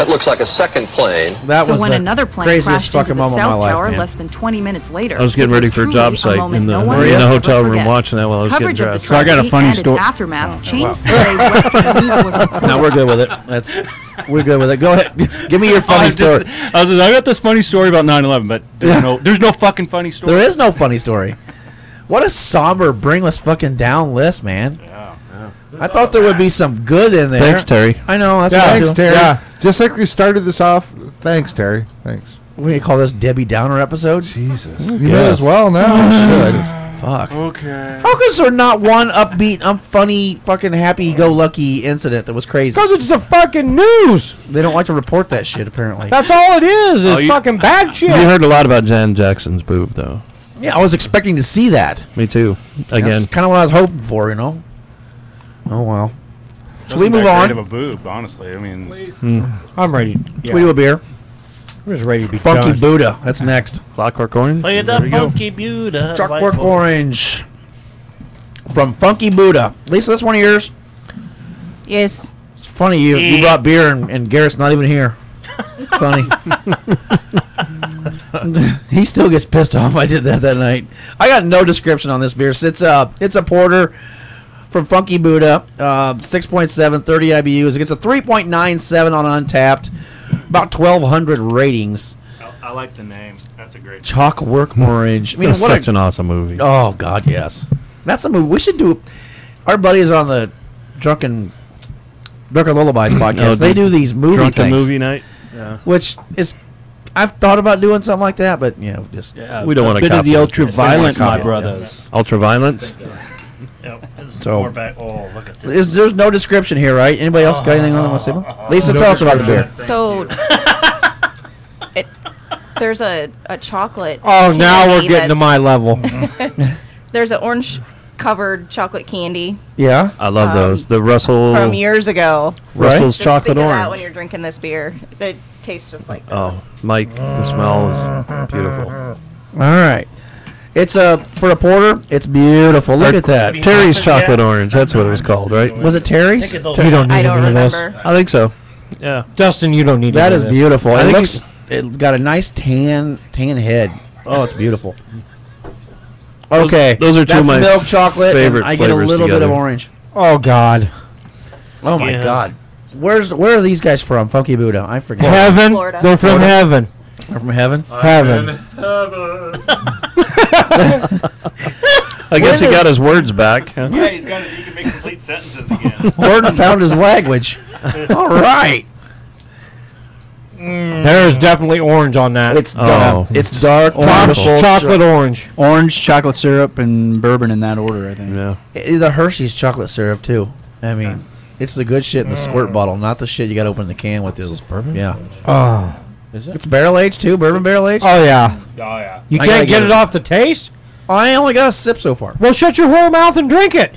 At looks like a second plane. That so was when the another plane craziest crashed into fucking the moment of South my life, Tower man. less than 20 minutes later, I was getting it ready for a truly job site moment in the, no one in will the ever hotel room forget. watching that while I was getting Coverage of the dressed. So I got a tragedy funny and story. its aftermath changed the way Western news was reported. No, we're good with it. We're good with it. Go ahead. Give me your funny story. I got this funny story about 9/11, but there's no fucking funny story. There is no funny story. What a somber, brainless, fucking down list, man. I thought there would be some good in there. Thanks, Terry. I know. That's Yeah, what I thanks, do. Terry. Yeah. Just like we started this off. Thanks, Terry. Thanks. What do you call this, Debbie Downer episode? Jesus. You may as well now. Should. Fuck. Okay. How is there not one upbeat, funny, fucking happy-go-lucky incident that was crazy? Because it's the fucking news. They don't like to report that shit, apparently. That's all it is. It's fucking bad shit. You heard a lot about Jan Jackson's boob, though. Yeah, I was expecting to see that. Me too. Again. That's kind of what I was hoping for, you know? Oh, well. Should we Wasn't move that on? great of a boob, honestly. I mean, I'm ready. Should we do a beer? I'm just ready to be Funky done. Buddha. That's next. Clockwork Orange. Look at There that we go. funky Buddha. Clockwork Orange. From Funky Buddha. Lisa, that's one of yours? Yes. It's funny you brought beer and Garrett's not even here. Funny. He still gets pissed off I did that night. I got no description on this beer. It's a porter from Funky Buddha, 6.7, 30 IBUs. It gets a 3.97 on Untapped, about 1,200 ratings. I like the name. That's a great. Clockwork Orange. I mean, That's what such an awesome movie. Oh God, yes. That's a movie we should do. Our buddies on the Drunken Lullabies podcast. They do these movie Drunken things, movie night. Yeah. which is. I've thought about doing something like that, but just We don't want to bit of copy the it. ultra-violent, Yeah. my brothers. Ultra-violent? Yep. So- More back. Oh, look at this. there's no description here, right? Anybody else got anything on them? Want to say about? Lisa, tell us about the beer. So there's a chocolate. Oh, now we're candy getting to that's- my level. There's an orange covered chocolate candy Yeah, I love those. The Russell. from years ago. Russell's Just chocolate think of that orange. when you're drinking this beer. It tastes just like Oh, those. Mike, the smell is beautiful. All right. It's for a porter. It's beautiful. Look at that. Terry's chocolate orange. That's what it was called, right? Was it Terry's? You don't need I don't any of this. remember. I think so. Yeah. Dustin, you don't need That any is of this. beautiful. I It think looks. It's got a nice tan head. Oh, it's beautiful. Okay, those are two that's of my milk chocolate. favorite And I get a flavors little bit of together. orange. Oh, God. Oh my Yeah. God. Where are these guys from? Funky Buddha. I forget. Heaven? Florida. They're from Florida? heaven. They're from heaven. Heaven. I guess he When got is- his words back. Huh? Yeah, he can make complete sentences again. Gordon found his language. All right. There's definitely orange on that. It's Oh. dark. It's dark. chocolate orange. Orange, chocolate syrup, and bourbon in that order, I think. Yeah. The Hershey's chocolate syrup too. I mean, it's the good shit in the squirt bottle, not the shit you got to open the can with. Is this bourbon? Yeah. Oh. Is it? It's barrel aged too. Bourbon barrel aged. Oh, yeah. Oh yeah. You I gotta can't get get it it. off the taste? I only got a sip so far. Well, shut your whole mouth and drink it.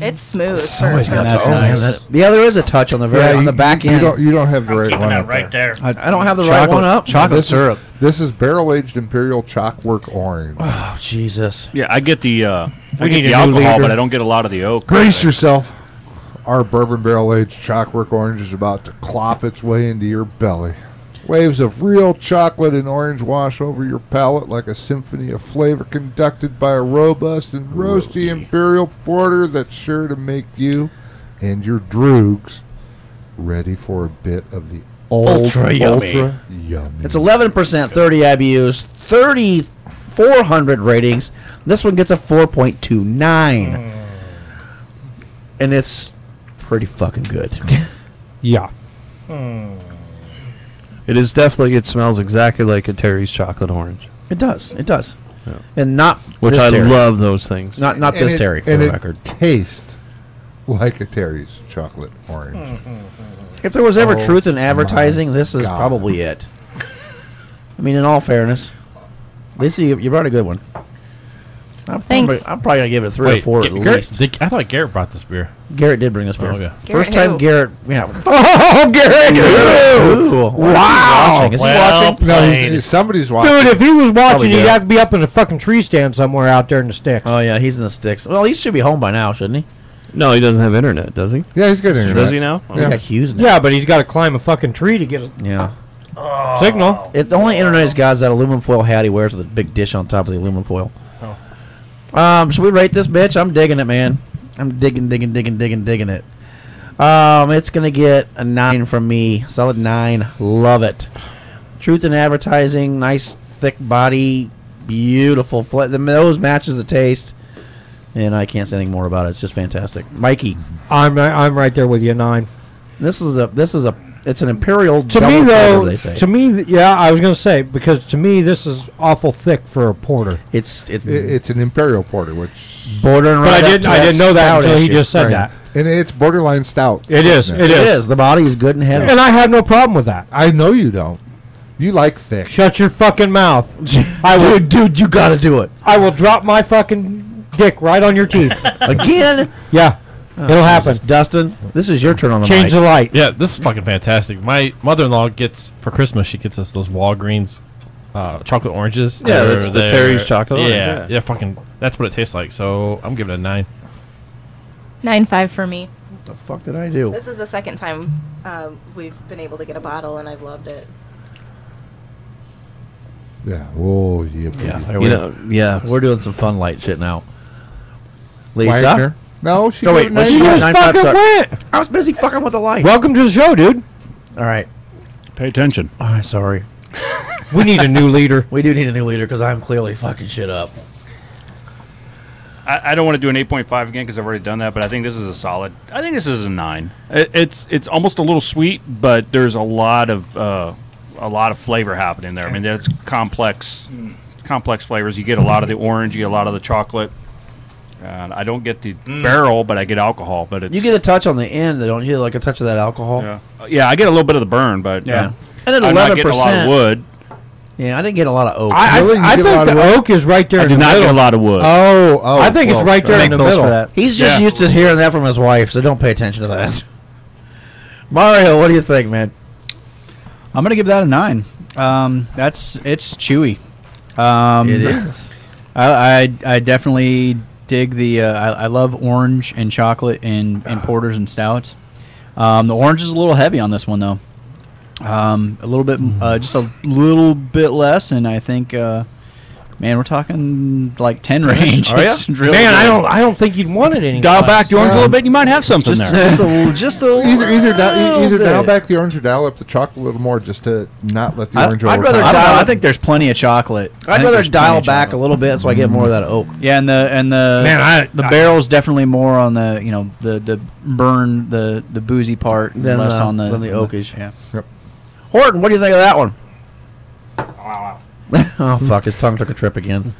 It's smooth. Somebody's got That's to. nice. Yeah, there is a touch on the very on the back end. You don't have the right Keeping one that up right there. I don't have the right one up. Chocolate This syrup. This is barrel aged Imperial Clockwork Orange. Oh Jesus! Yeah, I get the I We get need the a new alcohol, leader. but I don't get a lot of the oak. Brace yourself. Our bourbon barrel aged Clockwork Orange is about to clop its way into your belly. Waves of real chocolate and orange wash over your palate like a symphony of flavor conducted by a robust and roasty Imperial Porter that's sure to make you and your droogs ready for a bit of the old Ultra yummy. yummy. It's 11%, 30 IBUs, 3,400 ratings. This one gets a 4.29, and it's pretty fucking good. Yeah. It is definitely. It smells exactly like a Terry's chocolate orange. It does. It does. Yeah. And not Which this I Terry. love those things. Not And this it- Terry for and the it record. tastes like a Terry's chocolate orange. If there was ever Oh truth in advertising, this is God. probably it. I mean, in all fairness, Lisa, you brought a good one. I'm probably gonna give it 3 or 4 at least. I thought Garrett brought this beer. Garrett did bring us beer. Oh, okay. First Garrett time who? Garrett. Yeah. Oh, Garrett! Ooh. Wow. Is he Well watching? No, played. somebody's watching. Dude, if he was watching, Probably he'd did. have to be up in a fucking tree stand somewhere out there in the sticks. Oh yeah, he's in the sticks. Well, he should be home by now, shouldn't he? No, he doesn't have internet, does he? Yeah, he's got internet. Does he now? He got Hughes now. Yeah, but he's got to climb a fucking tree to get a Yeah. signal. The only internet he's got is that aluminum foil hat he wears with a big dish on top of the aluminum foil. Should we rate this bitch? I'm digging it, man. I'm digging it. It's gonna get a 9 from me. Solid 9. Love it. Truth in advertising. Nice thick body. Beautiful. Those matches the taste. And I can't say anything more about it. It's just fantastic. Mikey, I'm right there with you. 9. It's an imperial. To double me, though, porter, they say. to me, yeah, I was gonna say, because to me this is awful thick for a porter. It's an imperial porter, which bordering But right I up didn't to I that didn't know that stout until he issue. just said Right. that. and it's borderline stout. It is. It is. The body is good and heavy. And I have no problem with that. I know you don't. You like thick. Shut your fucking mouth. Dude, you gotta do it. I will drop my fucking dick right on your teeth. Again? Yeah. It'll happen. Dustin, this is your turn on the Change mic. the light. Yeah, this is fucking fantastic. My mother-in-law gets, for Christmas, she gets us those Walgreens chocolate oranges. Yeah, that's the Terry's chocolate orange, Yeah, yeah. fucking, that's what it tastes like. So I'm giving it a 9. 9.5 for me. What the fuck did I do? This is the second time we've been able to get a bottle, and I've loved it. Yeah. Oh, yeah. Yeah, we're doing some fun light shit now. Lisa? Wagner? No, she Oh, got wait, a what's she 9. got? just 9.5, fucking sorry. went. I was busy fucking with the light. Welcome to the show, dude. All right. Pay attention. Oh, sorry. We need a new leader. We do need a new leader because I'm clearly fucking shit up. I don't want to do an 8.5 again because I've already done that, but I think this is a solid. I think this is a 9. It's almost a little sweet, but there's a lot of flavor happening there. I mean, that's complex flavors. You get a lot of the orange, you get a lot of the chocolate. And I don't get the barrel, but I get alcohol. But it's You get a touch on the end, don't you? Like a touch of that alcohol. Yeah, I get a little bit of the burn, but And then I'm 11%. not getting a lot of wood. Yeah, I didn't get a lot of oak. I think the oak is right there I in did the not middle. get a lot of wood. Oh. I think it's right there in the middle. He's just used to hearing that from his wife, so don't pay attention to that. Mario, what do you think, man? I'm gonna give that a 9. It's chewy. It is. I definitely dig the. I love orange and chocolate in porters and stouts. The orange is a little heavy on this one though. A little bit, just a little bit less, and I think, man, we're talking like 10 range. Are ya? It's really Man, good. I don't think you'd want it any. Dial back the orange a little bit, you might have something there. Just a little Either dial bit. back the orange or dial up the chocolate a little more, just to not let the orange I'd overpower. rather I don't know, dial- I think there's plenty of chocolate. I'd rather dial back a little bit so I get more of that oak. Yeah, and the barrel's definitely more on the the burn the boozy part, Than less the- on the than the oakage. Yeah. Yep. Horton, what do you think of that one? Oh, fuck. His tongue took a trip again.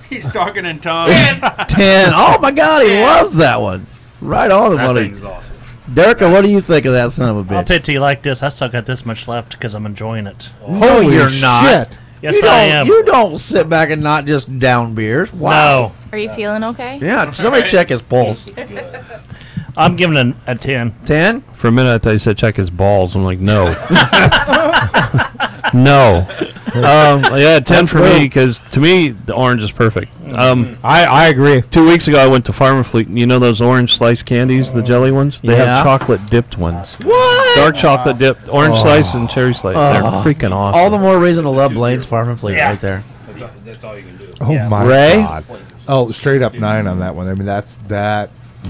He's talking in tongues. 10. Oh, my God. He loves that one. Right on the That money. thing's awesome. Dereka, what do you think of that son of a I'll bitch? pit to you like this. I still got this much left because I'm enjoying it. No, you're not. Shit. Yes, you I don't, am. You don't sit back and not just down beers. Wow. Are you feeling okay? Yeah, somebody check his pulse. I'm giving it a 10. 10? For a minute, I thought you said check his balls. I'm like, no. No. Yeah, 10 That's for me because to me the orange is perfect. I agree. 2 weeks ago I went to Farm and Fleet. You know those orange slice candies, the jelly ones? They Yeah. have chocolate dipped ones. What? Dark chocolate dipped, orange slice and cherry slice. They're freaking awesome. All the more reason to love Blaine's Farm and Fleet right there. That's all you can do. Oh my Ray? God. Oh, straight up 9 on that one. I mean, that's that.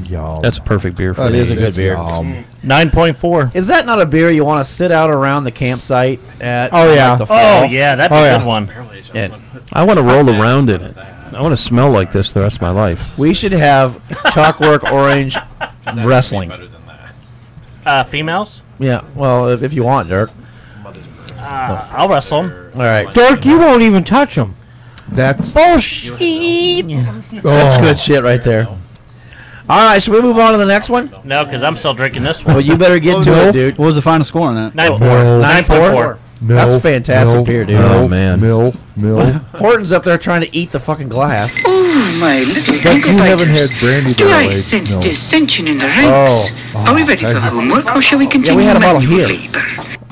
Yum. That's a perfect beer for It me. is a good beer. 9.4. Is that not a beer you want to sit out around the campsite at? Oh, yeah. like, the fall? Oh, yeah, that's a good one. And I want to roll around in it. I want to smell like this the rest of my life. we should have Chalkwork Orange wrestling. Females? Yeah, well, if you want, Dirk. I'll wrestle them. All right. Dirk, you won't even touch them. That's Bullshit. That's good shit right there. All right, should we move on to the next one? No, because I'm still drinking this one. Well, you better get to it, dude. What was the final score on that? 9.4. 9.4. That's fantastic beer, dude. Oh, man. Milf. Horton's up there trying to eat the fucking glass. Oh, my little But you haven't had brandy Do barrel I aged sense milk. dissension in the ranks? Oh. Are we ready for homework, or shall we continue Yeah, we had a bottle manual here. labor?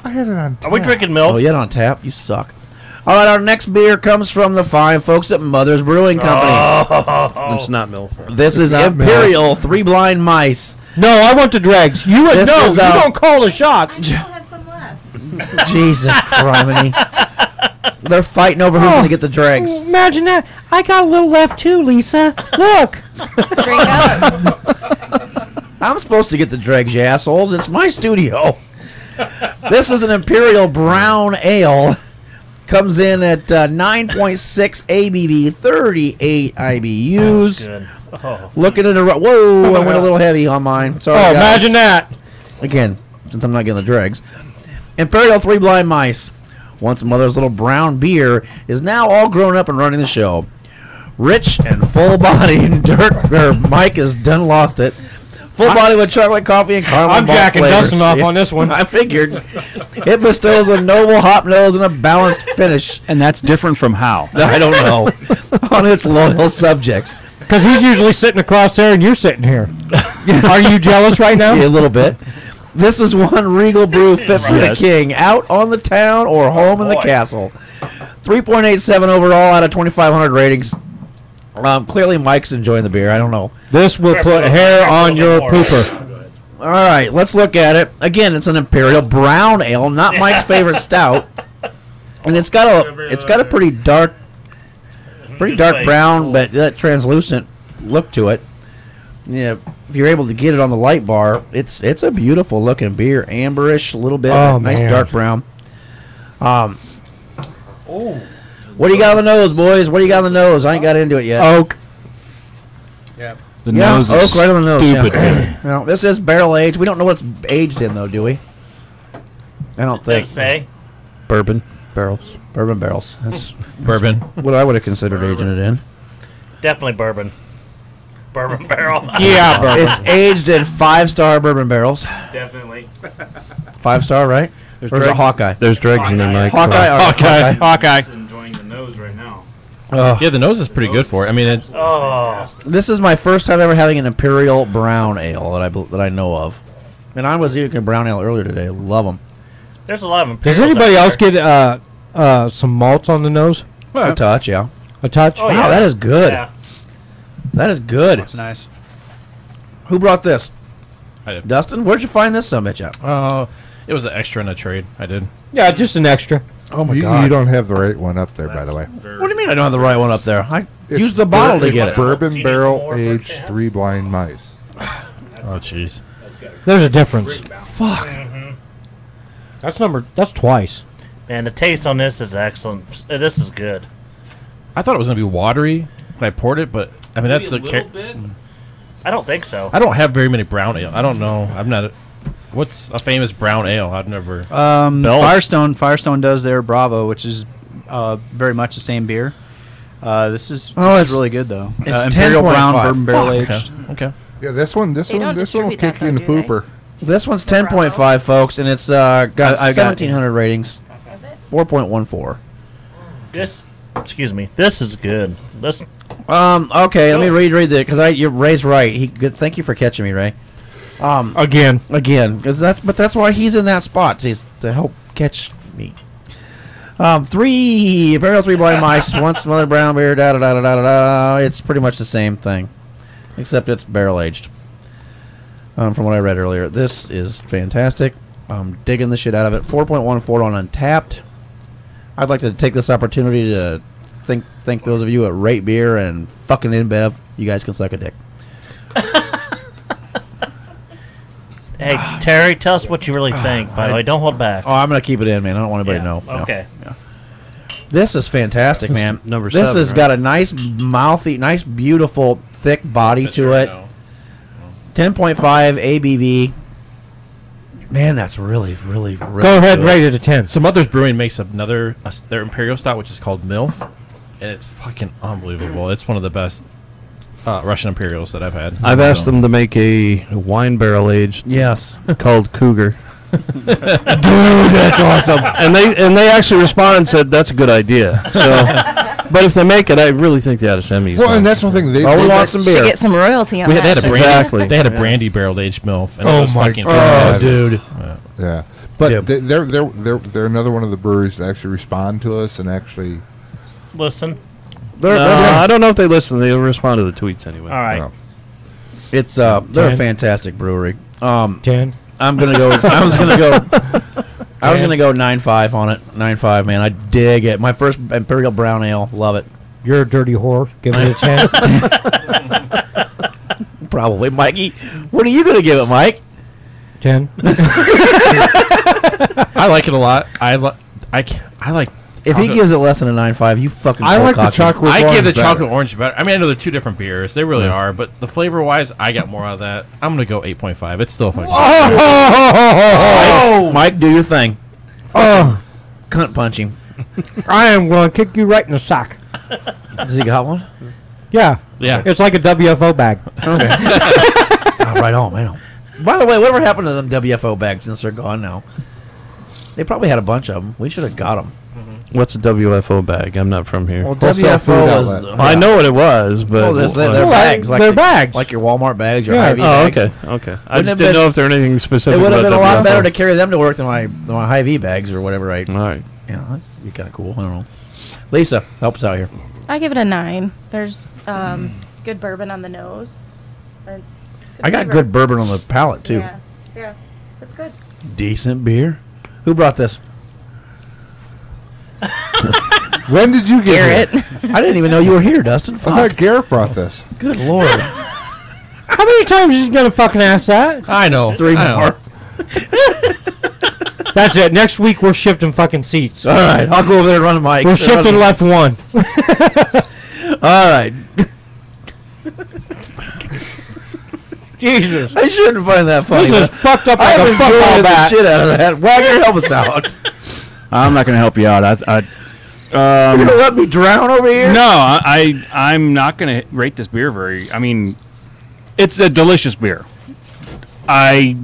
I had it on Are we drinking milk? Oh, you had it on tap? You suck. All right, our next beer comes from the fine folks at Mother's Brewing Company. It's not milk. This is Imperial 3 Blind Mice. No, I want the dregs. You would This know. is, You don't call the shots. Jesus criminy. They're fighting over who's going to get the dregs. Imagine that. I got a little left too, Lisa. Look. Drink up. I'm supposed to get the dregs, you assholes. It's my studio. This is an Imperial Brown Ale. Comes in at 9.6 ABV, 38 IBUs. Good. Oh. Looking at a... Whoa, I went a little heavy on mine. Sorry, guys. Imagine that. Again, since I'm not getting the dregs. Imperial 3 Blind Mice. Once Mother's little brown beer is now all grown up and running the show. Rich and full-bodied. Mike has done lost it. Full body with chocolate, coffee, and caramel. I'm jacking Dustin off on this one. I figured. It bestows a noble hop nose and a balanced finish. And that's different from how? I don't know. On its loyal subjects. Because he's usually sitting across there and you're sitting here. Are you jealous right now? Yeah, a little bit. This is one regal brew fit for the king. Out on the town or home in the castle. 3.87 overall out of 2,500 ratings. Clearly Mike's enjoying the beer. I don't know. This will put hair on your pooper. All right, let's look at it. Again, it's an Imperial Brown Ale, not Mike's favorite stout. And it's got a pretty dark brown, but that translucent look to it. Yeah, if you're able to get it on the light bar, it's a beautiful looking beer, amberish a little bit, nice dark brown. What do you got on the nose, boys? What do you got on the nose? I ain't got into it yet. Oak. Yeah. The nose oak is right on the nose. stupid. Yeah. Well, this is barrel aged. We don't know what it's aged in, though, do we? I don't think. Does it say? Bourbon barrels. Bourbon barrels. That's Bourbon. what I would have considered aging it in. Definitely bourbon. Bourbon barrel. Yeah, bourbon. It's aged in 5-star bourbon barrels. Definitely. 5-star, right? Or is it Hawkeye? There's dregs in there, Mike. Hawkeye. Enjoying the nose right now. Yeah, the nose is pretty good for it. I mean, it, This is my first time ever having an Imperial Brown Ale that I know of. And I was eating a brown ale earlier today. Love them. There's a lot of them. Does anybody else get some malts on the nose? A touch, yeah. A touch? Oh, Wow, yeah. that is good. Yeah. That is good. That's nice. Who brought this? I did. Dustin, where'd you find this son of a bitch at? It was an extra in a trade. I did. Yeah, just an extra. Oh my You god! don't have the right one up there, by the way. What do you mean I don't have the right one up there? I used the bottle to get it. Bourbon barrel aged 3 blind mice. Oh, jeez. There's a difference. Fuck. That's twice. Man, the taste on this is excellent. This is good. I thought it was gonna be watery when I poured it, but I mean that's the. I don't think so. I don't have very many brown ale. I don't know. I'm not. What's a famous brown ale? I've never. Firestone does their Bravo, which is very much the same beer. This is really good though. It's Imperial Brown 10.5. Bourbon Barrel Fuck. aged. Okay. Yeah, this one will kick you in the pooper. This one's 10.5, folks, and it's got 1,700 ratings. 4.14. Excuse me. This is good. Listen. Okay, let me read that because Ray's right. Thank you for catching me, Ray. Again, because that's why he's in that spot to help catch me. 3 Imperial 3 blind mice, once Mother Brown beer, da da da da da da. It's pretty much the same thing, except it's barrel aged. From what I read earlier, this is fantastic. I'm digging the shit out of it. 4.14 on Untapped. I'd like to take this opportunity to thank those of you at Rate Beer and fucking InBev. You guys can suck a dick. Hey, Terry, tell us what you really think. By the way, don't hold back. Oh, I'm gonna keep it in, man. I don't want anybody to know. Okay. No. This is fantastic, man. Number this 7, has right? got a nice, mouthy, nice, beautiful, thick body to it. 10.5 ABV. Man, that's really, really, really go ahead good. and rate it a 10. So Mother's Brewing makes their Imperial Stout, which is called MILF, and it's fucking unbelievable. It's one of the best Russian Imperials that I've had. I've asked them to make a wine barrel aged. Yes. Called Cougar. Dude, that's awesome. And they actually responded and said that's a good idea. So, but if they make it, I really think they ought to send me. Well, some. and that's one thing. We want some beer. Should get some royalty on They that. had a brandy. Exactly. They had a brandy barrel aged MILF, and Oh it was my fucking God. fantastic. Dude. Yeah. Yeah, but they're another one of the breweries that actually respond to us and actually listen. I don't know if they listen. They respond to the tweets anyway. All right. No. It's they're a fantastic brewery. 10. I'm gonna go. I was gonna go 9.5 on it. 9.5, man. I dig it. My first Imperial Brown Ale. Love it. You're a dirty whore. Give it a 10. Probably, Mikey. What are you gonna give it, Mike? 10. I like it a lot. I like. If he gives it less than a 9.5, you fucking. I like the chocolate. I give the chocolate orange better. I mean, I know they're two different beers. They really are. But the flavor wise, I got more out of that. I'm gonna go 8.5. It's still fucking. Mike, do your thing. Oh, Cunt punch him. I am going to kick you right in the sock. Does he got one? Yeah. Yeah. It's like a WFO bag. Okay. Right on, man. By the way, whatever happened to them WFO bags since they're gone now? They probably had a bunch of them. We should have got them. What's a WFO bag? I'm not from here. Well, WFO was. I know what it was, but they're bags. They're bags. Like your Walmart bags, your Yeah. Hy-Vee bags. Okay. I just didn't know if there were anything specific. It would have about been a lot WFO. better to carry them to work than my Hy-Vee bags or whatever. Right. All right. Yeah, that's be kind of cool. I don't know. Lisa, help us out here. I give it a 9. There's good bourbon on the nose. I got good bourbon on the palate too. Yeah, it's good. Decent beer. Who brought this? When did you get Garrett? here? I didn't even know you were here, Dustin. I thought Garrett brought this. Good Lord. How many times is he going to fucking ask that? I know. 3 more. That's it. Next week, we're shifting fucking seats. All right, I'll go over there and run the mics. We're shifting left one. All right. Jesus. I shouldn't find that funny. This is but fucked up I like a enjoyed football the bat. shit out of that. Wagner, help us out. I'm not going to help you out. You're going to let me drown over here? No, I'm not going to rate this beer very. I mean, it's a delicious beer. I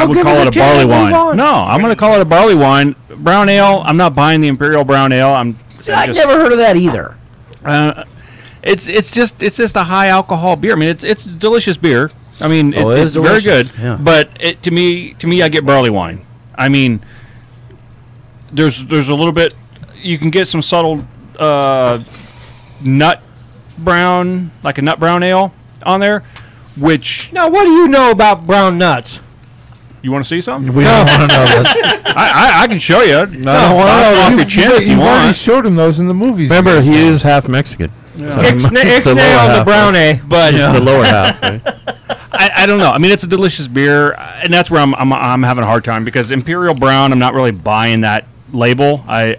would call it a barley wine. No, I'm going to call it a barley wine. Brown ale. I'm not buying the Imperial Brown Ale. I've never heard of that either. It's just a high alcohol beer. I mean, it's delicious beer. I mean, it's very good. Yeah. But to me, I get barley wine. I mean, there's a little bit. You can get some subtle nut brown, like a nut brown ale on there. Which now, what do you know about brown nuts? You want to see something? We don't want to know this. I can show you. No, I don't want to know. Off your chin if you You've already want. showed him those in the movies. Remember, he is half Mexican. Yeah. Ixnay on the brown A. But Just the lower half. Right? I don't know. I mean, it's a delicious beer, and that's where I'm having a hard time because Imperial Brown. I'm not really buying that label. I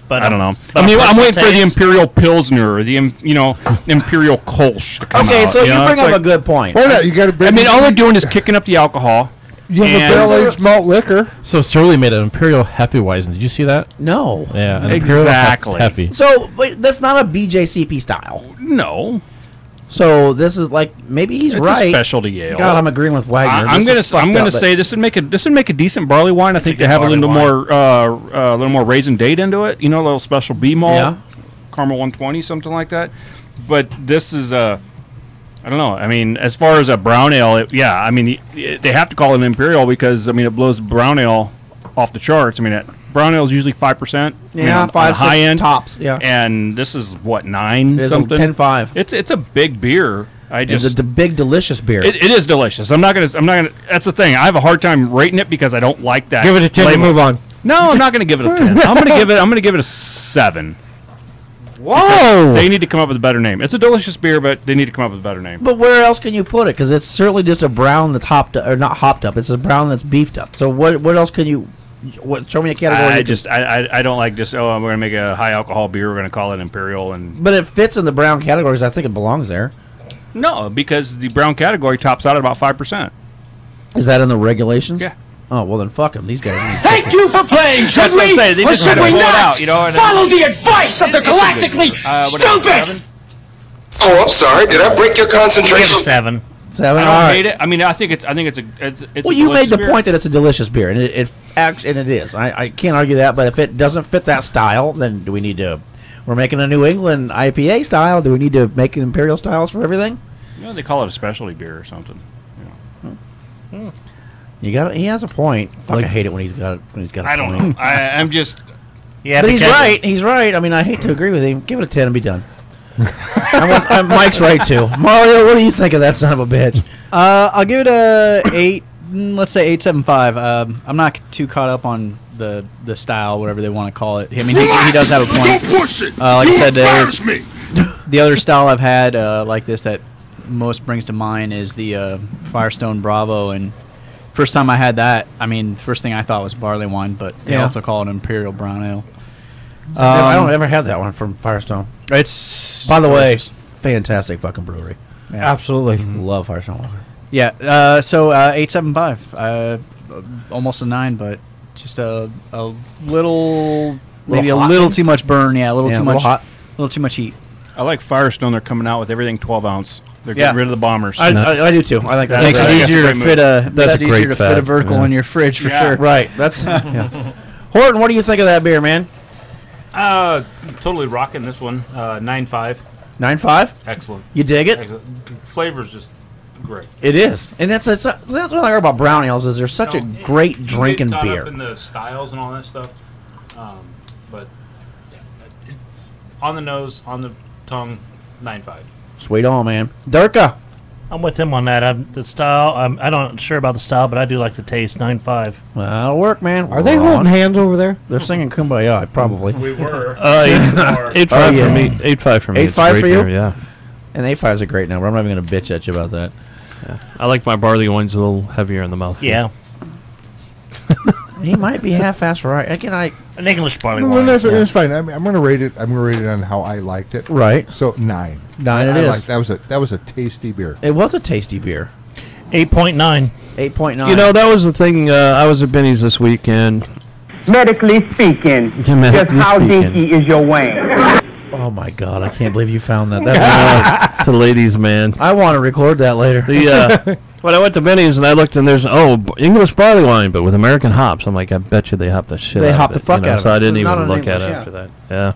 don't know. I mean, I'm waiting for the Imperial Pilsner or the Imperial Kolsch to come out. Okay, so you bring up a good point. Why not? You got to. I mean, all they're doing is kicking up the alcohol. You have a barrel-aged malt liquor. So Surly made an Imperial Hefeweizen. Did you see that? No. Yeah, an Exactly. Imperial Hefe. So, wait, that's not a BJCP style. No. So this is like maybe he's It's right. a specialty ale. God, I'm agreeing with Wagner. I'm gonna say this would make a decent barley wine. I think they have a little more raisin date into it. You know, a little special B malt, Yeah. caramel 120, something like that. But this is I don't know. I mean, as far as a brown ale, I mean, they have to call it an imperial because I mean it blows brown ale off the charts. I mean, brown ale is usually 5%. Yeah, 5, 6 high end tops. Yeah, and this is what 9 it's something. 10.5. It's a big beer. It's a big delicious beer. It is delicious. I'm not gonna. That's the thing. I have a hard time rating it because I don't like that. Give it a 10 and move on. No, I'm not gonna give it a 10. I'm gonna give it a 7. Whoa! They need to come up with a better name. It's a delicious beer, but they need to come up with a better name. But where else can you put it? Because it's certainly just a brown that's hopped up, or not hopped up. It's a brown that's beefed up. So what else can you? Show me a category. I don't like just we're gonna make a high alcohol beer. We're gonna call it imperial and. But it fits in the brown categories. I think it belongs there. No, because the brown category tops out at about 5%. Is that in the regulations? Yeah. Oh well, then fuck them. These guys. Thank you for playing. Should That's what I'm we? saying. They Or just should gotta we blow it not? out, you know. And Follow the advice of the galactically stupid. Oh, I'm sorry. Did I break your concentration? 7. 7. I All don't right. hate it. I mean, I think it's Well, you made the point that it's a delicious beer, and it is. I can't argue that. But if it doesn't fit that style, then do we need to? We're making a New England IPA style. Do we need to make imperial styles for everything? You know, they call it a specialty beer or something. He has a point. Fuck, I hate it when he's got a I don't point. know. I'm just. Yeah, but he's right. He's right. I mean, I hate to agree with him. Give it a 10 and be done. Mike's right too. Mario, what do you think of that son of a bitch? I'll give it a 8. Let's say 8.75. I'm not too caught up on the style, whatever they want to call it. I mean, he does have a point. Like I said, the other style I've had like this that most brings to mind is the Firestone Bravo. And first time I had that, I mean, first thing I thought was barley wine, but they also call it Imperial Brown Ale. I don't ever have that one from Firestone. It's, by the way, fantastic fucking brewery. Yeah. Absolutely. Love Firestone. Yeah, so 8.75. Almost a 9, but just a little, maybe a little too much burn. Yeah, a little too much hot. A little too much heat. I like Firestone. They're coming out with everything 12 ounce. They're getting rid of the bombers. I do too. I think that makes it easier to fit a. That's a great fit a vertical in your fridge for sure. Right. That's. Horton, what do you think of that beer, man? Totally rocking this one. 9.5. 9.5. Excellent. You dig it? Excellent. Flavor's just great. It is, and that's what I like about brown ales is they're such a great drinking get caught beer. Up in the styles and all that stuff, but on the nose, on the tongue, 9.5. Sweet on, man. Durka. I'm with him on that. The style, I'm not sure about the style, but I do like the taste. 9.5. Well, that'll work, man. Are they holding hands over there? They're singing Kumbaya, probably. We were. 8.5 for me. 8.5 for me. 8.5 for you? Beer, yeah. And 8.5 is a great number. I'm not even going to bitch at you about that. Yeah. I like my barley wines a little heavier in the mouth. Yeah. He might be half-assed right. Again, an English barley No, wine. it's fine. I'm going to rate it. I'm going to rate it on how I liked it. Right. So 9. 9 it is. That was a tasty beer. It was a tasty beer. 8.9. 8.9. You know, that was the thing. I was at Benny's this weekend. Medically speaking, just how dinky is your wang? Oh my God! I can't believe you found that. That's to ladies, man. I want to record that later. When I went to Benny's and I looked and there's English barley wine, but with American hops. I'm like, I bet you they hop the shit. They out hop of the it, fuck you know? out of So it. I didn't It's not even an look at English, it after that. Yeah.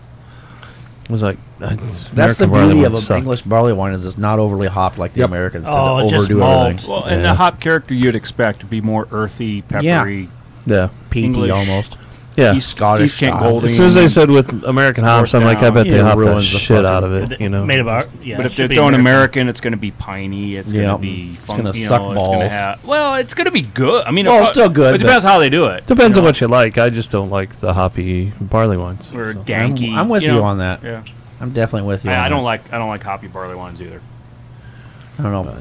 It was like that's the American barley beauty wine of suck. English barley wine is it's not overly hopped like the Americans tend to it's just overdo malt. everything. Well, and the hop character you'd expect to be more earthy, peppery. Yeah. Peaty English. almost. Yeah. East Scottish East Kent style. Golding. As soon as they said with American hops, I'm like, I bet they Yeah, hop the ruins the shit out fucking- of it. You know. Made of art. Yeah, but it if should they're be throwing American, it's going to be piney. It's going Yeah. to be It's funky. gonna you suck know, balls. It's gonna well, it's going to be good. I mean, Well, it's still good, It depends how they do it. Depends you on know? what you like. I just don't like the hoppy barley wines. Or danky. I'm with you know? on that. Yeah. I'm definitely with you. I on don't that. like hoppy barley wines either. I don't know.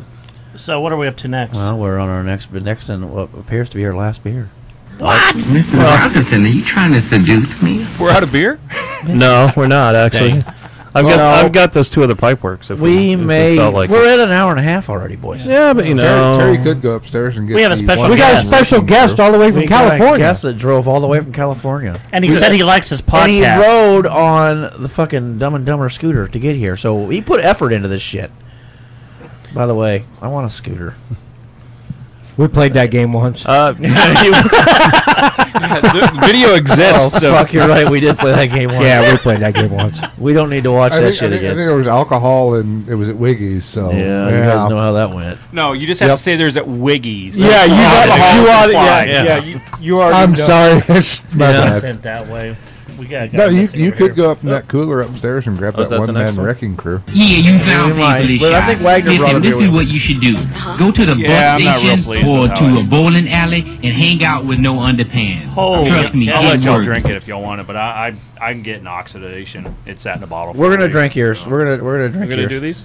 So what are we up to next? Well, we're on our next and what appears to be our last beer. What? Mr. Robinson, are you trying to seduce me? We're out of beer? No, we're not actually. I've got those two other pipe works. If We if may. felt like We're at an hour and a half already, boys. Yeah, but you know, Terry could go upstairs and get. We have a the special one- We got a special guest all the way from We got a California. guest that drove all the way from California. And he said he likes his And he podcast. rode on the fucking Dumb and Dumber scooter to get here. So he put effort into this shit. By the way, I want a scooter. We played that game once. The video exists. Oh, so fuck, you're right. We did play that game once. Yeah, we played that game once. We don't need to watch I that think, shit I think, I again. think there was alcohol and it was at Wiggy's. So Yeah, you guys know how that went. No, you just have to say there's at Wiggy's. Yeah, you are. I'm sorry. It's my Yeah. bad. Sent that way. We got. No, you could go up in that cooler upstairs and grab Oh, is that that the one-man next one? wrecking crew. Yeah, you sound We might, equally but I shy. think Wagner brought Listen, it this here is with- what you should do. Go to the Yeah, I'm bus not real station pleased or with how to I- a bowling alley and hang out with no underpants. Holy Trust me, I'll let it y'all works. drink it if y'all want it, but I'm getting oxidation. It's sat in a bottle. We're for a gonna week, drink yours. so. We're gonna drink we're gonna yours. do these.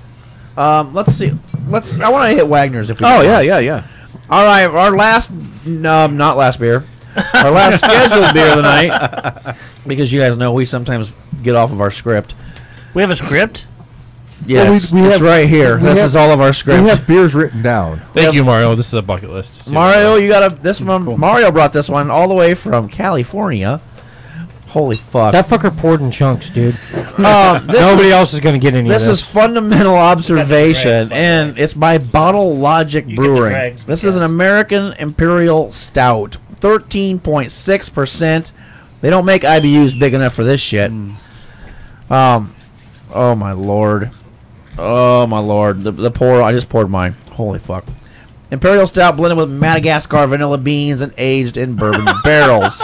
Let's see. I want to hit Wagner's if we. Oh can. yeah. All right, our last, not last beer, our last scheduled beer of the night, because you guys know we sometimes get off of our script. We have a script. Yeah, Well, it's, we it's have- right here. we This have- is all of our We script. have beers written down. Thank you, Mario. This is a bucket list. Mario, you got this one. Mario brought this one all the way from California. Holy fuck! That fucker poured in chunks, dude. This Nobody is- else is going to get any This of is this. fundamental observation, and it's by Bottle Logic get the Brewing. dregs, This is an American Imperial Stout, 13.6%. They don't make IBUs big enough for this shit. Oh my lord, the pour. I just poured mine. Holy fuck! Imperial Stout blended with Madagascar vanilla beans and aged in bourbon barrels.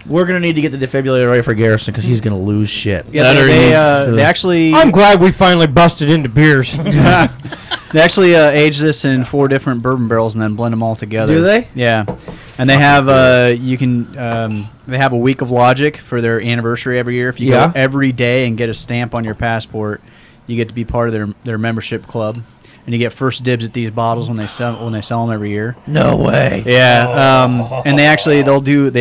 We're going to need to get the defibrillator ready for Garrison because he's going to lose shit. Yeah, they actually... I'm glad we finally busted into beers. They actually age this in 4 different bourbon barrels and then blend them all together. Do they? Yeah. And they have they have a week of Logic for their anniversary every year. If you go every day and get a stamp on your passport, you get to be part of their membership club. And you get first dibs at these bottles when they sell them every year. No way. Yeah, and they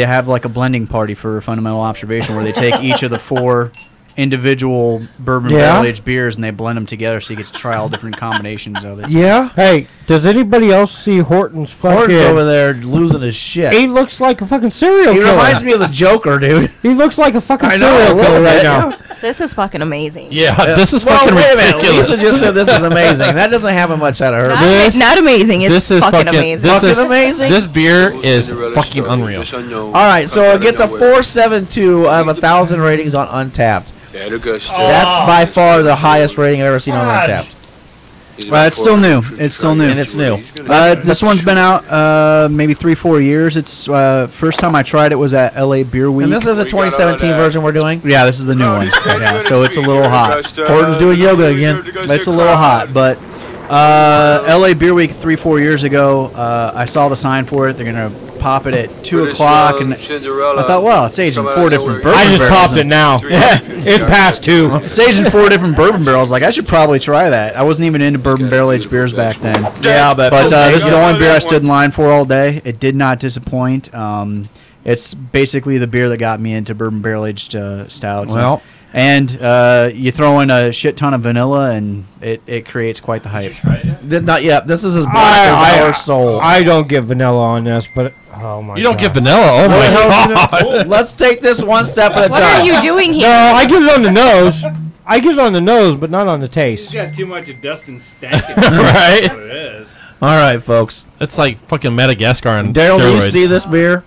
have like a blending party for Fundamental Observation where they take each of the 4 individual bourbon barrel aged beers and they blend them together so you get to try all different combinations of it. Yeah. Hey, does anybody else see Horton's fucking... Horton's over there losing his shit. He looks like a fucking serial killer. He reminds me of the Joker, dude. He looks like a fucking serial killer right now. This is fucking amazing. Yeah, this is fucking ridiculous. Lisa just said this is amazing. That doesn't happen much out of her. Not amazing. It's fucking amazing. Amazing. This beer is fucking unreal. All right, so it gets a 4.72 out of 1,000 ratings on Untapped. That's by far the highest rating I've ever seen on Untapped. Well, it's still new. It's still new. And it's new. This one's been out maybe 3-4 years. It's first time I tried it was at LA Beer Week. And this is the 2017 version we're doing? Yeah, this is the new one. Yeah, so it's a little hot. Horton's doing yoga again. It's a little hot, but LA Beer Week 3-4 years ago, I saw the sign for it. They're going to pop it at 2 o'clock, and I thought, well, it's aged in 4 different bourbon barrels. I just popped it now. It's past 2. It's aged in 4 different bourbon barrels. Like, I should probably try that. I wasn't even into bourbon barrel-aged beers back then. Yeah, but this is the only beer I stood in line for all day. It did not disappoint. It's basically the beer that got me into bourbon barrel-aged stouts. Well... And you throw in a shit ton of vanilla, and it creates quite the hype. Not yet. This is as black as our soul. I don't get vanilla on this, but oh my! You don't get vanilla? Oh my god! Let's take this one step at a time. What are you doing here? No, I get it on the nose. I get it on the nose, but not on the taste. You got too much of Dustin Stankin. Right? That's what it is. All right, folks. It's like fucking Madagascar on Daryl, do you steroids. see this beer?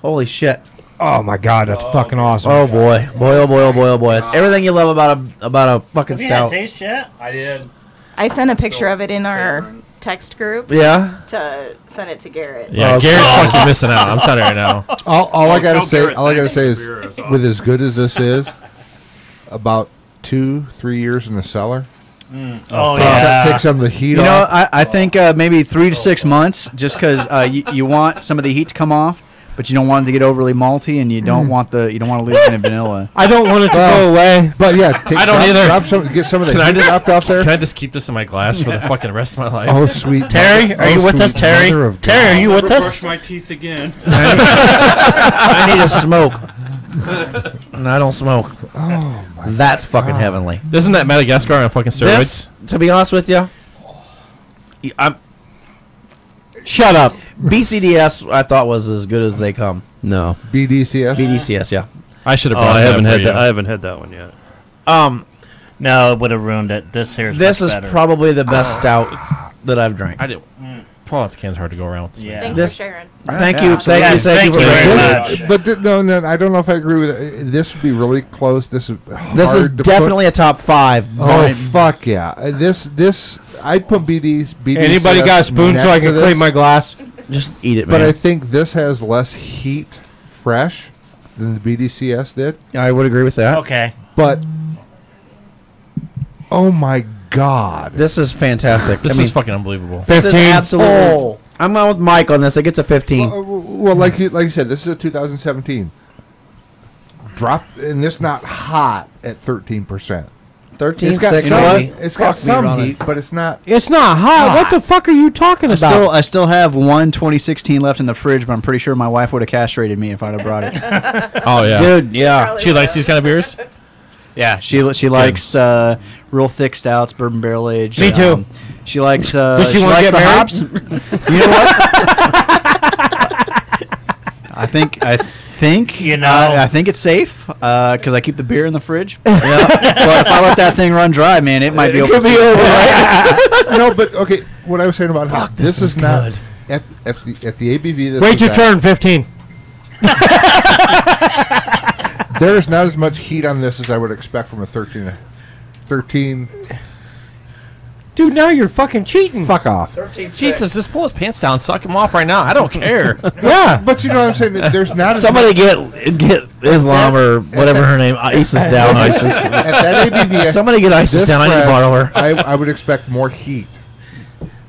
Holy shit! Oh my god, that's fucking awesome. Oh boy, boy, oh boy, oh boy, oh boy! It's everything you love about a fucking Have you had stout. taste yet? I did. I sent a picture of it in our text group. Yeah. To send it to Garrett. Yeah, Garrett's fucking missing out. I'm telling you right now. All I gotta say is, with as good as this is, about 2-3 years in the cellar. Oh yeah. Take some of the heat You know, off. I think maybe 3 to 6 months, just because you want some of the heat to come off, but you don't want it to get overly malty, and you don't want to lose any vanilla. I don't want it to go away. But yeah, I don't either. Get some of the Can I heat just- dropped off there. Can I just keep this in my glass for the fucking rest of my life? Oh, sweet Terry, are you with us, Terry? Terry, are you with us? Brush my teeth again. I need a smoke. And I don't smoke. Oh my! That's fucking heavenly. Isn't that Madagascar on fucking steroids? This, to be honest with you, Shut up. BCDS I thought was as good as they come. No. BDCS. BDCS, yeah. I should have Oh, brought I that haven't for had you. that. I haven't had that one yet. No, it would have ruined it. This here is This much is better. probably the best stout that I've drank. I did. Paul's can's hard to go around with. Yeah. Thanks This- for sharing. Thank you, Yes, thank thank you you for very bringing much. this. But no, I don't know if I agree with it. This would be really close. This is This is hard to definitely a top 5. Oh fuck yeah! This I'd put BDCS. Anybody got a spoon so I can clean my glass? Just eat it, But man. I think this has less heat, fresh, than the BDCS did. I would agree with that. Okay. But oh my god, This is fantastic. This I mean, is fucking unbelievable. this is 15. absolutely. Oh. I'm on with Mike on this. It gets a 15. Well, like you said, this is a 2017. Drop, and this not hot at 13%. 13, It's got 6, some, maybe. it's got some heat, but it's not. It's not hot. What the fuck are you talking about? I still have one 2016 left in the fridge, but I'm pretty sure my wife would have castrated me if I'd have brought it. Oh yeah, Dude, yeah. She likes these kind of beers. Yeah, she likes real thick stouts, bourbon barrel aged. Me too. She likes. Does she she wanna likes get the married? hops. You know what? I think You know. I think it's safe because I keep the beer in the fridge. Yeah. But if I let that thing run dry, man, it might be over. Could be over, right? No, but okay. What I was saying about Fuck, this this is is not good. at the ABV. This Wait is your at, turn, 15. There is not as much heat on this as I would expect from a 13. Dude, now you're fucking cheating. Fuck off. Jesus, just pull his pants down, suck him off right now. I don't care. Yeah. But you know what I'm saying? There's not Somebody get Islam or whatever her name, ISIS down. At that ABV, somebody get ISIS down. I need to borrow her. I would expect more heat.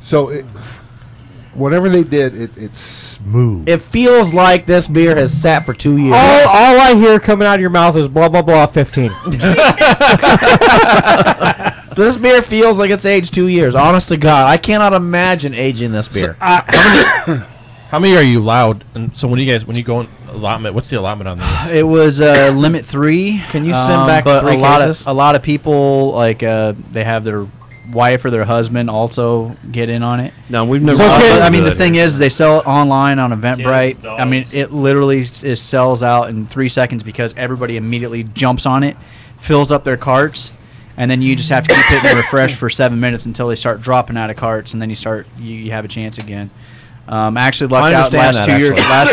So whatever they did, it's smooth. It feels like this beer has sat for 2 years. All I hear coming out of your mouth is blah, blah, blah, 15. This beer feels like it's aged 2 years. Honest to God, I cannot imagine aging this beer. So, how many are you allowed? And so when you go in allotment, what's the allotment on this? It was limit 3. Can you send back but 3 cases? A lot of people like they have their wife or their husband also get in on it. No, we've never. I mean, the thing is, they sell it online on Eventbrite. I mean, it literally sells out in 3 seconds because everybody immediately jumps on it, fills up their carts. And then you just have to keep hitting refresh for 7 minutes until they start dropping out of carts, and then you have a chance again. I actually lucked out last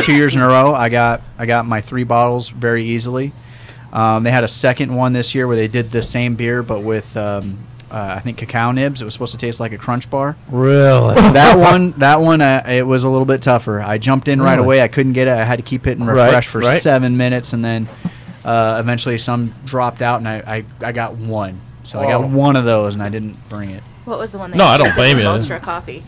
2 years in a row. I got my 3 bottles very easily. They had a second one this year where they did the same beer but with I think cacao nibs. It was supposed to taste like a Crunch bar. Really? That one it was a little bit tougher. I jumped in right away. I couldn't get it. I had to keep hitting refresh for 7 minutes, and then eventually some dropped out, and I got one. So I got one of those, and I didn't bring it. What was the one that No, I don't blame you. Mostra coffee?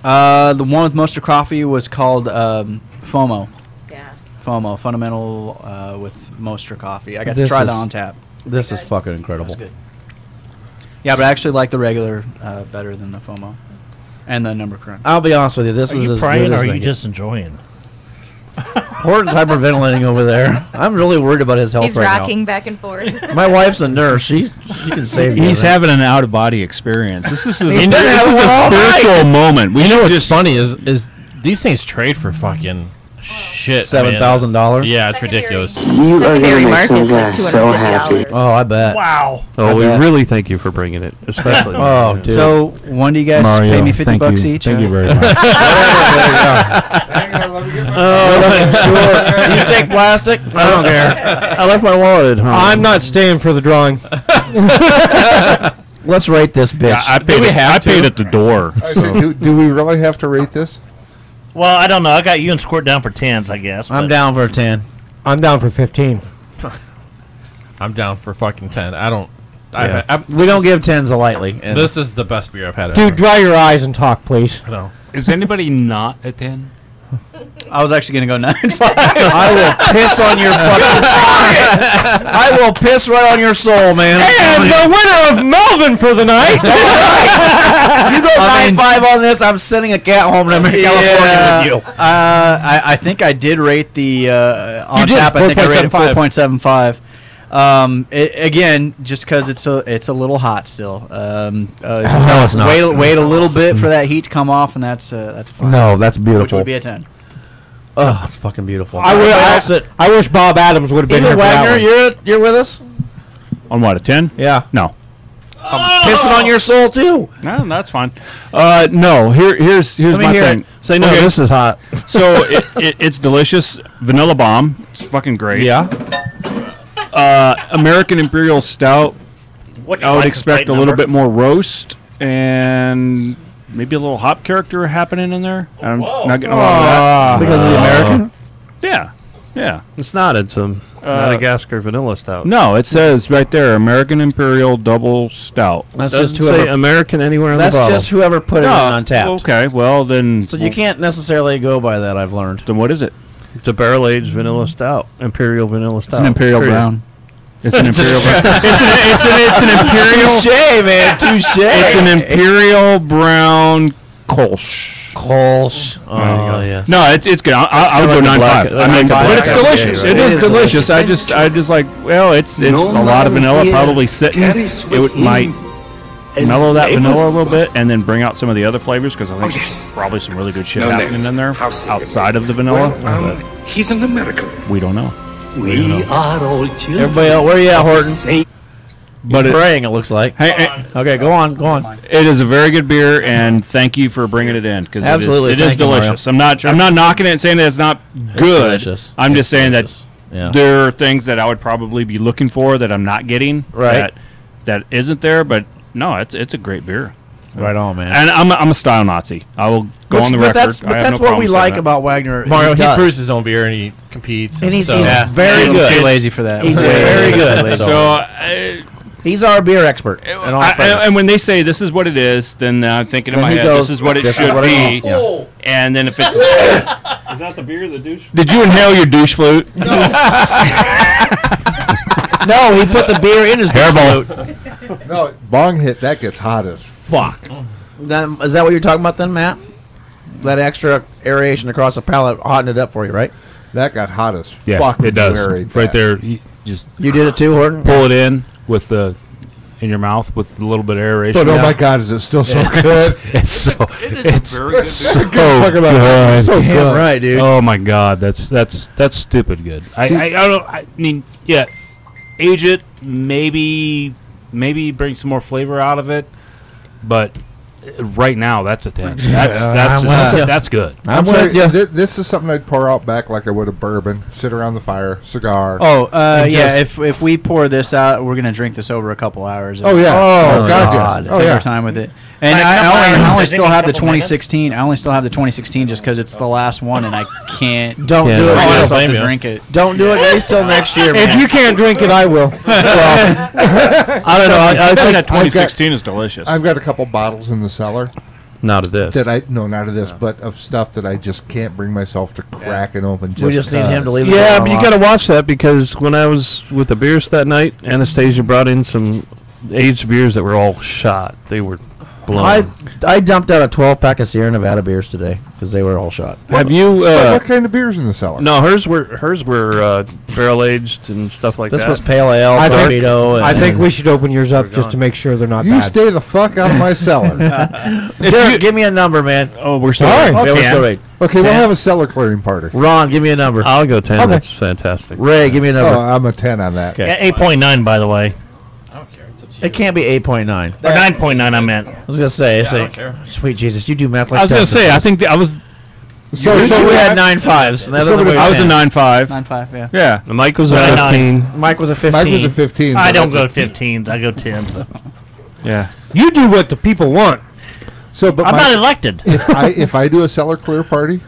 The one with Mostra coffee was called FOMO. Yeah. FOMO, Fundamental with Mostra coffee. I got to try that on tap. This is fucking incredible. Good. Yeah, but I actually like the regular better than the FOMO. And the number crunch. I'll be honest with you. This Are is you as crying good or as are they you get. just enjoying? Horton's hyperventilating over there. I'm really worried about his health He's right rocking back and forth. now. My wife's a nurse. She can save you. He's having an out of body experience. This is a He's been having one all spiritual night. moment. We You know know what's just funny is these things trade for fucking shit. $7,000. Yeah, it's ridiculous. You are Secondary going to make market's some like guys so happy. $250. Oh, I bet. Wow. Oh, we bet. really thank you for bringing it, especially. Oh, dude. So, when do you guys pay me $50 each? Thank you very much. Hang on, let me get my Sure. Do you take plastic? I don't care. I left my wallet at home. I'm not staying for the drawing. Let's rate this bitch. I paid at the door. I said, do we really have to rate this? Well, I don't know. I got you and Squirt down for 10s, I guess. I'm but- down for a 10. I'm down for 15. I'm down for fucking 10. I don't. Yeah. We don't give 10s lightly. And This is the best beer I've had. Dude, ever. dry your eyes and talk, please. No. Is anybody not a 10? I was actually going to go 9.5. I will piss on your fucking I will piss right on your soul, man. And the winner of Melvin for the night. You go 9.5 on this, I'm sending a cat home to California with you. I think I did rate the on did, tap. I think I rated 4.75. 4.75. Again, just because it's a little hot still. No, it's not. Wait a little bit for that heat to come off, and that's fine. No, that's Which beautiful. would be a 10. Oh, it's fucking beautiful. I wish Bob Adams would have been here Even for that Wagner, one. you're with us? On what, a 10? Yeah. No. I'm pissing on your soul too. No, that's fine. No, here's Let me my hear thing. it. Say no, Okay. this is hot. So it's delicious. Vanilla bomb. It's fucking great. Yeah. American Imperial Stout. What's I your would license expect plate a little number? bit more roast and maybe a little hop character happening in there. I'm not getting a lot of Because of the American? that. Yeah. It's not. It's a Madagascar vanilla stout. No, it says right there, American Imperial Double Stout. That's Doesn't just say whoever. American anywhere on That's the bottle. just whoever put it in on tap. Okay, well then. So you can't necessarily go by that. I've learned. Then what is it? It's a barrel-aged vanilla stout. Imperial vanilla stout. It's an Imperial Period. Brown. It's an Imperial Brown. It's an Imperial. Touche, man. Touche. It's an Imperial Brown Kolsch. Kolsch. Oh yes. No, it's good. I would go like the 9.5. black- I mean, black but it's IPA, delicious. right? It is delicious. I just like. Well, it's a lot of vanilla probably sitting. It might mellow that vanilla a little bit and then bring out some of the other flavors because I think there's probably some really good shit happening in there outside of the vanilla. He's an American. We don't know. We are all children. Everybody else, where you at, Horton? But You're praying, it looks like. Hey, okay, go on. It is a very good beer, and thank you for bringing it in because Absolutely, it is thank you, Mario. delicious. I'm not knocking it and saying that it's not good. delicious. I'm just saying delicious. that Yeah. there are things that I would probably be looking for that I'm not getting. Right. That isn't there, but no, it's a great beer. Right on, man. And I'm a style Nazi. I will go on the record. That's what we like about Wagner. Mario, he brews his own beer and he competes. And he's so. very good. Too lazy for that. He's very good. So he's our beer expert. And when they say this is what it is, then I'm thinking in my head, this is what it should be. Yeah. And then if it's is that the beer, the douche? Did you inhale your douche flute? No, he put the beer in his douche flute. No, bong hit, that gets hot as fuck. Is that what you're talking about then, Matt? That extra aeration across the palate hottened it up for you, right? That got hot as Yeah, fuck. it does. Right there. You did it too, Horton? Pull it in with the in your mouth with a little bit of aeration. But oh my God, is it still so good? It's so it's very good. so Good. good. So Damn good. right, dude. Oh my God, that's stupid good. I mean, yeah, age it, maybe bring some more flavor out of it, but right now that's a 10. That's good. I'm with you. This is something I'd pour out back like I would a bourbon. Sit around the fire, cigar. If we pour this out, we're gonna drink this over a couple hours. Oh yeah. Oh God. Yes. Take our time with it. And I only still have the 2016. I only still have the 2016 just because it's the last one, and I can't. Don't do it. I myself to drink it. Don't do it at least till next year. If you can't drink it, I will. I don't know. I think that 2016 is delicious. I've got a couple bottles in the cellar. Not of this. Not of this, but of stuff that I just can't bring myself to crack and open. We just need him to leave. Yeah, but you got to watch that because when I was with the beers that night, Anastasia brought in some aged beers that were all shot. They were blown. I dumped out a 12-pack of Sierra Nevada beers today because they were all shot. Have you? What kind of beers in the cellar? No, hers were barrel aged and stuff like This that. was pale ale, torpedo. I think we should open yours up just to make sure they're not You bad. stay the fuck out of my cellar. Derek, give me a number, man. Oh, we're still All right. Okay, we're still right. Okay, we'll have a cellar clearing party. Ron, give me a number. I'll go 10. Okay. That's fantastic. Ray, give me a number. Oh, I'm a 10 on that. Okay. Yeah, 8.9, by the way. I don't care. It's up to you. It can't be 8.9. Or 9.9, I meant. I was gonna say. I don't care. Sweet Jesus, you do math like I was going to say, I think I was. So we had 9.5s. And I was a 9.5. 9.5, yeah. Yeah. The Mike was a 9. 15. Mike was a 15. Mike was a 15. I don't go 15s. I go 10. Yeah. You do what the people want. So, but I'm not elected. if I do a cellar clear party,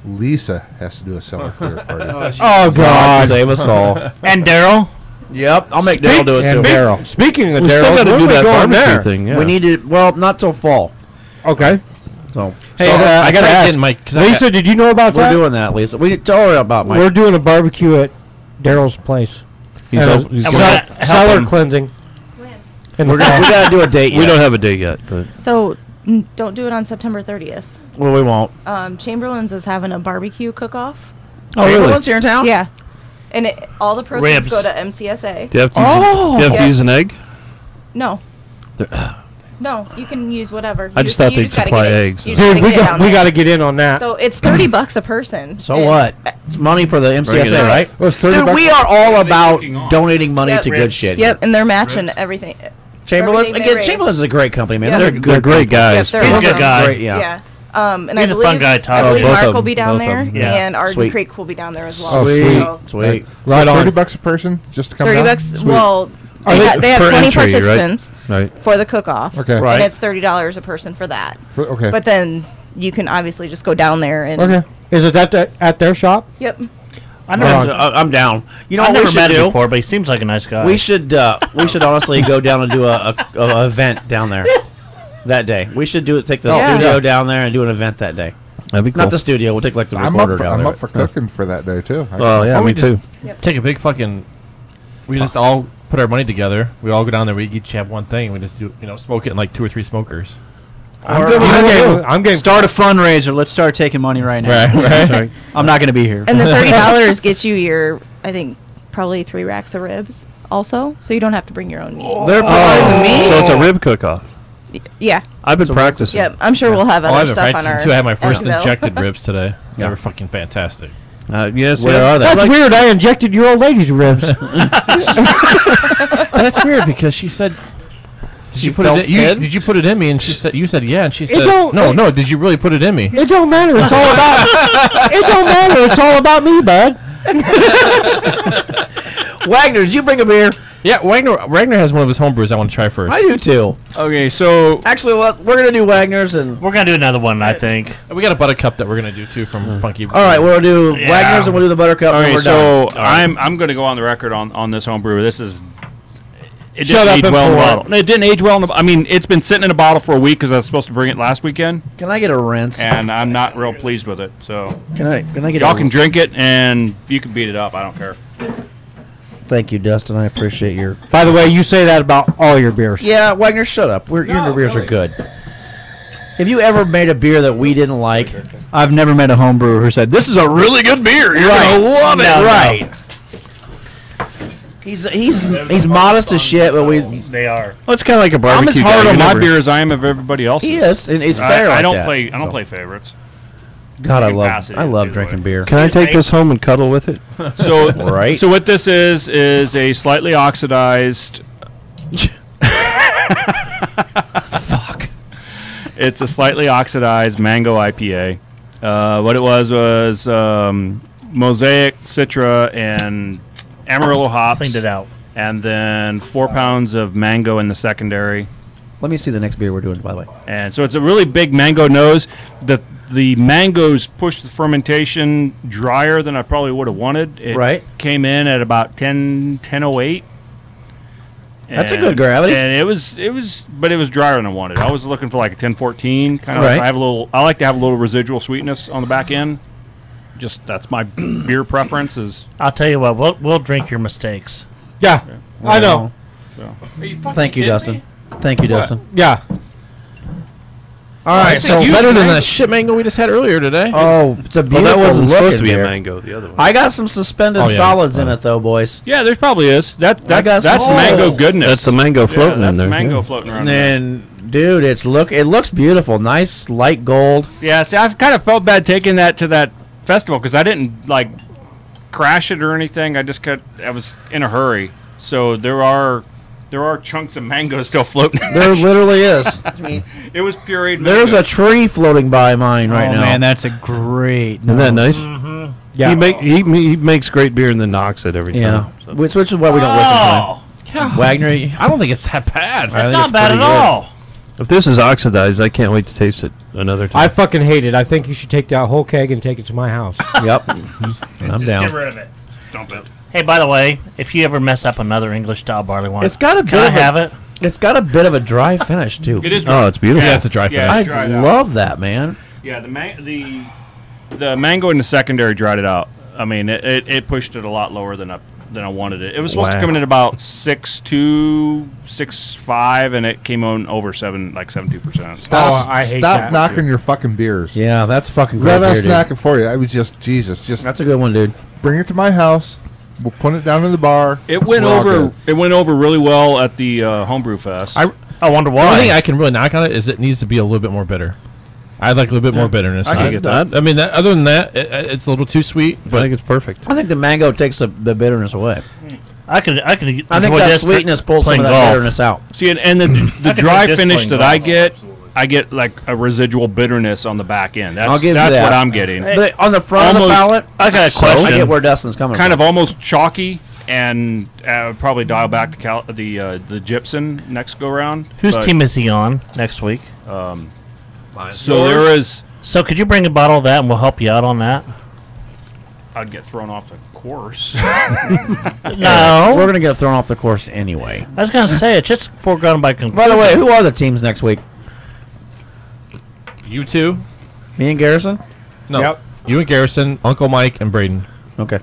Lisa has to do a cellar clear party. Oh God, save us all. And Daryl. Yep, I'll make Daryl do it too. Daryl. Speaking of We still Daryl, got to do that barbecue there. thing. Yeah. We need to. Well, not till fall. Okay. So Hey, So, I gotta ask, ask, Mike. 'Cause Lisa, did you know about we're that? doing that, Lisa. We tell her about Mike. We're doing a barbecue at Daryl's place. He's And op- he's And we're cell- gonna help cellar him. cleansing. In we the fall. gotta do a date. We don't have a date yet. But So don't do it on September 30th. Well, we won't. Chamberlain's is having a barbecue cook-off. Oh, Chamberlain's here in town. Yeah, and all the proceeds Ribs. go to MCSA. do you have to, use, do you have to Yeah. use an egg? No. No, you can use whatever. I just thought you they'd just gotta supply get it- eggs. you just Dude, gotta get it down we there. got to get in on that. So it's $30 a person. So And- what? It's money for the Bring it MCSA, in. right? Well, it's 30 Dude, bucks. we are all about donating money Yep. to good shit. Yep, and they're matching everything. Chamberlain's Everything they again. raise. Chamberlain's is a great company, man. Yeah. They're They're great guys. Yep, He's a they're good guy. Great, yeah. Yeah. And He's I a believe, fun guy, Todd. I believe Both Mark of will them. be down Both of there, them. Yeah. and Arden Sweet. Creek will be down there as well. Oh, Sweet, So sweet. Right on. $30 a person just to come down? $30. Sweet. Well, Are they have per 20 entry, right? participants Right. for the cook-off. Okay. Right. And it's $30 a person for that. Okay. But then you can obviously just go down there and. Okay. Is it at their shop? Yep. I never, I'm down. You know I've what we never should met him do? before, but he seems like a nice guy. We should honestly go down and do a event down there that day. We should take the Yeah. studio down there and do an event that day. That'd be cool. Not the studio. We'll take like the I'm recorder up for, down I'm there. up for cooking for that day, too. Oh yeah, Or me we just too. Take a big fucking. We just all put our money together. We all go down there. We each have one thing. And we just do, smoke it in like 2 or 3 smokers. I'm getting Start a fundraiser. Let's start taking money right now. Right. Sorry. I'm not going to be here. And the $30 gets you your, I think, probably 3 racks of ribs also. So you don't have to bring your own meat. They're providing the meat. So it's a rib cook-off. Yeah. I've been practicing. Yep. I'm sure we'll have I other haven't stuff on practiced our. until I had my first Excel. injected ribs today. They were fucking fantastic. Yes. Where yeah. are they? That's weird. I injected your old lady's ribs. That's weird because she said. Did you put felt it? Did you put it in me? And she said, "You said yeah." And she said, "No. Did you really put it in me?" It don't matter. It's all about. It don't matter. It's all about me, bud. Wagner, did you bring a beer? Yeah, Wagner has one of his homebrews I want to try first. I do too. Okay, so actually, we're gonna do Wagner's, and we're gonna do another one. I think we got a Buttercup that we're gonna do too from Funky. All right, we'll do Wagner's and we'll do the Buttercup. Okay, and we're so done. I'm going to go on the record on this homebrew. This is. It Shut didn't up age and well in the pour. bottle. No, it didn't age well in the. I mean, it's been sitting in a bottle for a week because I was supposed to bring it last weekend. Can I get a rinse? And I'm not real pleased with it. So Can I get? y'all can drink it and you can beat it up. I don't care. Thank you, Dustin. I appreciate your. By the way, you say that about all your beers. Yeah, Wagner, shut up. Your beers are good. Have you ever made a beer that we didn't like? I've never met a home brewer who said, this is a really good beer. You're Right. going to love it. No, right. He's modest as shit, but they are. Well, it's kind of like a I'm barbecue. as hard guy. on You my never- beer as I am of everybody else. He is, and he's fair I like don't that. play. I don't So- play favorites. God, I You can love pass it I if love you drinking like. beer. Can I take this home and cuddle with it? So Right. So what this is a slightly oxidized. Fuck. It's a slightly oxidized mango IPA. What it was Mosaic, Citra, and Amarillo hops. Cleaned it out. And then 4 pounds of mango in the secondary. Let me see the next beer we're doing, by the way. And so it's a really big mango nose. The mangoes pushed the fermentation drier than I probably would have wanted. It Right. came in at about 10:08. That's a good gravity. And it was, but it was drier than I wanted. I was looking for like a 10-14 kind of. Right. I like to have a little residual sweetness on the back end. Just that's my beer preference. Is I'll tell you what. We'll drink your mistakes. Yeah, I know. So. Thank you, Dustin. Thank you, Dustin. Yeah. All right, so better than the shit mango we just had earlier today. Oh, it's a Well, beautiful that wasn't supposed looking to be beer. a mango. The other one. I got some suspended Oh, yeah. solids in it, though, boys. Yeah, there probably is. That's got some mango holes. goodness. That's the mango floating in that's there. mango yeah. floating around. there. And dude, it looks beautiful. Nice light gold. Yeah, see, I've kind of felt bad taking that to that festival because I didn't like crash it or anything. I was in a hurry, so there are chunks of mango still floating. There literally is. It was pureed. There's mango. a tree floating by mine right Oh, now. man, that's a great Isn't that nice? Mm-hmm. Yeah. He makes great beer and then knocks it every time. Yeah, so. which is why we don't listen to him. Yeah. Wagner, I don't think it's that bad. I It's think not it's bad pretty at good. all. If this is oxidized, I can't wait to taste it another time. I fucking hate it. I think you should take that whole keg and take it to my house. Yep, I'm Just down. get rid of it. Dump it. Hey, by the way, if you ever mess up another English style barley wine, It's got a can I bit of have it? It's got a bit of a dry finish too. It is. Oh, it's beautiful. Yeah, it's a dry finish. Yeah, I it's dried out. love that, man. Yeah, the mango in the secondary dried it out. I mean, it pushed it a lot lower than I wanted it. It was supposed to come in at about 6.2, 6.5, and it came on over 72%. Stop, I hate stop that. knocking your fucking beers. Yeah, that's fucking great Let us beer, dude. knock it for you. I was just Jesus. Just That's a good one, dude. bring it to my house. We'll put it down in the bar. It went We're all over. good. It went over really well at the homebrew fest. I wonder The only thing why. I can really knock on it is it needs to be a little bit more bitter. I'd like a little bit more bitterness. I can get that. I mean, other than that, it's a little too sweet. I But think it's perfect. I think the mango takes the bitterness away. I could. I think enjoy that this sweetness pulls some playing of that golf. bitterness out. See, and the I could dry drink this finish playing that golf. I get like a residual bitterness on the back end. That's, I'll give you that's that. what I'm getting. But on the front of the Almost- palate, I got a question. I get where Dustin's coming Kind from. of almost chalky, and probably dial back the gypsum next go round. Whose But, team is he on next week? So there is. So could you bring a bottle of that and we'll help you out on that? I'd get thrown off the course. No. We're gonna get thrown off the course anyway. I was gonna say it's just foregone by conclusion. By the way, who are the teams next week? you two, Me and Garrison. no, Yep. you and Garrison, Uncle Mike, and Braden. Okay.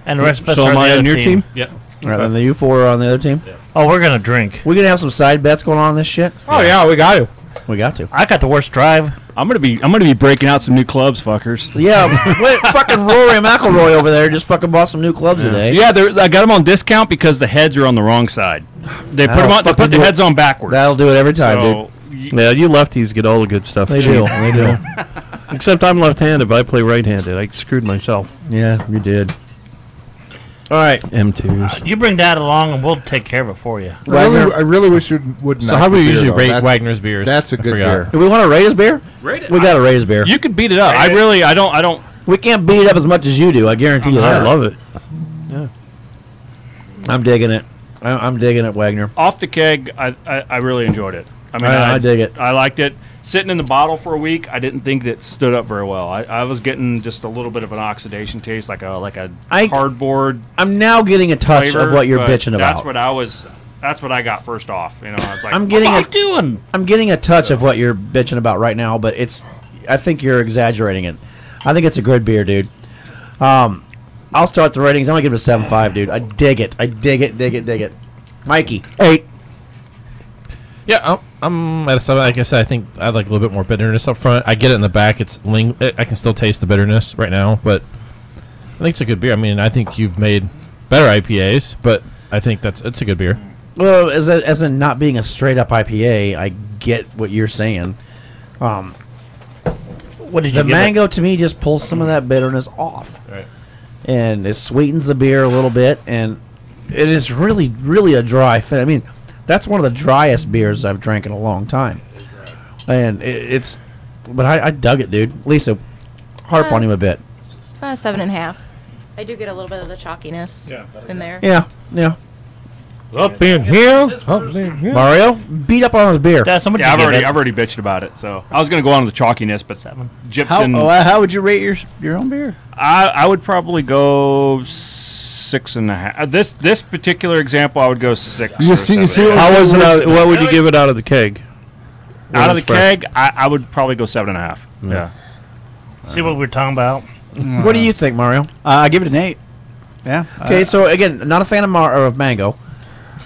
And the rest of us So are am the I other on your team? Yep. All right, then the U4 are on the other team. Oh, we're gonna drink. We gonna have some side bets going on in this shit. Oh yeah, we got to. We got to. I got the worst drive. I'm gonna be breaking out some new clubs, fuckers. Yeah, wait, fucking Rory McIlroy over there just fucking bought some new clubs today. Yeah, I got them on discount because the heads are on the wrong side. They put them on. They fucking put the do it. heads on backwards. That'll do it every time, dude. Yeah, you lefties get all the good stuff. They cheap. do. They do. Except I'm left-handed, but I play right-handed. I screwed myself. Yeah, you did. All right. M2s. You bring that along and we'll take care of it for you. I really wish you would. So how do we usually rate Wagner's beers? That's a I good forgot. beer. Do we want to rate his beer? Rate it. We got to rate his beer. You could beat it up. I don't. We can't beat it up as much as you do. I guarantee you I that. love it. I'm digging it. I'm digging it, Wagner. Off the keg, I really enjoyed it. I mean, I dig it. I liked it. Sitting in the bottle for a week, I didn't think that stood up very well. I was getting just a little bit of an oxidation taste, like a cardboard. I'm now getting a touch flavor, of what you're but bitching about. That's what I got first off. You know, I was like, I'm getting a touch of what you're bitching about right now, but I think you're exaggerating it. I think it's a good beer, dude. I'll start the ratings. I'm gonna give it a 7.5, dude. I dig it. I dig it. Mikey, 8. Yeah, I'm at a 7. Like I said, I think I like a little bit more bitterness up front. I get it in the back. I can still taste the bitterness right now, but I think it's a good beer. I mean, I think you've made better IPAs, but I think it's a good beer. Well, as in not being a straight up IPA, I get what you're saying. What did you the give mango to me just pulls some of that bitterness off, right. And it sweetens the beer a little bit, and it is really, really a dry fit. I mean, that's one of the driest beers I've drank in a long time, and but I dug it, dude. Lisa, harp on him a bit. 7.5. I do get a little bit of the chalkiness in there. Yeah. Up in here. Mario, beat up on his beer. I've already bitched about it. So I was going to go on with the chalkiness, but 7. Gypsum. How would you rate your own beer? I would probably go 6.5. This particular example, I would go 6. You see how was it? What would you give it out of the keg? Out of the keg, I would probably go 7.5. Yeah. See what we're talking about? What do you think, Mario? I give it an 8. Yeah. Okay, so again, not a fan of mango.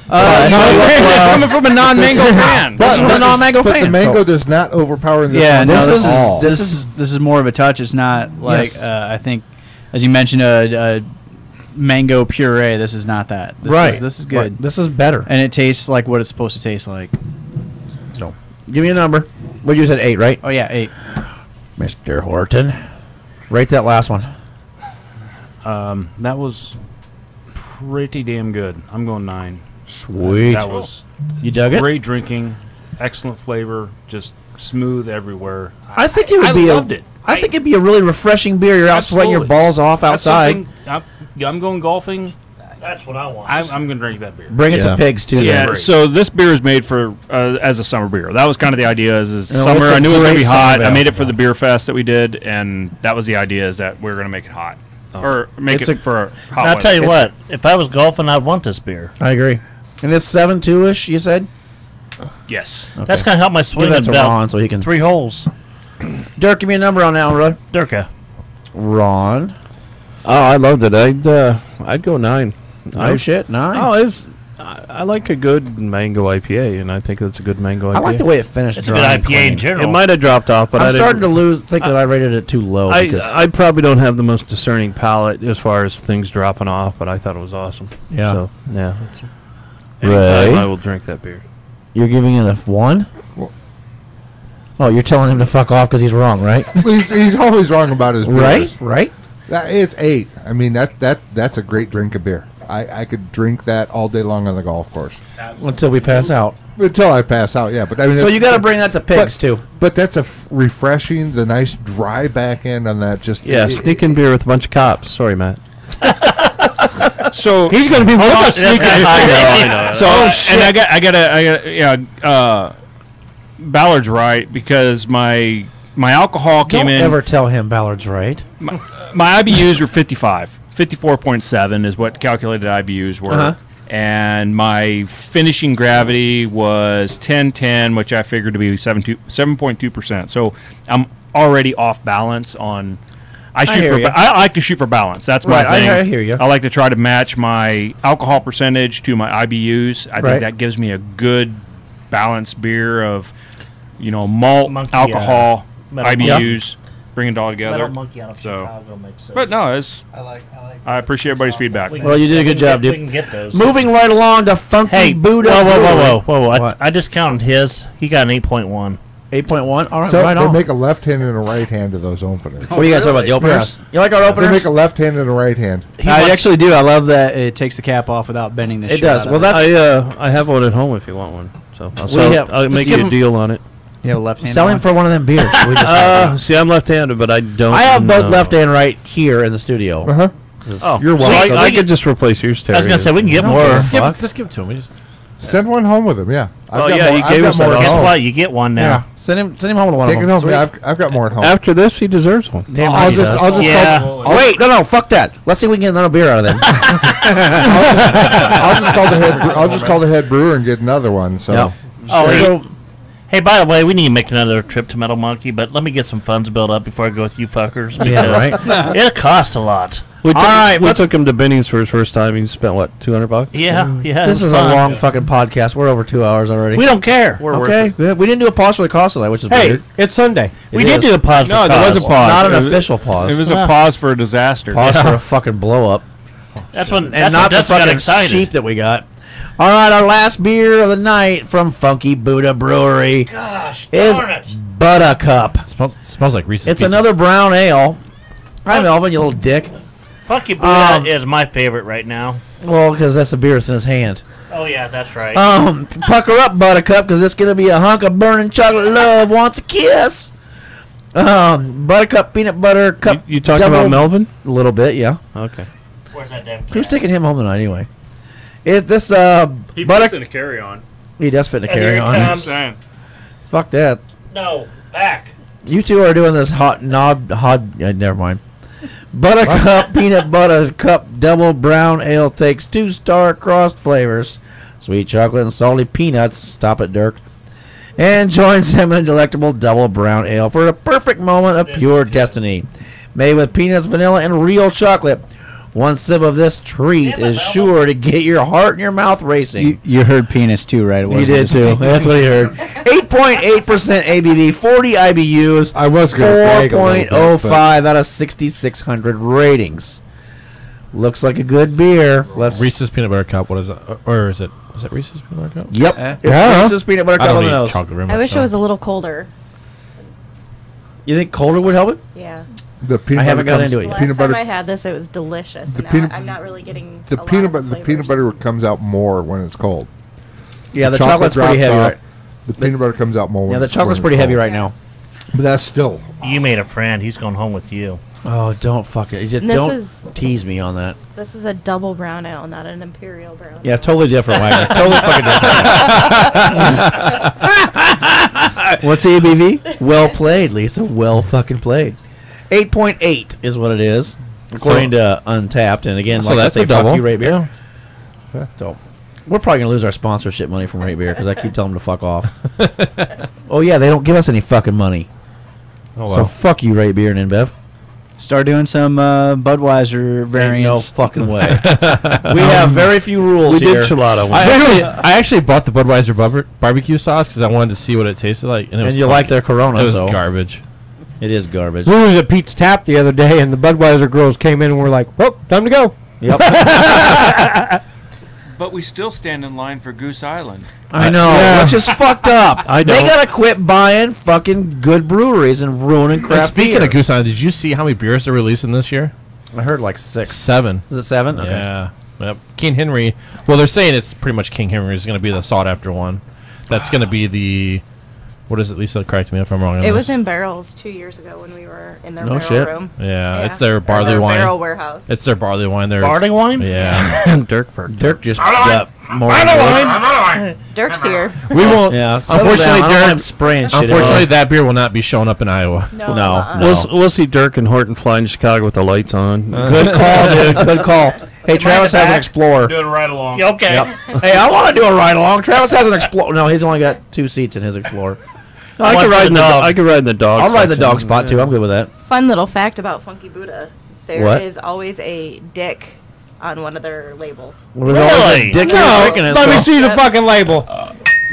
Coming from a non-mango fan. But the mango does not overpower this. Yeah, one no, at all. this is more of a touch. It's not like I think, as you mentioned, a mango puree. This is not that. This is good. Right. This is better, and it tastes like what it's supposed to taste like. So, give me a number. What you said, 8, right? Oh yeah, 8. Mr. Horton, rate that last one. That was pretty damn good. I'm going 9. Sweet. That was you dug it? Great drinking, excellent flavor, just smooth everywhere. I think it would be loved it. I think it'd be a really refreshing beer. You're out sweating your balls off outside. I'm going golfing. That's what I want. I'm going to drink that beer. Bring it to Pigs too. Yeah. So this beer is made for as a summer beer. That was kind of the idea. Is You know, summer? it's a I knew it was going to great be hot. summer I made it ale. for the beer fest that we did, and that was the idea. Is that we were going to make it hot, or make It's it for hot. I'll weather. tell you what. If I was golfing, I'd want this beer. I agree. And it's 7.2-ish. You said. Yes. Okay. That's gonna help my swing Give that to belt. Ron so he can 3 holes. Dirk, give me a number on that one, brother. Dirka. Ron. Oh, I loved it. I'd go 9. No shit, 9. Oh, I like a good mango IPA, and I think that's a good mango IPA. I like the way it finished. It's a good IPA in general. It might have dropped off, but I'm I starting to think that I rated it too low. I probably don't have the most discerning palate as far as things dropping off, but I thought it was awesome. Yeah. So, yeah. Anytime I will drink that beer. You're giving it a 1? Oh, you're telling him to fuck off because he's wrong, right? he's always wrong about his beers. Right. It's 8. I mean that's a great drink of beer. I could drink that all day long on the golf course. Until we pass out. Until I pass out, yeah. But I mean, So you got to bring that to Pigs too. But that's refreshing. The nice dry back end on that. Just sneaking beer with a bunch of cops. Sorry, Matt. So he's going to be sneaking. I know. So and I got Ballard's right because my alcohol came Don't in. ever tell him Ballard's right. My IBUs were 55. 54.7 is what calculated IBUs were. And my finishing gravity was 1010, which I figured to be 7.2%. So I'm already off balance on. I like to shoot for balance. That's my thing. I hear you. I like to try to match my alcohol percentage to my IBUs. I think that gives me a good balanced beer of, malt, alcohol, IBUs. Bring it all together. Metal Monkey out of Chicago makes sense. But no, I appreciate everybody's feedback. Well, you did a good job, dude. We can get those. Moving right along to Funky Buddha. Whoa. I just counted his. He got an 8.1. 8.1? All right, So right they on. make a left hand and a right hand to those openers. What do you guys talk about, the openers? You like our openers? They make a left hand and a right hand. I actually do. I love that it takes the cap off without bending the shit. It does. out of Well, it. I have one at home if you want one. So I'll just make give you a him- deal on it. You have a left hand. Sell him for one of them beers. We just See, I'm left-handed, but I don't. I have both know. left and right here in the studio. Oh, You're so welcome. I could just replace yours, Terry. I was gonna say we can get more. Just give it to him. Send one home with him. Yeah. Oh, yeah, he gave us that. Guess what? You get one now. Yeah. Send him home with one Take of it them. home. Yeah, I've got more at home. After this, he deserves one. Damn I'll right he just does. call, Wait, no, fuck that. Let's see if we can get another beer out of them. I'll just call the head brewer and get another one. So. Yep. Oh, hey, by the way, we need to make another trip to Metal Monkey, but let me get some funds built up before I go with you fuckers. Yeah, right. It'll cost a lot. We took him to Benny's for his first time. He spent what, $200? Yeah. This is fun. a long fucking podcast. We're over 2 hours already. We don't care. We're okay. Good. We didn't do a pause for the cost tonight, which is Hey, weird. it's Sunday. We did do a pause. No, for there was a cause. pause. Not an It was- official pause. It was a pause for a disaster. Pause for a fucking blow up. That's when. And That's not when the Dustin got fucking excited. sheep that we got. All right, our last beer of the night from Funky Buddha Brewery Gosh, is darn it. Buttercup. Smells like Reese's It's Pieces. another brown ale. Hi, Melvin, you little dick. Funky Buddha is my favorite right now. Well, because that's the beer that's in his hand. Oh yeah, that's right. Pucker up, Buttercup, because it's gonna be a hunk of burning chocolate love wants a kiss. Buttercup peanut butter cup. You talking about Melvin? A little bit, yeah. Okay. Where's that damn Who's cat? taking him home tonight anyway? He fits in a carry-on. He does fit in a And here he carry-on. comes. Saying. Fuck that. No, back. You two are doing this never mind. Buttercup peanut butter cup double brown ale takes 2 star-crossed flavors, sweet chocolate and salty peanuts. Stop it, Dirk. And joins him in a delectable double brown ale for a perfect moment of pure destiny. Made with peanuts, vanilla, and real chocolate. One sip of this treat is sure to get your heart and your mouth racing. You heard penis too, right? It You wasn't did just too. me. That's what he heard. 8.8% ABV, 40 IBUs. I was gonna brag a little bit, 4.05 out of 6,600 ratings. Looks like a good beer. Let's. Reese's peanut butter cup. What is that? Or is it Reese's peanut butter cup? Yep. It's Reese's peanut butter I cup don't on the eat nose. chocolate very I much, wish so. it was a little colder. You think colder would help it? Yeah. The peanut I haven't butter got comes- into it The yet. last Peanut butter. time I had this, it was delicious. The Now peanut- I'm not really getting The a lot peanut of butter. The peanut flavors. butter comes out more when it's cold. Yeah, the chocolate chocolate's pretty drops heavy. off. Right? The peanut butter comes out more. Yeah, when the it's- chocolate's when pretty it's heavy cold. right now. But that's still. You made a friend. He's going home with you. Oh, don't fuck it. You just This don't is- tease me on that. This is a double brown ale, not an imperial brown. Yeah, totally different, Wagner. Totally fucking different. What's the ABV? Well played, Lisa. Well fucking played. 8.8 is what it is, according to Untapped. And again, So like that's I say, a double. fuck you, Rate Beer. Yeah. So we're probably gonna lose our sponsorship money from Rate Beer because I keep telling them to fuck off. Oh yeah, they don't give us any fucking money. Oh, So well. fuck you, Rate Beer and InBev. Start doing some Budweiser Ain't no variants. fucking way. We have very few rules We here. did Chilada one. I actually bought the Budweiser barbecue sauce because I wanted to see what it tasted like, and it was And you like their Corona, It was so garbage. it is garbage. We was at Pete's Tap the other day, and the Budweiser girls came in and were like, "Well, time to go." Yep. But we still stand in line for Goose Island. I know, Yeah. which is fucked up. I They don't. gotta quit buying fucking good breweries and ruining And craft speaking beer. of Goose Island, did you see how many beers they're releasing this year? I heard like 6. 7. Is it 7? Okay. Yeah. Yep. King Henry. Well, they're saying it's pretty much King Henry is going to be the sought after one. That's going to be the. What is it, Lisa? Correct me if I'm wrong on It this. was in barrels 2 years ago when we were in their No barrel shit. room. Yeah, it's Or their barley wine. barrel warehouse. It's their barley wine. Their Barley wine? Yeah. Dirk just got more. Dirk's here. We won't. Yeah, Unfortunately, Dirk. I'm spraying shit. Unfortunately, that beer will not be showing up in Iowa. No. No. We'll see Dirk and Horton fly in Chicago with the lights on. Good call, dude. Good call. Hey, Travis has an Explorer. Doing right along. You okay? Yep. Hey, I want to do a ride along. Travis has an Explorer. No, he's only got 2 seats in his Explorer. I One could for ride the in the dog. I could ride in the dog. I'll ride the section. dog spot too. I'm good with that. Fun little fact about Funky Buddha. There is What? always a dick on one of their labels. There's always a dick here No, drinking it. let me so- see the fucking label.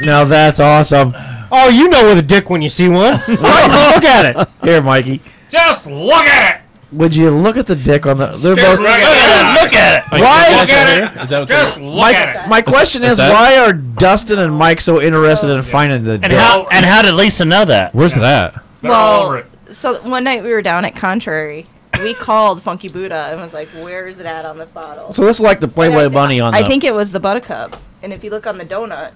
Now that's awesome. Oh, you know with a dick when you see one. Look at it. Here, Mikey. Just look at it. Would you look at the dick on the? They're Just both. look at it. Look at it. Why? Look at it. Is that what Just look at it. My question is, that- why are Dustin and Mike so interested in finding the And dick? how did Lisa know that? Where's that? They're all over Well, it. so one night we were down at Contrary. We called Funky Buddha and was like, "Where is it at on this bottle?" So this is like the Playboy Bunny on the. I think it was the Buttercup. And if you look on the donut,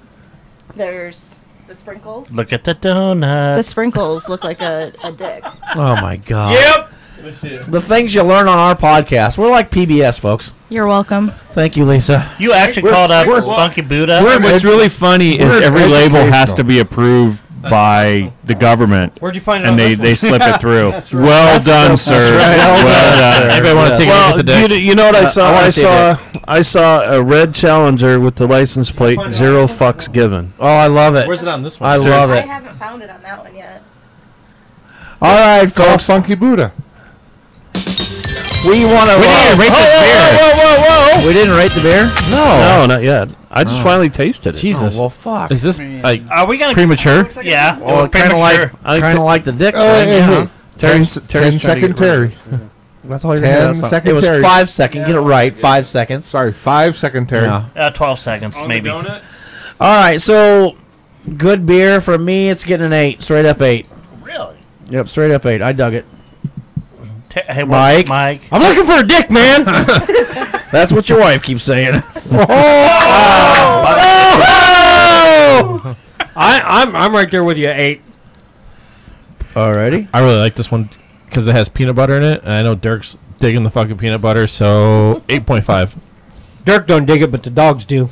there's the sprinkles. Look at the donut. The sprinkles look like a dick. Oh my god. Yep. The things you learn on our podcast. We're like PBS, folks. You're welcome. Thank you, Lisa. You actually called up Funky Buddha. What's really funny is every label has to be approved by the government. Where'd you find it? And they slip it through. Well done, sir. Well done. Everybody want to take a look at the deck? You know what I saw? I saw a red Challenger with the license plate 0 fucks given. Oh, I love it. Where's it on this one? I love I it. haven't found it on that one yet. All right, Call folks. Funky Buddha. We want to. We didn't rate this beer. Whoa! We didn't rate the beer. No, not yet. I just finally tasted it. Jesus. Oh, well, fuck. Is this like Are we gonna premature? Yeah. Well, kind of like the dick thing. Hey, Yeah. Terry's trying to 10-second get rid of Terry. That's all you're 10 gonna do. second It was Terry. 5 seconds. Get it right. 5 seconds. Sorry, 5-second Terry. Yeah. 12 seconds, maybe. All right, so good beer for me. It's getting an 8, straight up 8. Really? Yep, straight up 8. I dug it. Hey, Mike. I'm looking for a dick, man. That's what your wife keeps saying. I'm right there with you. 8. Alrighty. I really like this one because it has peanut butter in it, and I know Dirk's digging the fucking peanut butter, so 8.5. Dirk don't dig it, but the dogs do.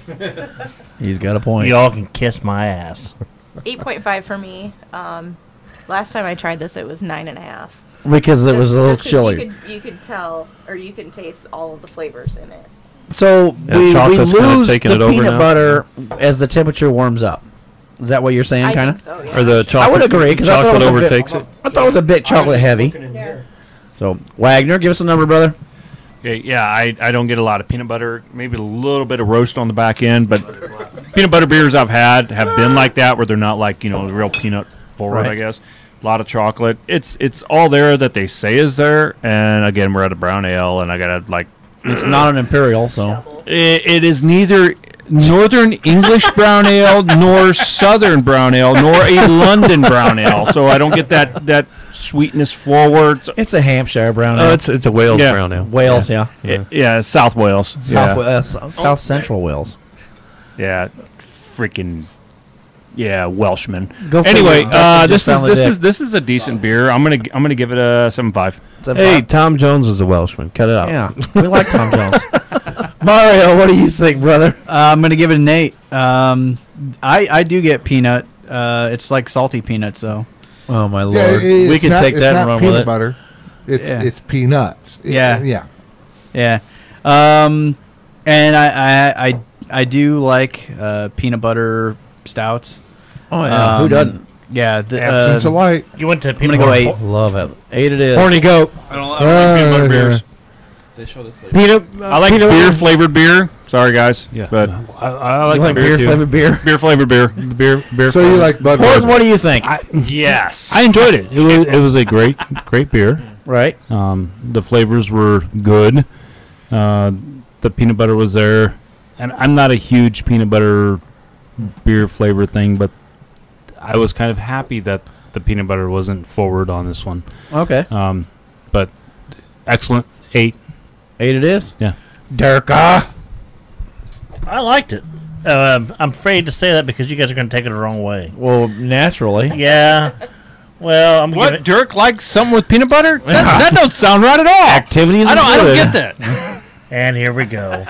He's got a point. Y'all can kiss my ass. 8.5 for me. Last time I tried this, it was 9.5. Because it was a little chilly. You could tell, or you can taste all of the flavors in it. So Yeah, we chocolate's kinda lose taking the it over peanut now. butter as the temperature warms up. Is that what you're saying, I kind think of? so, yeah. Or the I chocolate. would agree because I thought chocolate it was overtakes a bit, it. I thought it was a bit chocolate heavy. So Wagner, give us a number, brother. Okay, yeah, I don't get a lot of peanut butter. Maybe a little bit of roast on the back end, but peanut butter beers I've had have been like that, where they're not like real peanut forward. Right. I guess a lot of chocolate. It's all there that they say is there. And again, we're at a brown ale, and I gotta like. It's not an imperial, so It is neither Northern English brown ale nor Southern brown ale nor a London brown ale. So I don't get that sweetness forward. it's a Hampshire brown ale. It's a Wales Yeah. brown ale. Wales, yeah. Yeah, South Wales. South Central Wales. Yeah, freaking Welshman. Go figure. Anyway, Dustin just found the dick. this is a decent beer. I'm gonna give it a 7.5. Hey, Tom Jones is a Welshman. Cut it out. Yeah, we like Tom Jones. Mario, what do you think, brother? I'm gonna give it an 8. I do get peanut. It's like salty peanuts, though. Oh my lord, Yeah, we can take that and run with it. Butter. It's peanuts. Yeah. Yeah. And I do like peanut butter stouts. Oh yeah, who doesn't? Yeah, Absence of light. You went to I'm gonna go 8. Love it. 8 it is. Horny goat. I don't like peanut butter beers. They show this Peanut. I like beer flavored beer. Sorry guys, but I You like like beer flavored beer? beer flavored beer. beer. So you like Horton, Budweiser? what do you think? Yes, I enjoyed it. It was a great beer. Right. The flavors were good. The peanut butter was there, and I'm not a huge peanut butter beer flavor thing, but I was kind of happy that the peanut butter wasn't forward on this one. Okay. But excellent. 8. 8 it is. Yeah. Durka. I liked it. I'm afraid to say that because you guys are going to take it the wrong way. Well, naturally. Yeah. Well, I'm what gonna Dirk likes something with peanut butter? That don't sound right at all. Activities. I don't get that. And here we go.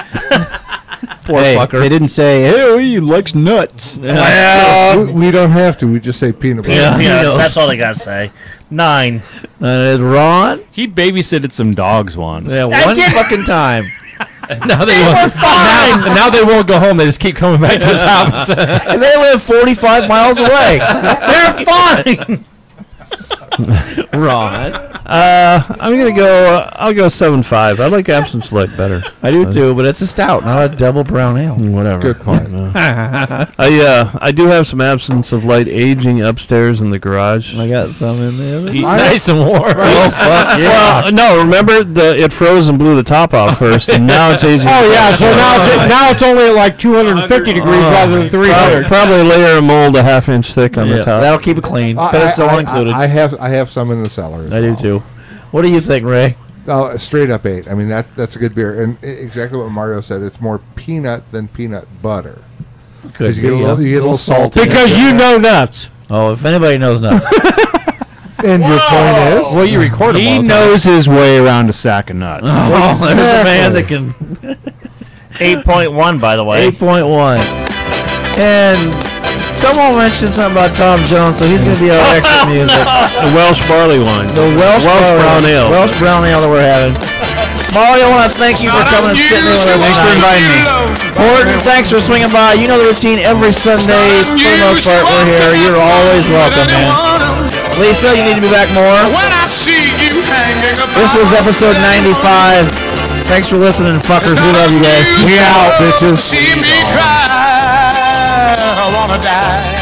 Poor fucker. They didn't say, "Hey, he likes nuts." Well, we don't have to. We just say peanut butter. Yeah, that's all they got to say. 9. Ron. He babysitted some dogs once. Yeah, one fucking time. Now they won't. Now they won't go home. They just keep coming back to his house. And they live 45 miles away. They're fine. Ron. I'm gonna go. I'll go 7.5. I like Absence Light better. I do too, but it's a stout, not a double brown ale. Whatever. Good point. I do have some Absence of Light aging upstairs in the garage. I got some in there. It's nice and warm. Oh fuck yeah! Well, no, remember it froze and blew the top off first, and now it's aging. Oh yeah, so now it's only at like 250 degrees rather than 300. Probably a layer of mold a half-inch thick on the top. That'll keep it clean, but it's all included. I have some in the cellar. I do too. What do you think, Ray? Oh, straight up 8. I mean that's a good beer, and exactly what Mario said. It's more peanut than peanut butter. Could you get a little salty. Because you know nuts. Oh, if anybody knows nuts. And your point is? Well, you record them He all the knows his way around a sack of nuts. Oh, there's a man that can. 8.1, by the way. 8.1. And someone mentioned something about Tom Jones, so he's going to be our exit music. The Welsh barley wine. The Welsh brown ale. Welsh brown ale that we're having. Mario, I want to thank you for coming and sitting in with us. Thanks for inviting me. Horton, thanks for swinging by. You know the routine every Sunday. For the most part, we're here. You're always welcome, man. Lisa, you need to be back more. This was episode 95. Thanks for listening, fuckers. We love you guys. We out, bitches. See me cry, I wanna die.